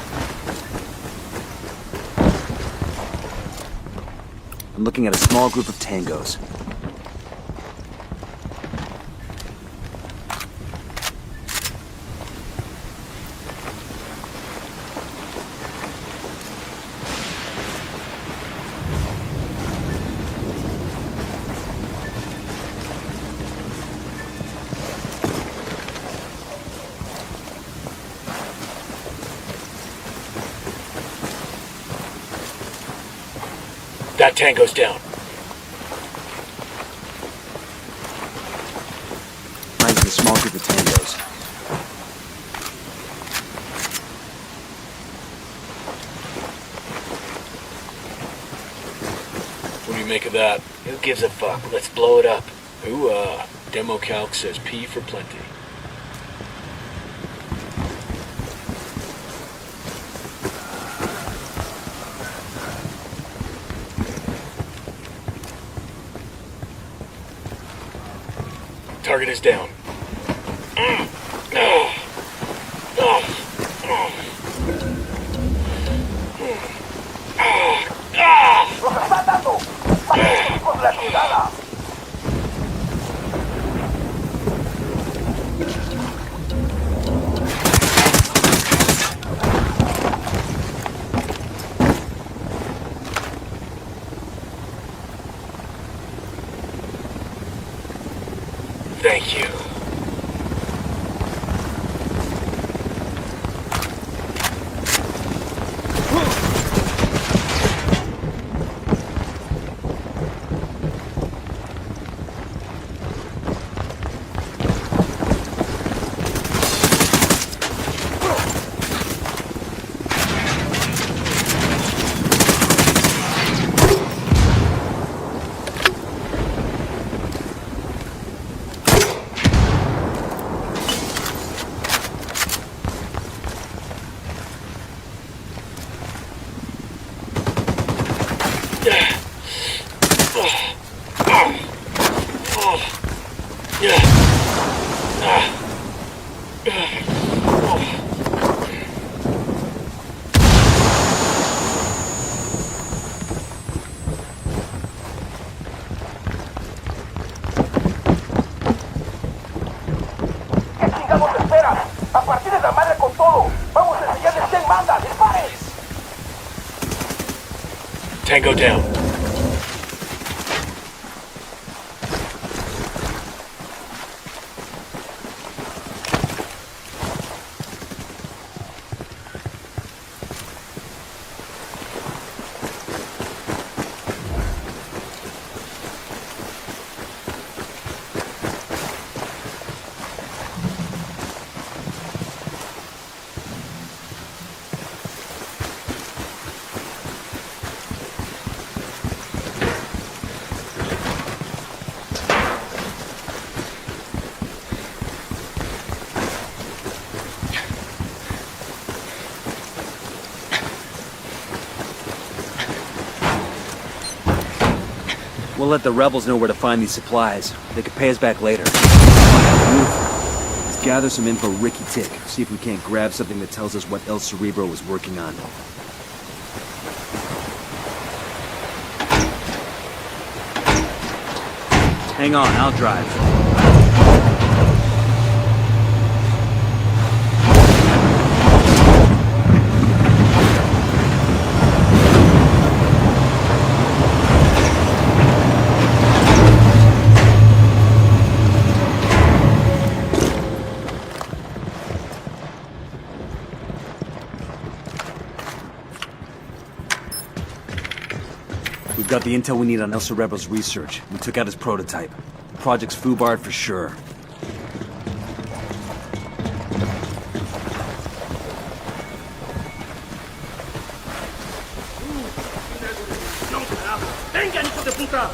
I'm looking at a small group of tangos. That tango's down. Eyes on a small group of tangos. What do you make of that? Who gives a fuck? Let's blow it up. Ooh, demo calc says P for plenty. Target is down. ¡Nos están dando! ¡Vamos con la jugada! Thank you. ¿Qué chingados esperas? A partir de la madre con todo. Vamos a enseñarles quién manda. ¡Disparen! Tango down. We'll let the rebels know where to find these supplies. They could pay us back later. Let's gather some info Ricky-tick. See if we can't grab something that tells us what El Cerebro was working on. Hang on, I'll drive. We've got the intel we need on El Cerebro's research. We took out his prototype. The project's foobarred for sure. ¡Vengan, hijos de puta!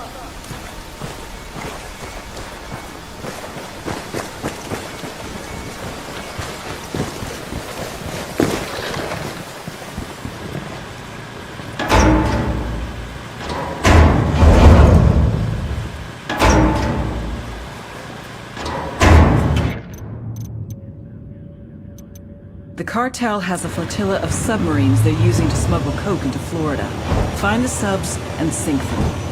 The cartel has a flotilla of submarines they're using to smuggle coke into Florida. Find the subs and sink them.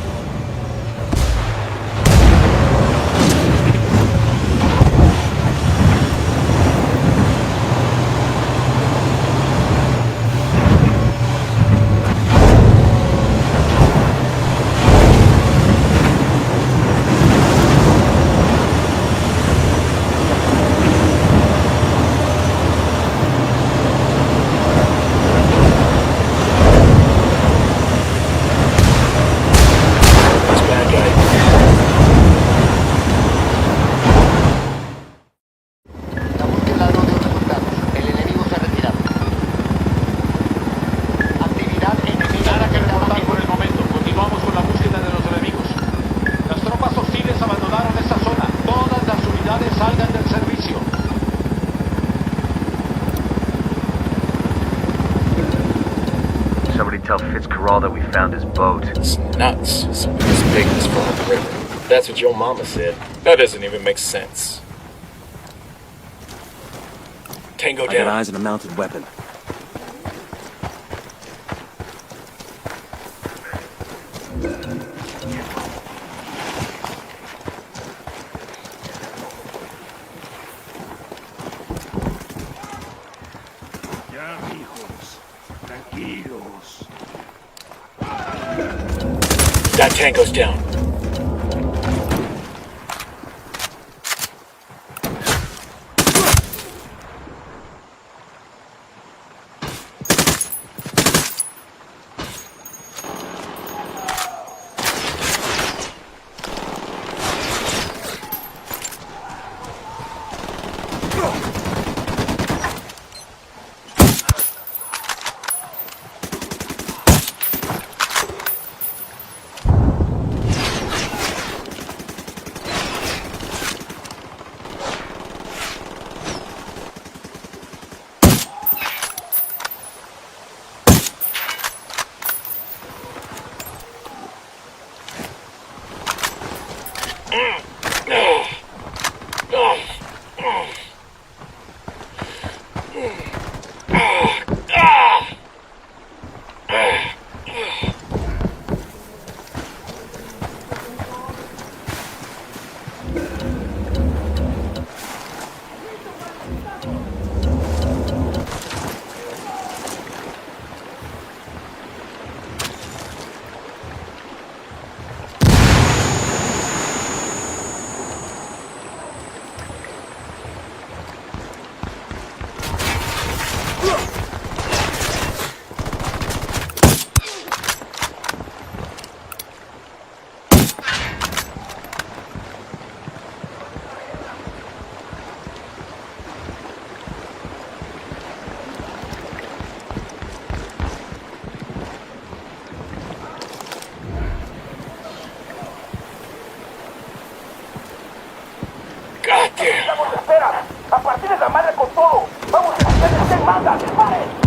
That we found his boat. It's nuts. Something as big as Frog River. That's what your mama said. That doesn't even make sense. Tango down. I got eyes on a mounted weapon. Ya, hijos. Tranquilos. That tango's down. ¡Estamos esperas! ¡A partir de la madre con todo! ¡Vamos a hacer este manda! ¡Disparen!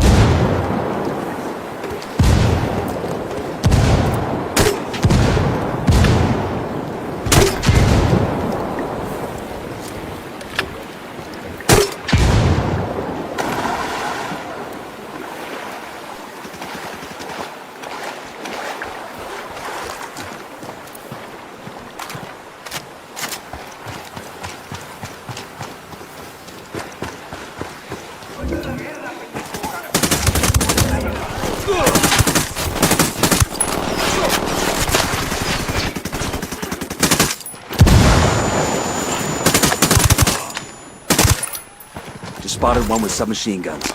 Just spotted one with submachine guns.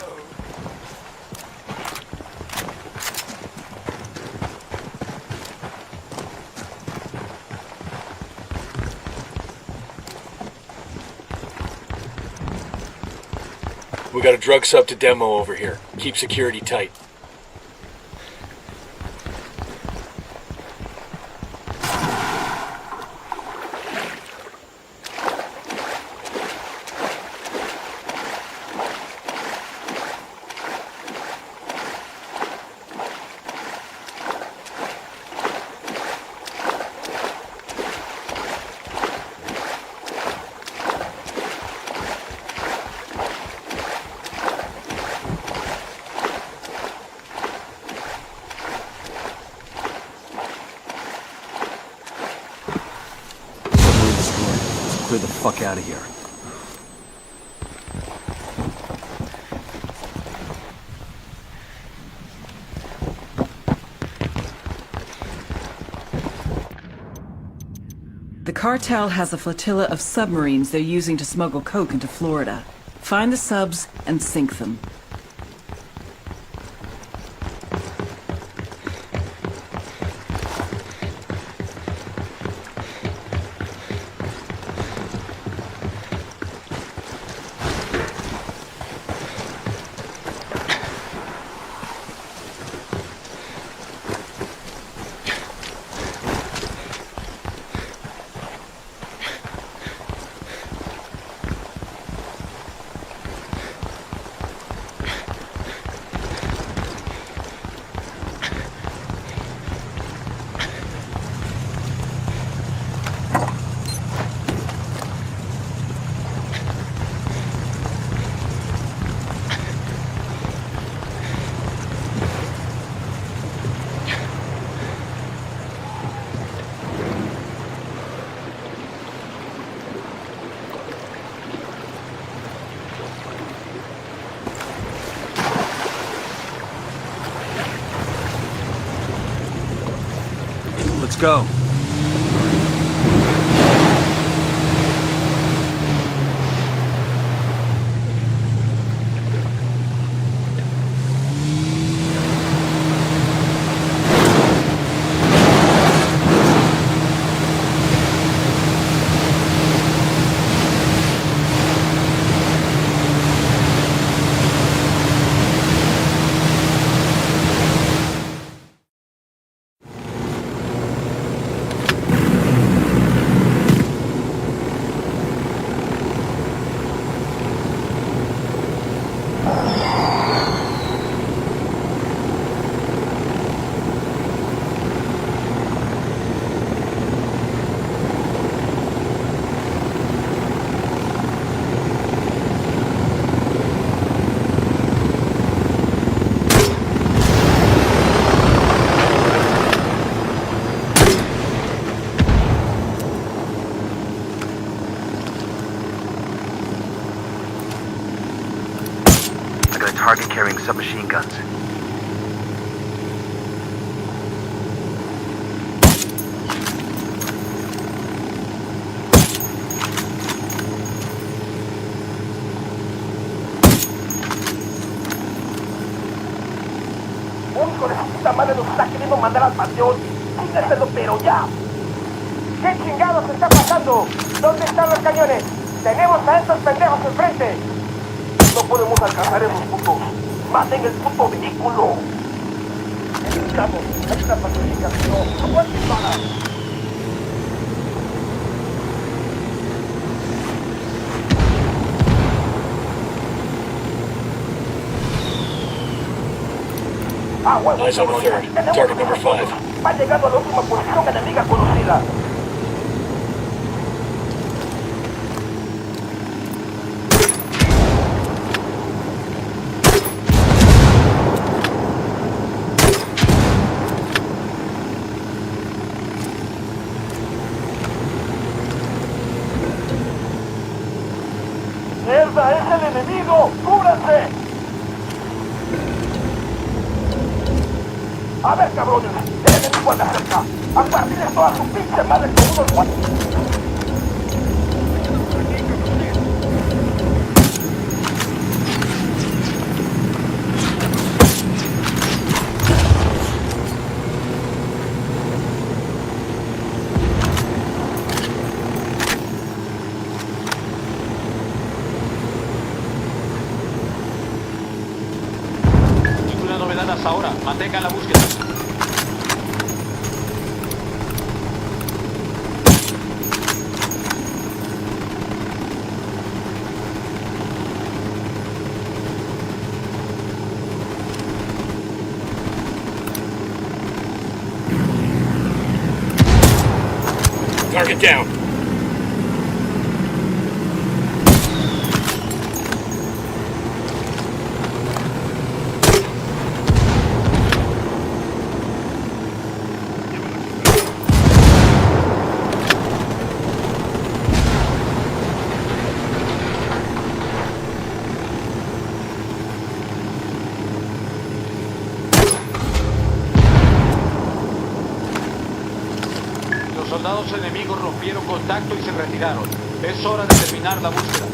got a drug sub to demo over here. Keep security tight. Clear the fuck out of here. The cartel has a flotilla of submarines they're using to smuggle coke into Florida. Find the subs and sink them. Let's go. Target carrying submachine guns. Un hijo de su puta madre nos está queriendo mandar al panteón. Sígueselo, pero ya. ¿Qué chingados está pasando? ¿Dónde están los cañones? Tenemos a estos pendejos enfrente. No podemos alcanzar esos putos. ¡Maten el puto vehículo! Necesitamos. Hay una pacificación. ¡Aguante, para! Eyes on the third. Target number 5. Va llegando a la última posición enemiga conocida. ¡Mierda! ¡Es el enemigo! ¡Cúbranse! A ver, cabrones, el enemigo anda cerca. A partirles toda su pinche madre con unos guantes. Mantenga la búsqueda. Target down. Los soldados enemigos rompieron contacto y se retiraron. Es hora de terminar la búsqueda.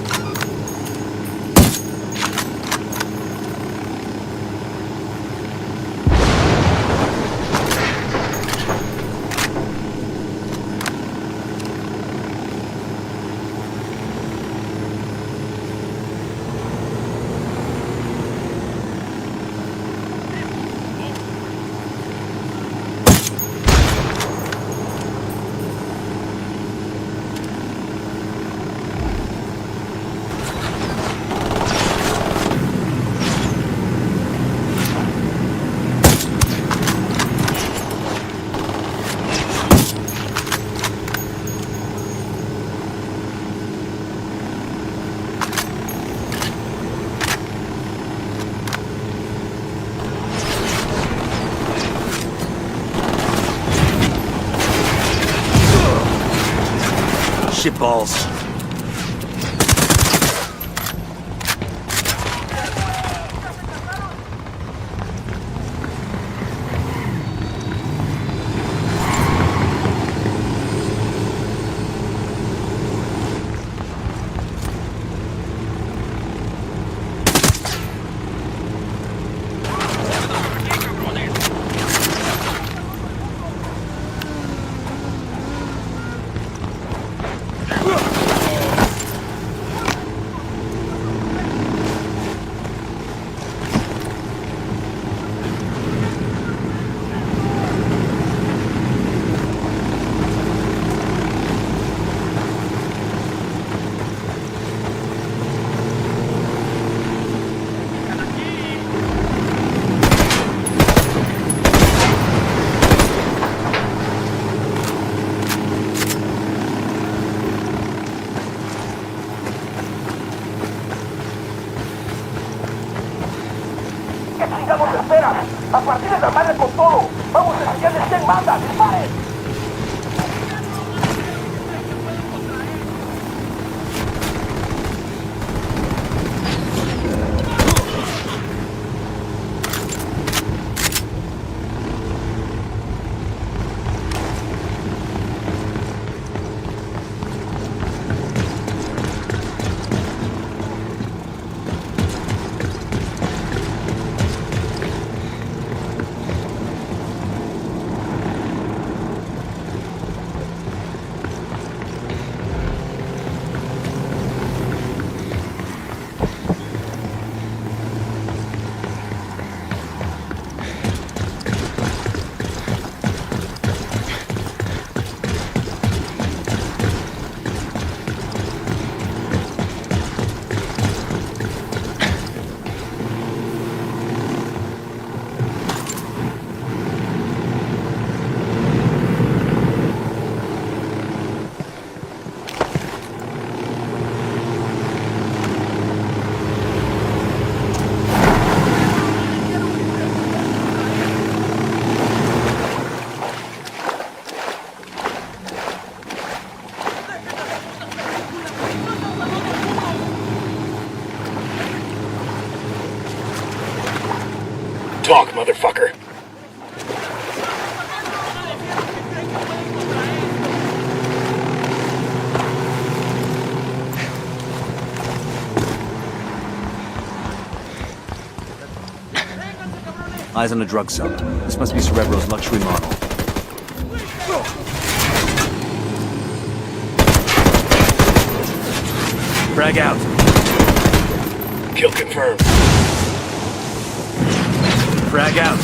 Shitballs. ¿Qué chingados esperan? A partir de la madre con todo. Vamos a enseñarles quién manda. ¡Disparen! Talk, motherfucker. Eyes on a drug seller. This must be Cerebro's luxury model. Frag out. Kill confirmed. Frag out.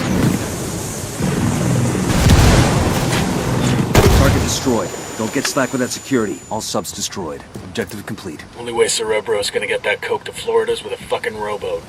destroyed. Don't get slack with that security. All subs destroyed. Objective complete. Only way Cerebro's gonna get that coke to Florida's with a fucking rowboat.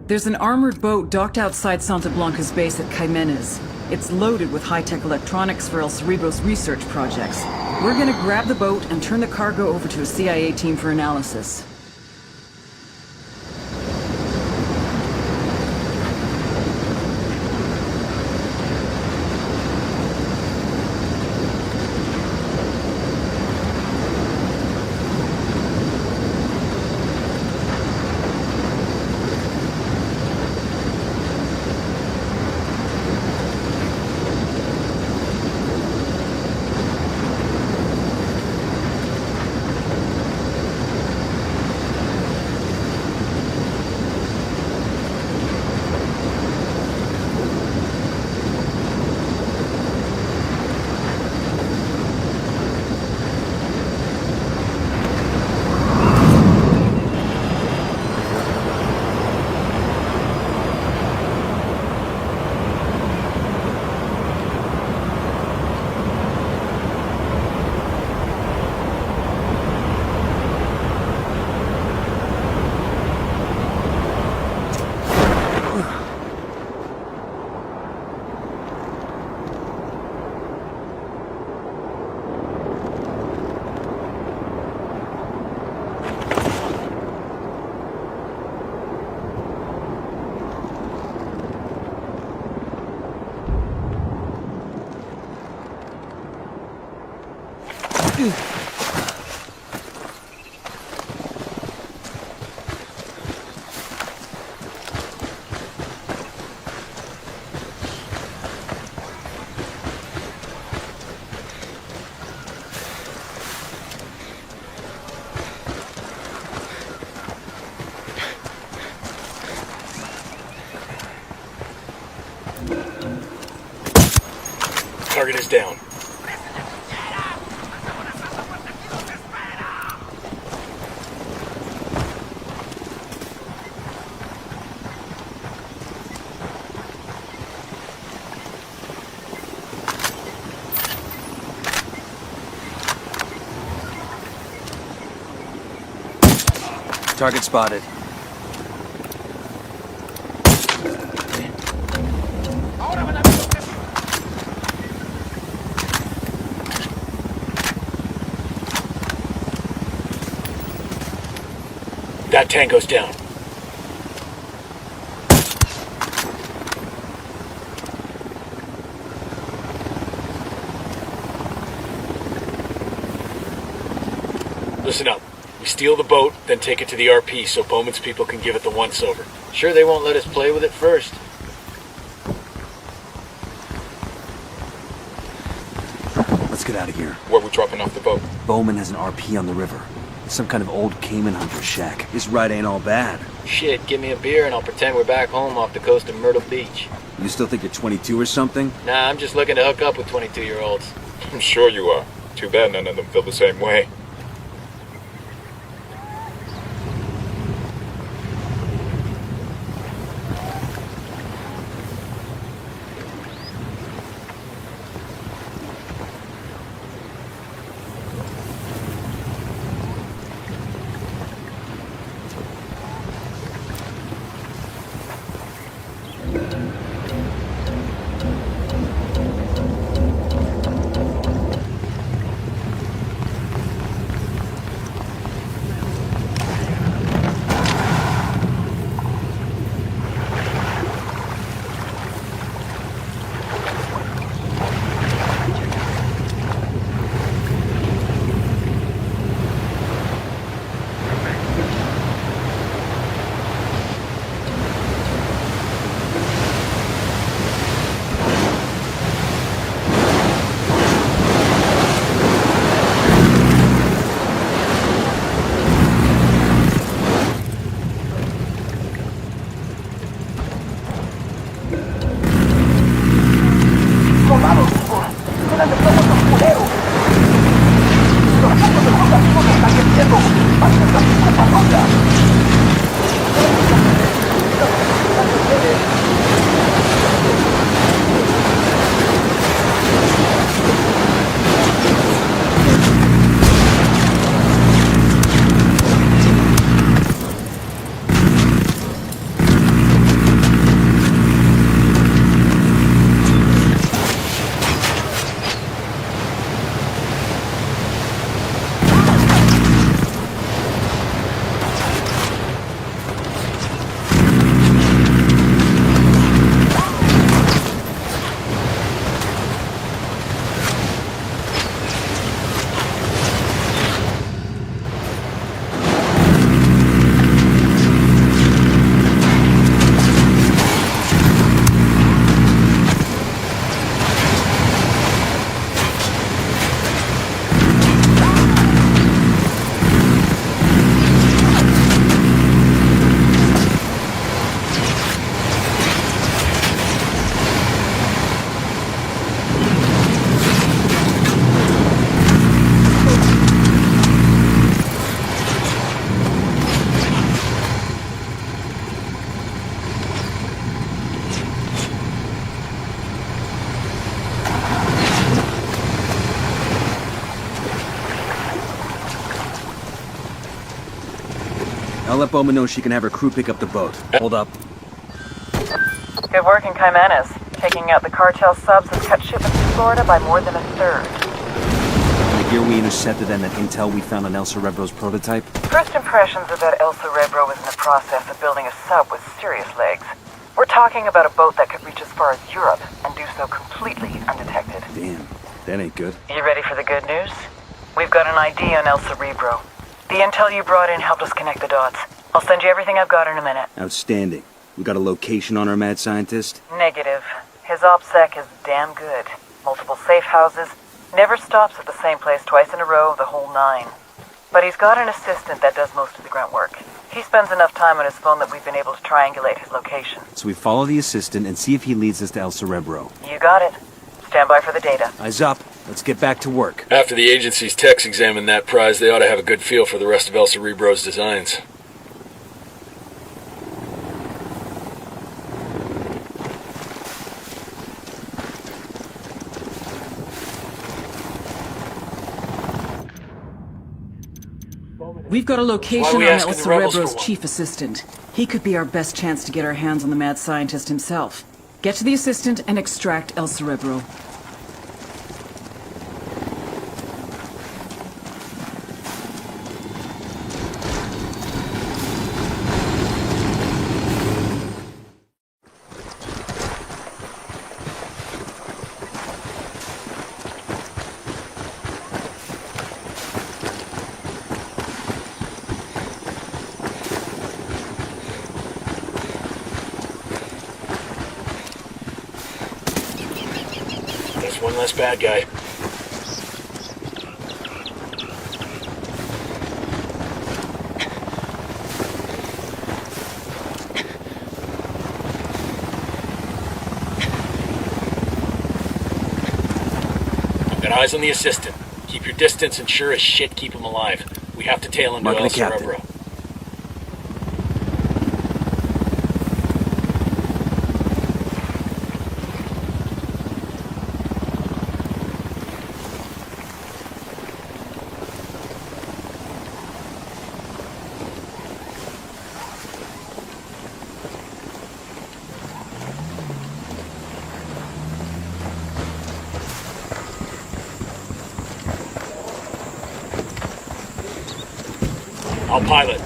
There's an armored boat docked outside Santa Blanca's base at Caimenes. It's loaded with high-tech electronics for El Cerebro's research projects. We're gonna grab the boat and turn the cargo over to a CIA team for analysis. Target is down. Target spotted. That tango's down. Listen up. We steal the boat, then take it to the RP so Bowman's people can give it the once-over. Sure they won't let us play with it first. Let's get out of here. Where are we dropping off the boat? Bowman has an RP on the river. Some kind of old Cayman hunter shack. This ride ain't all bad. Shit, give me a beer and I'll pretend we're back home off the coast of Myrtle Beach. You still think you're 22 or something? Nah, I'm just looking to hook up with 22-year-olds. I'm sure you are. Too bad none of them feel the same way. I'll let Bowman know she can have her crew pick up the boat. Hold up. Good work in Caymanas. Taking out the cartel subs has cut shipments to Florida by more than a third. I hear we intercepted them that intel we found on El Cerebro's prototype. First impressions are that El Cerebro is in the process of building a sub with serious legs. We're talking about a boat that could reach as far as Europe and do so completely undetected. Damn, that ain't good. You ready for the good news? We've got an ID on El Cerebro. The intel you brought in helped us connect the dots. I'll send you everything I've got in a minute. Outstanding. We got a location on our mad scientist? Negative. His OPSEC is damn good. Multiple safe houses. Never stops at the same place twice in a row, the whole 9. But he's got an assistant that does most of the grunt work. He spends enough time on his phone that we've been able to triangulate his location. So we follow the assistant and see if he leads us to El Cerebro. You got it. Stand by for the data. Eyes up. Let's get back to work. After the agency's techs examine that prize, they ought to have a good feel for the rest of El Cerebro's designs. We've got a location we on asking El the rebels Cerebro's for one? chief assistant. He could be our best chance to get our hands on the mad scientist himself. Get to the assistant and extract El Cerebro. One less bad guy. Got eyes on the assistant. Keep your distance and sure as shit keep him alive. We have to tail him to El Cerebro. I'll pilot.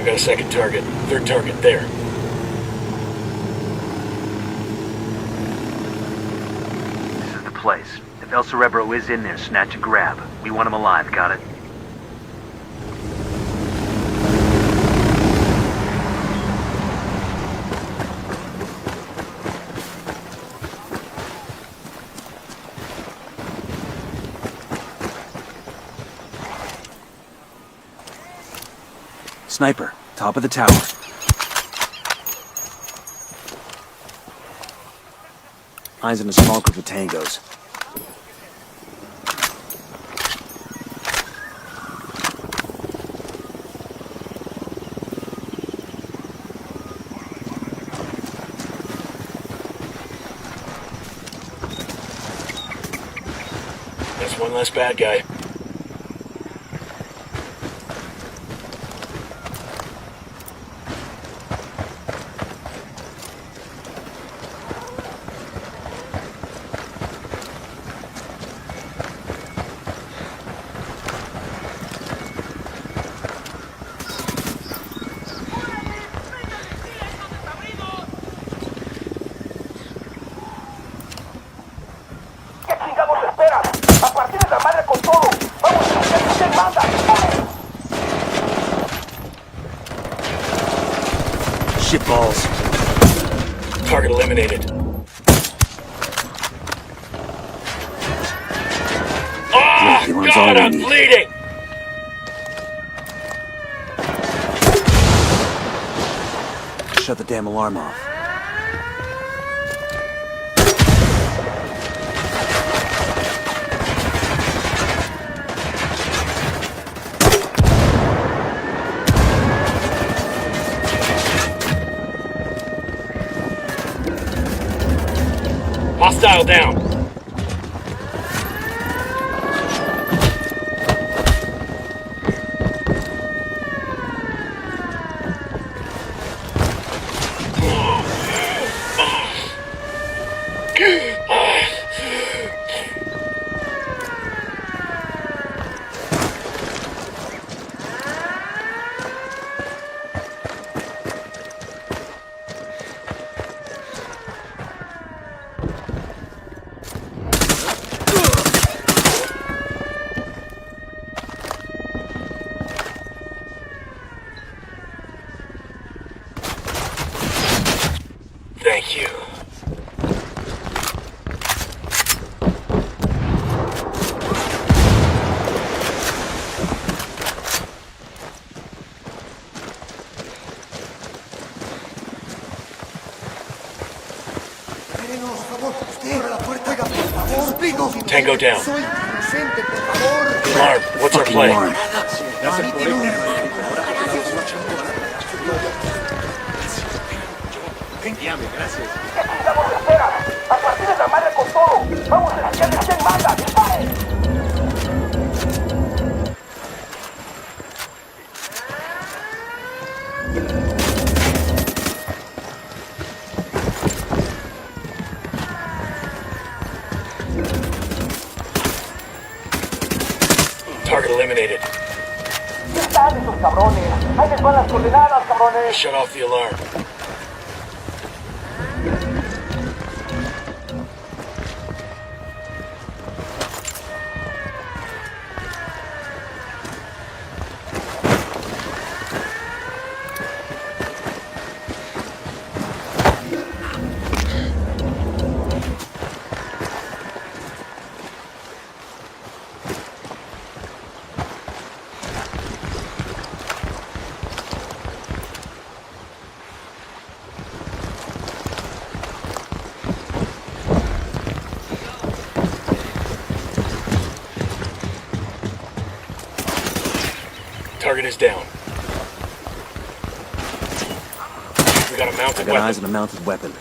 Got a second target. Third target there. This is the place. If El Cerebro is in there, snatch and grab. We want him alive, got it? Sniper, top of the tower. Eyes in a small group of tangos. That's one less bad guy. Shitballs. Target eliminated. Oh, God, I'm bleeding! Shut the damn alarm off. Hostile down. Thank you. Tango down. Alarm. What's our play? Alarm. Target eliminated. Shut off the alarm. Target is down. We got a mounted weapon. Eyes on a mounted weapon.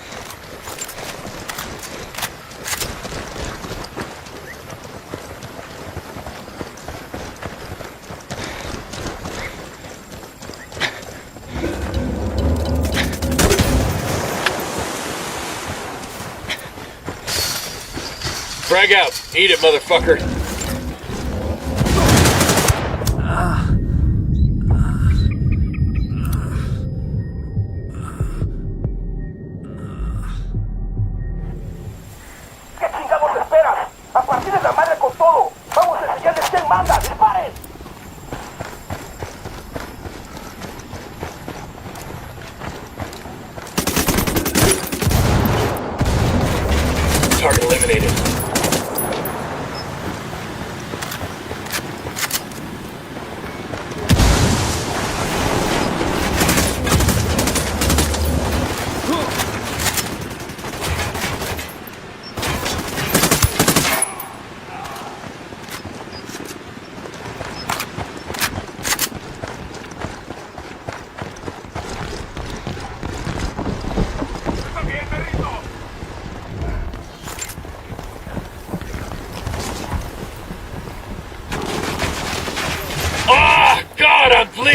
Frag out. Eat it, motherfucker. Target eliminated.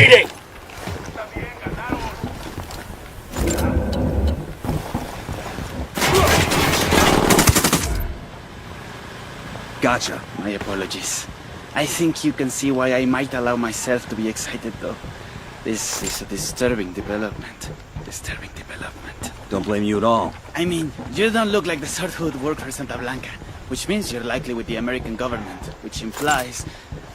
bleeding! Gotcha. My apologies. I think you can see why I might allow myself to be excited, though. This is a disturbing development. Disturbing development. Don't blame you at all. I mean, you don't look like the sort who would work for Santa Blanca, which means you're likely with the American government, which implies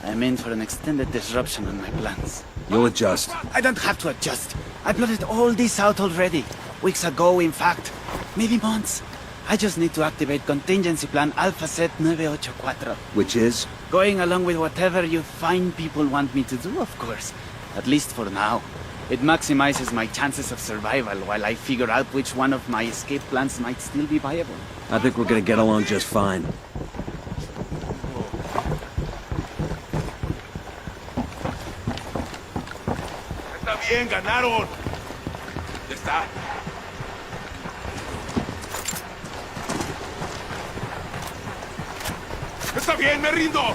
I'm in for an extended disruption on my plans. You'll adjust. I don't have to adjust. I plotted all this out already. Weeks ago, in fact. Maybe months. I just need to activate contingency plan Alpha Set 984. Which is? Going along with whatever you fine people want me to do, of course. At least for now. It maximizes my chances of survival while I figure out which one of my escape plans might still be viable. I think we're gonna get along just fine. Está bien, ganaron. Ya está. Está bien, me rindo.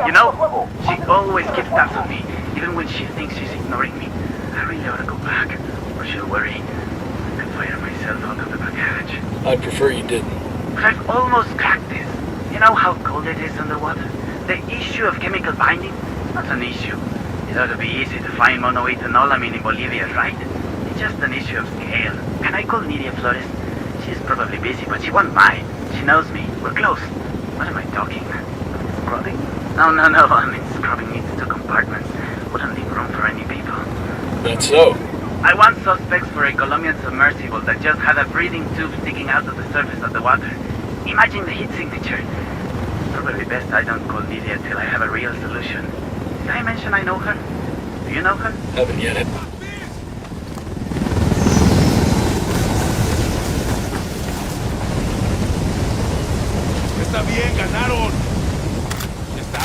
You know, she always keeps tabs on me, even when she thinks she's ignoring me. I really ought to go back, or she'll worry. I could fire myself out of the back hatch. I'd prefer you didn't. But I've almost cracked this. You know how cold it is underwater? The issue of chemical binding? Not an issue. It ought to be easy to find monoethanolamine in Bolivia, right? It's just an issue of scale. Can I call Nidia Flores? She's probably busy, but she won't mind. She knows me. We're close. What am I talking? Scrubbing? No. I mean, scrubbing needs 2 compartments. Wouldn't leave room for any people. That's so. I want suspects for a Colombian submersible that just had a breathing tube sticking out of the surface of the water. Imagine the heat signature. It's probably best I don't call Lydia till I have a real solution. Did I mention I know her? Do you know her? Haven't yet. Está bien, ganaron. Ya está.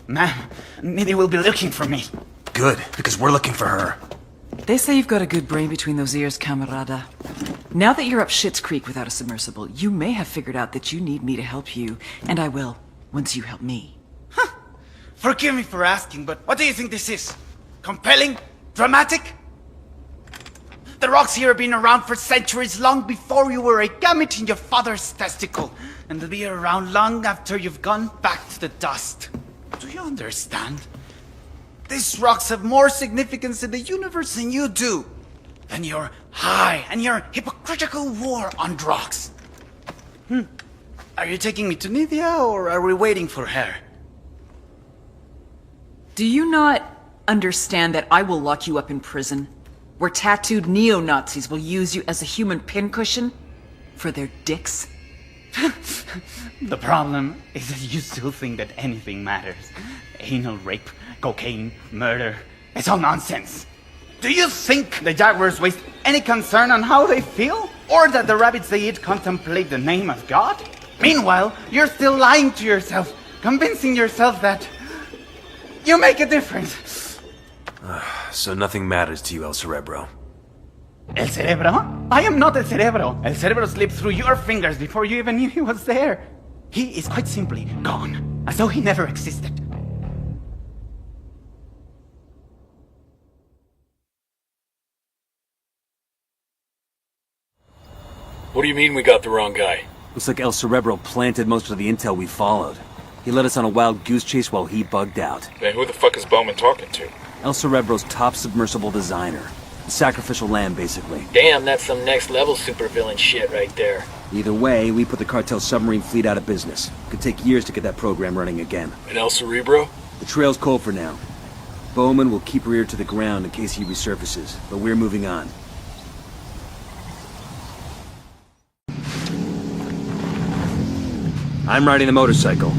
Ma'am, Nidia will be looking for me. Good, because we're looking for her. They say you've got a good brain between those ears, camarada. Now that you're up Schitt's Creek without a submersible, you may have figured out that you need me to help you, and I will, once you help me. Forgive me for asking, but what do you think this is? Compelling? Dramatic? The rocks here have been around for centuries, long before you were a gamete in your father's testicle, and they'll be around long after you've gone back to the dust. Do you understand? These rocks have more significance in the universe than you do, than your high and your hypocritical war on rocks. Are you taking me to Nidia, or are we waiting for her? Do you not understand that I will lock you up in prison, where tattooed neo-Nazis will use you as a human pincushion for their dicks? The problem is that you still think that anything matters. Anal rape, cocaine, murder, it's all nonsense. Do you think the jaguars waste any concern on how they feel? Or that the rabbits they eat contemplate the name of God? Meanwhile, you're still lying to yourself, convincing yourself that you make a difference. So nothing matters to you, El Cerebro. El Cerebro? I am not El Cerebro. El Cerebro slipped through your fingers before you even knew he was there. He is quite simply gone, as though he never existed. What do you mean we got the wrong guy? Looks like El Cerebro planted most of the intel we followed. He led us on a wild goose chase while he bugged out. Then who the fuck is Bowman talking to? El Cerebro's top submersible designer. The sacrificial lamb, basically. Damn, that's some next level supervillain shit right there. Either way, we put the cartel submarine fleet out of business. Could take years to get that program running again. And El Cerebro? The trail's cold for now. Bowman will keep her ear to the ground in case he resurfaces, but we're moving on. I'm riding the motorcycle.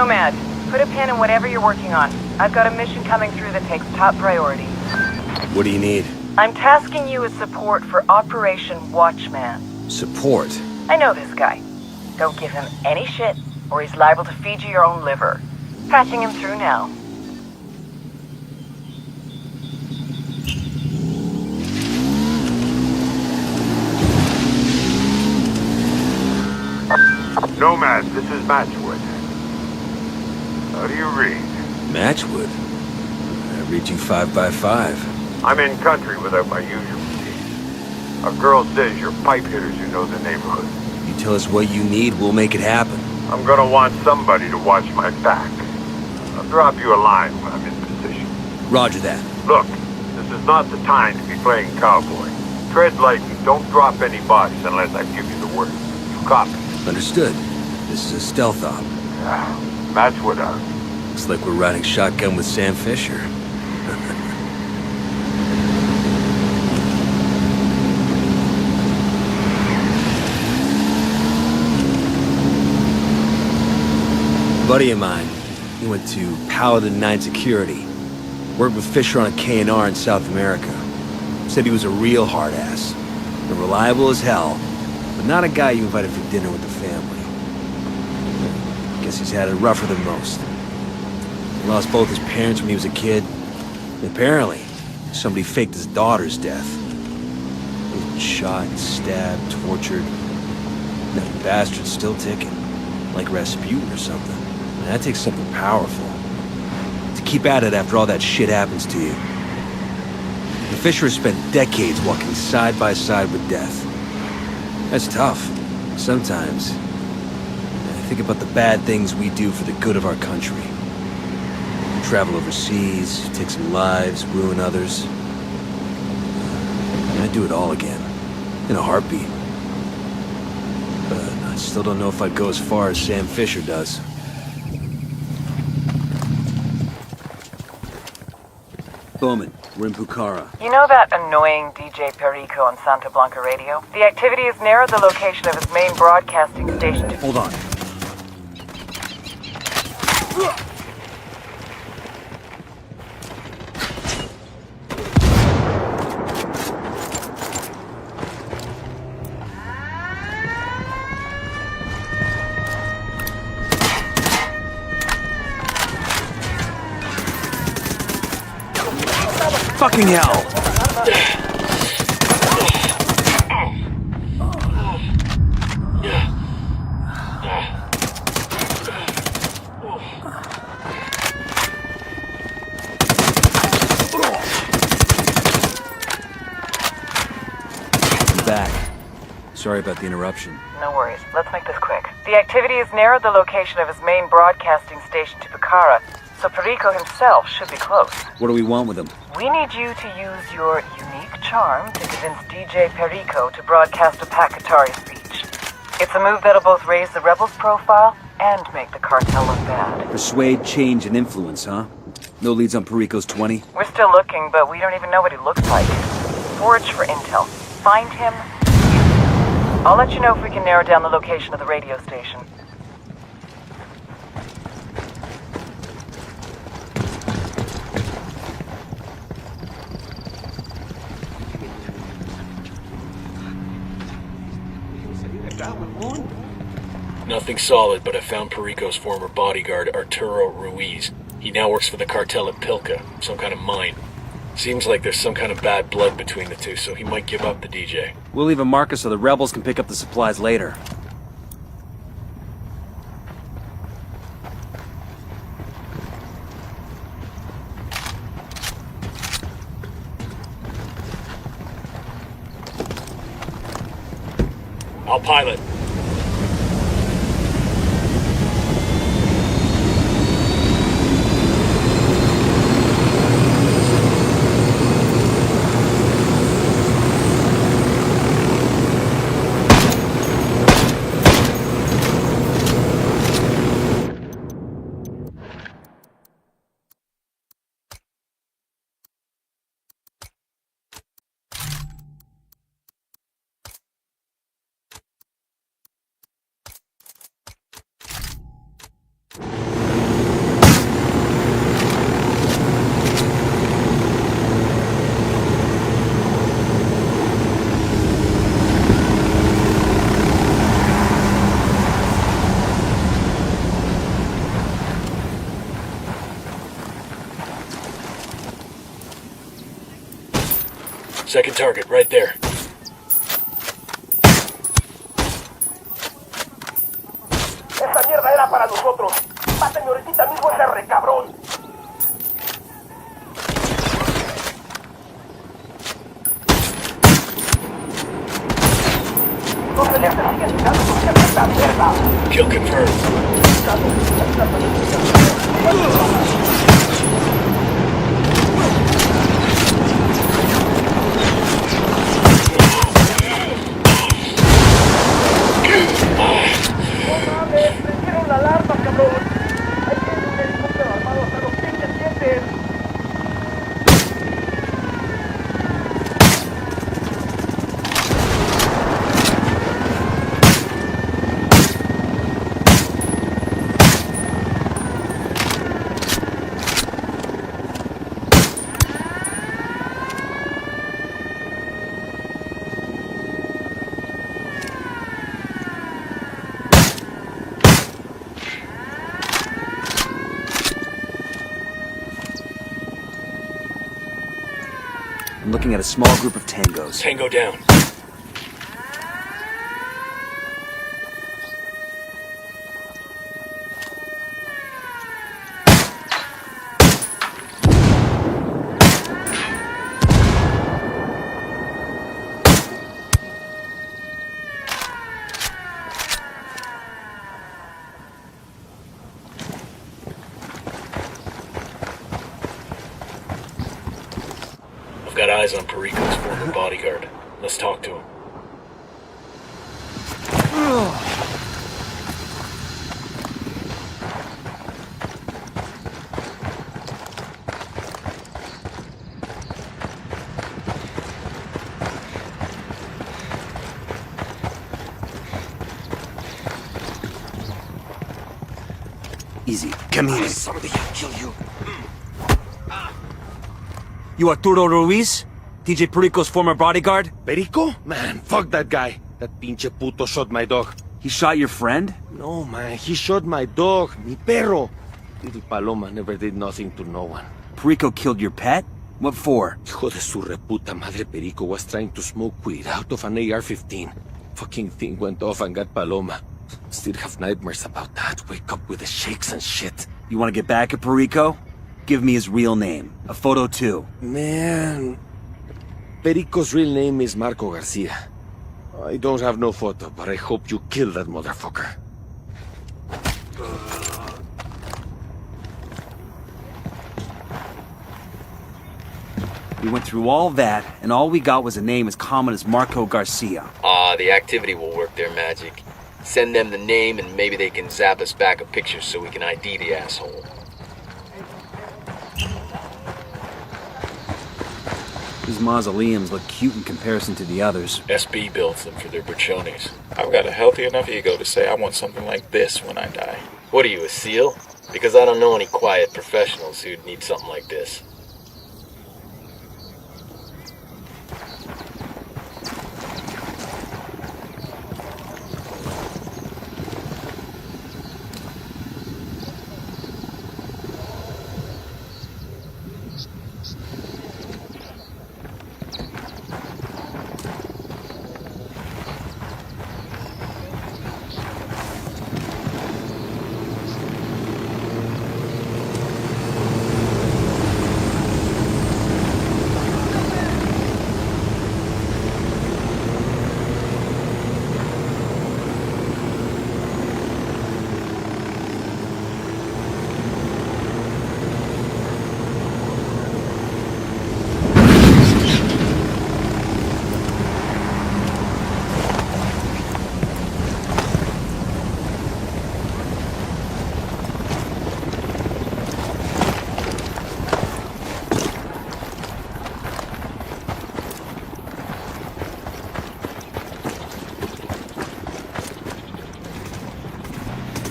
Nomad, put a pin in whatever you're working on. I've got a mission coming through that takes top priority. What do you need? I'm tasking you with support for Operation Watchman. Support? I know this guy. Don't give him any shit, or he's liable to feed you your own liver. Patching him through now. Nomad, this is Matchwood. How do you read? Matchwood? I read you 5 by 5. I'm in country without my usual routine. A girl says you're pipe hitters who know the neighborhood. You tell us what you need, we'll make it happen. I'm gonna want somebody to watch my back. I'll drop you a line when I'm in position. Roger that. Look, this is not the time to be playing cowboy. Tread lightly, don't drop any bodies unless I give you the word. You copy? Understood. This is a stealth op. Matchwood out. Looks like we're riding shotgun with Sam Fisher. A buddy of mine, he went to Paladin 9 Security. Worked with Fisher on a K&R in South America. Said he was a real hard ass. And reliable as hell, but not a guy you invited for dinner with the family. Guess he's had it rougher than most. He lost both his parents when he was a kid. And apparently, somebody faked his daughter's death. He's been shot, stabbed, tortured. And that bastard's still ticking. Like Rasputin or something. And that takes something powerful. To keep at it after all that shit happens to you. The Fisher has spent decades walking side by side with death. That's tough. Sometimes, I think about the bad things we do for the good of our country. Travel overseas, take some lives, ruin others. And I'd do it all again. In a heartbeat. But I still don't know if I'd go as far as Sam Fisher does. Bowman, we're in Pucara. You know that annoying DJ Perico on Santa Blanca radio? The activity has narrowed the location of his main broadcasting station to... Hold on. Fucking hell! I'm back. Sorry about the interruption. No worries. Let's make this quick. The activity has narrowed the location of his main broadcasting station to Pucara, so Perico himself should be close. What do we want with him? We need you to use your unique charm to convince DJ Perico to broadcast a Pakatari speech. It's a move that'll both raise the rebels' profile and make the cartel look bad. Persuade, change, and influence, huh? No leads on Perico's 20? We're still looking, but we don't even know what he looks like. Forage for intel. Find him. I'll let you know if we can narrow down the location of the radio station. Nothing solid, but I found Perico's former bodyguard, Arturo Ruiz. He now works for the cartel at Pilca, some kind of mine. Seems like there's some kind of bad blood between the two, so he might give up the DJ. We'll leave a marker so the rebels can pick up the supplies later. I'll pilot. Second target, right there. Esa mierda era para nosotros. Mátenme ahorita mismo ese recabrón. Los celestes siguen llegando con esta mierda. Kill confirmed. ¡Prendieron la alarma, cabrón! Hay que ir un helicóptero armado hasta los pinches dientes. I'm looking at a small group of tangos. Tango down. I've got eyes on Perico's former bodyguard. Let's talk to him. Easy. Come here. Somebody kill you. You Arturo Ruiz? TJ Perico's former bodyguard? Perico? Man, fuck that guy. That pinche puto shot my dog. He shot your friend? No, man, he shot my dog, mi perro. Little Paloma never did nothing to no one. Perico killed your pet? What for? Hijo de su reputa madre, Perico was trying to smoke weed out of an AR-15. Fucking thing went off and got Paloma. Still have nightmares about that. Wake up with the shakes and shit. You want to get back at Perico? Give me his real name. A photo too. Man, Perico's real name is Marco Garcia. I don't have no photo, but I hope you kill that motherfucker. We went through all that, and all we got was a name as common as Marco Garcia. Ah, the activity will work their magic. Send them the name and maybe they can zap us back a picture so we can ID the asshole. These mausoleums look cute in comparison to the others. SB builds them for their buchones. I've got a healthy enough ego to say I want something like this when I die. What are you, a SEAL? Because I don't know any quiet professionals who'd need something like this.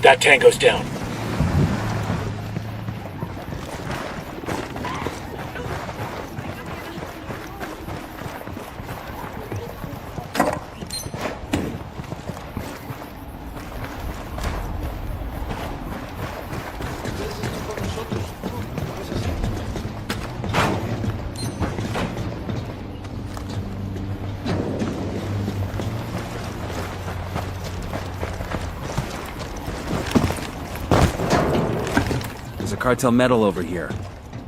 That tango's down. cartel medal over here.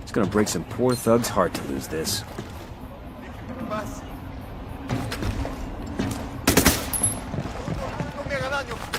It's gonna break some poor thug's heart to lose this. No me haga daño.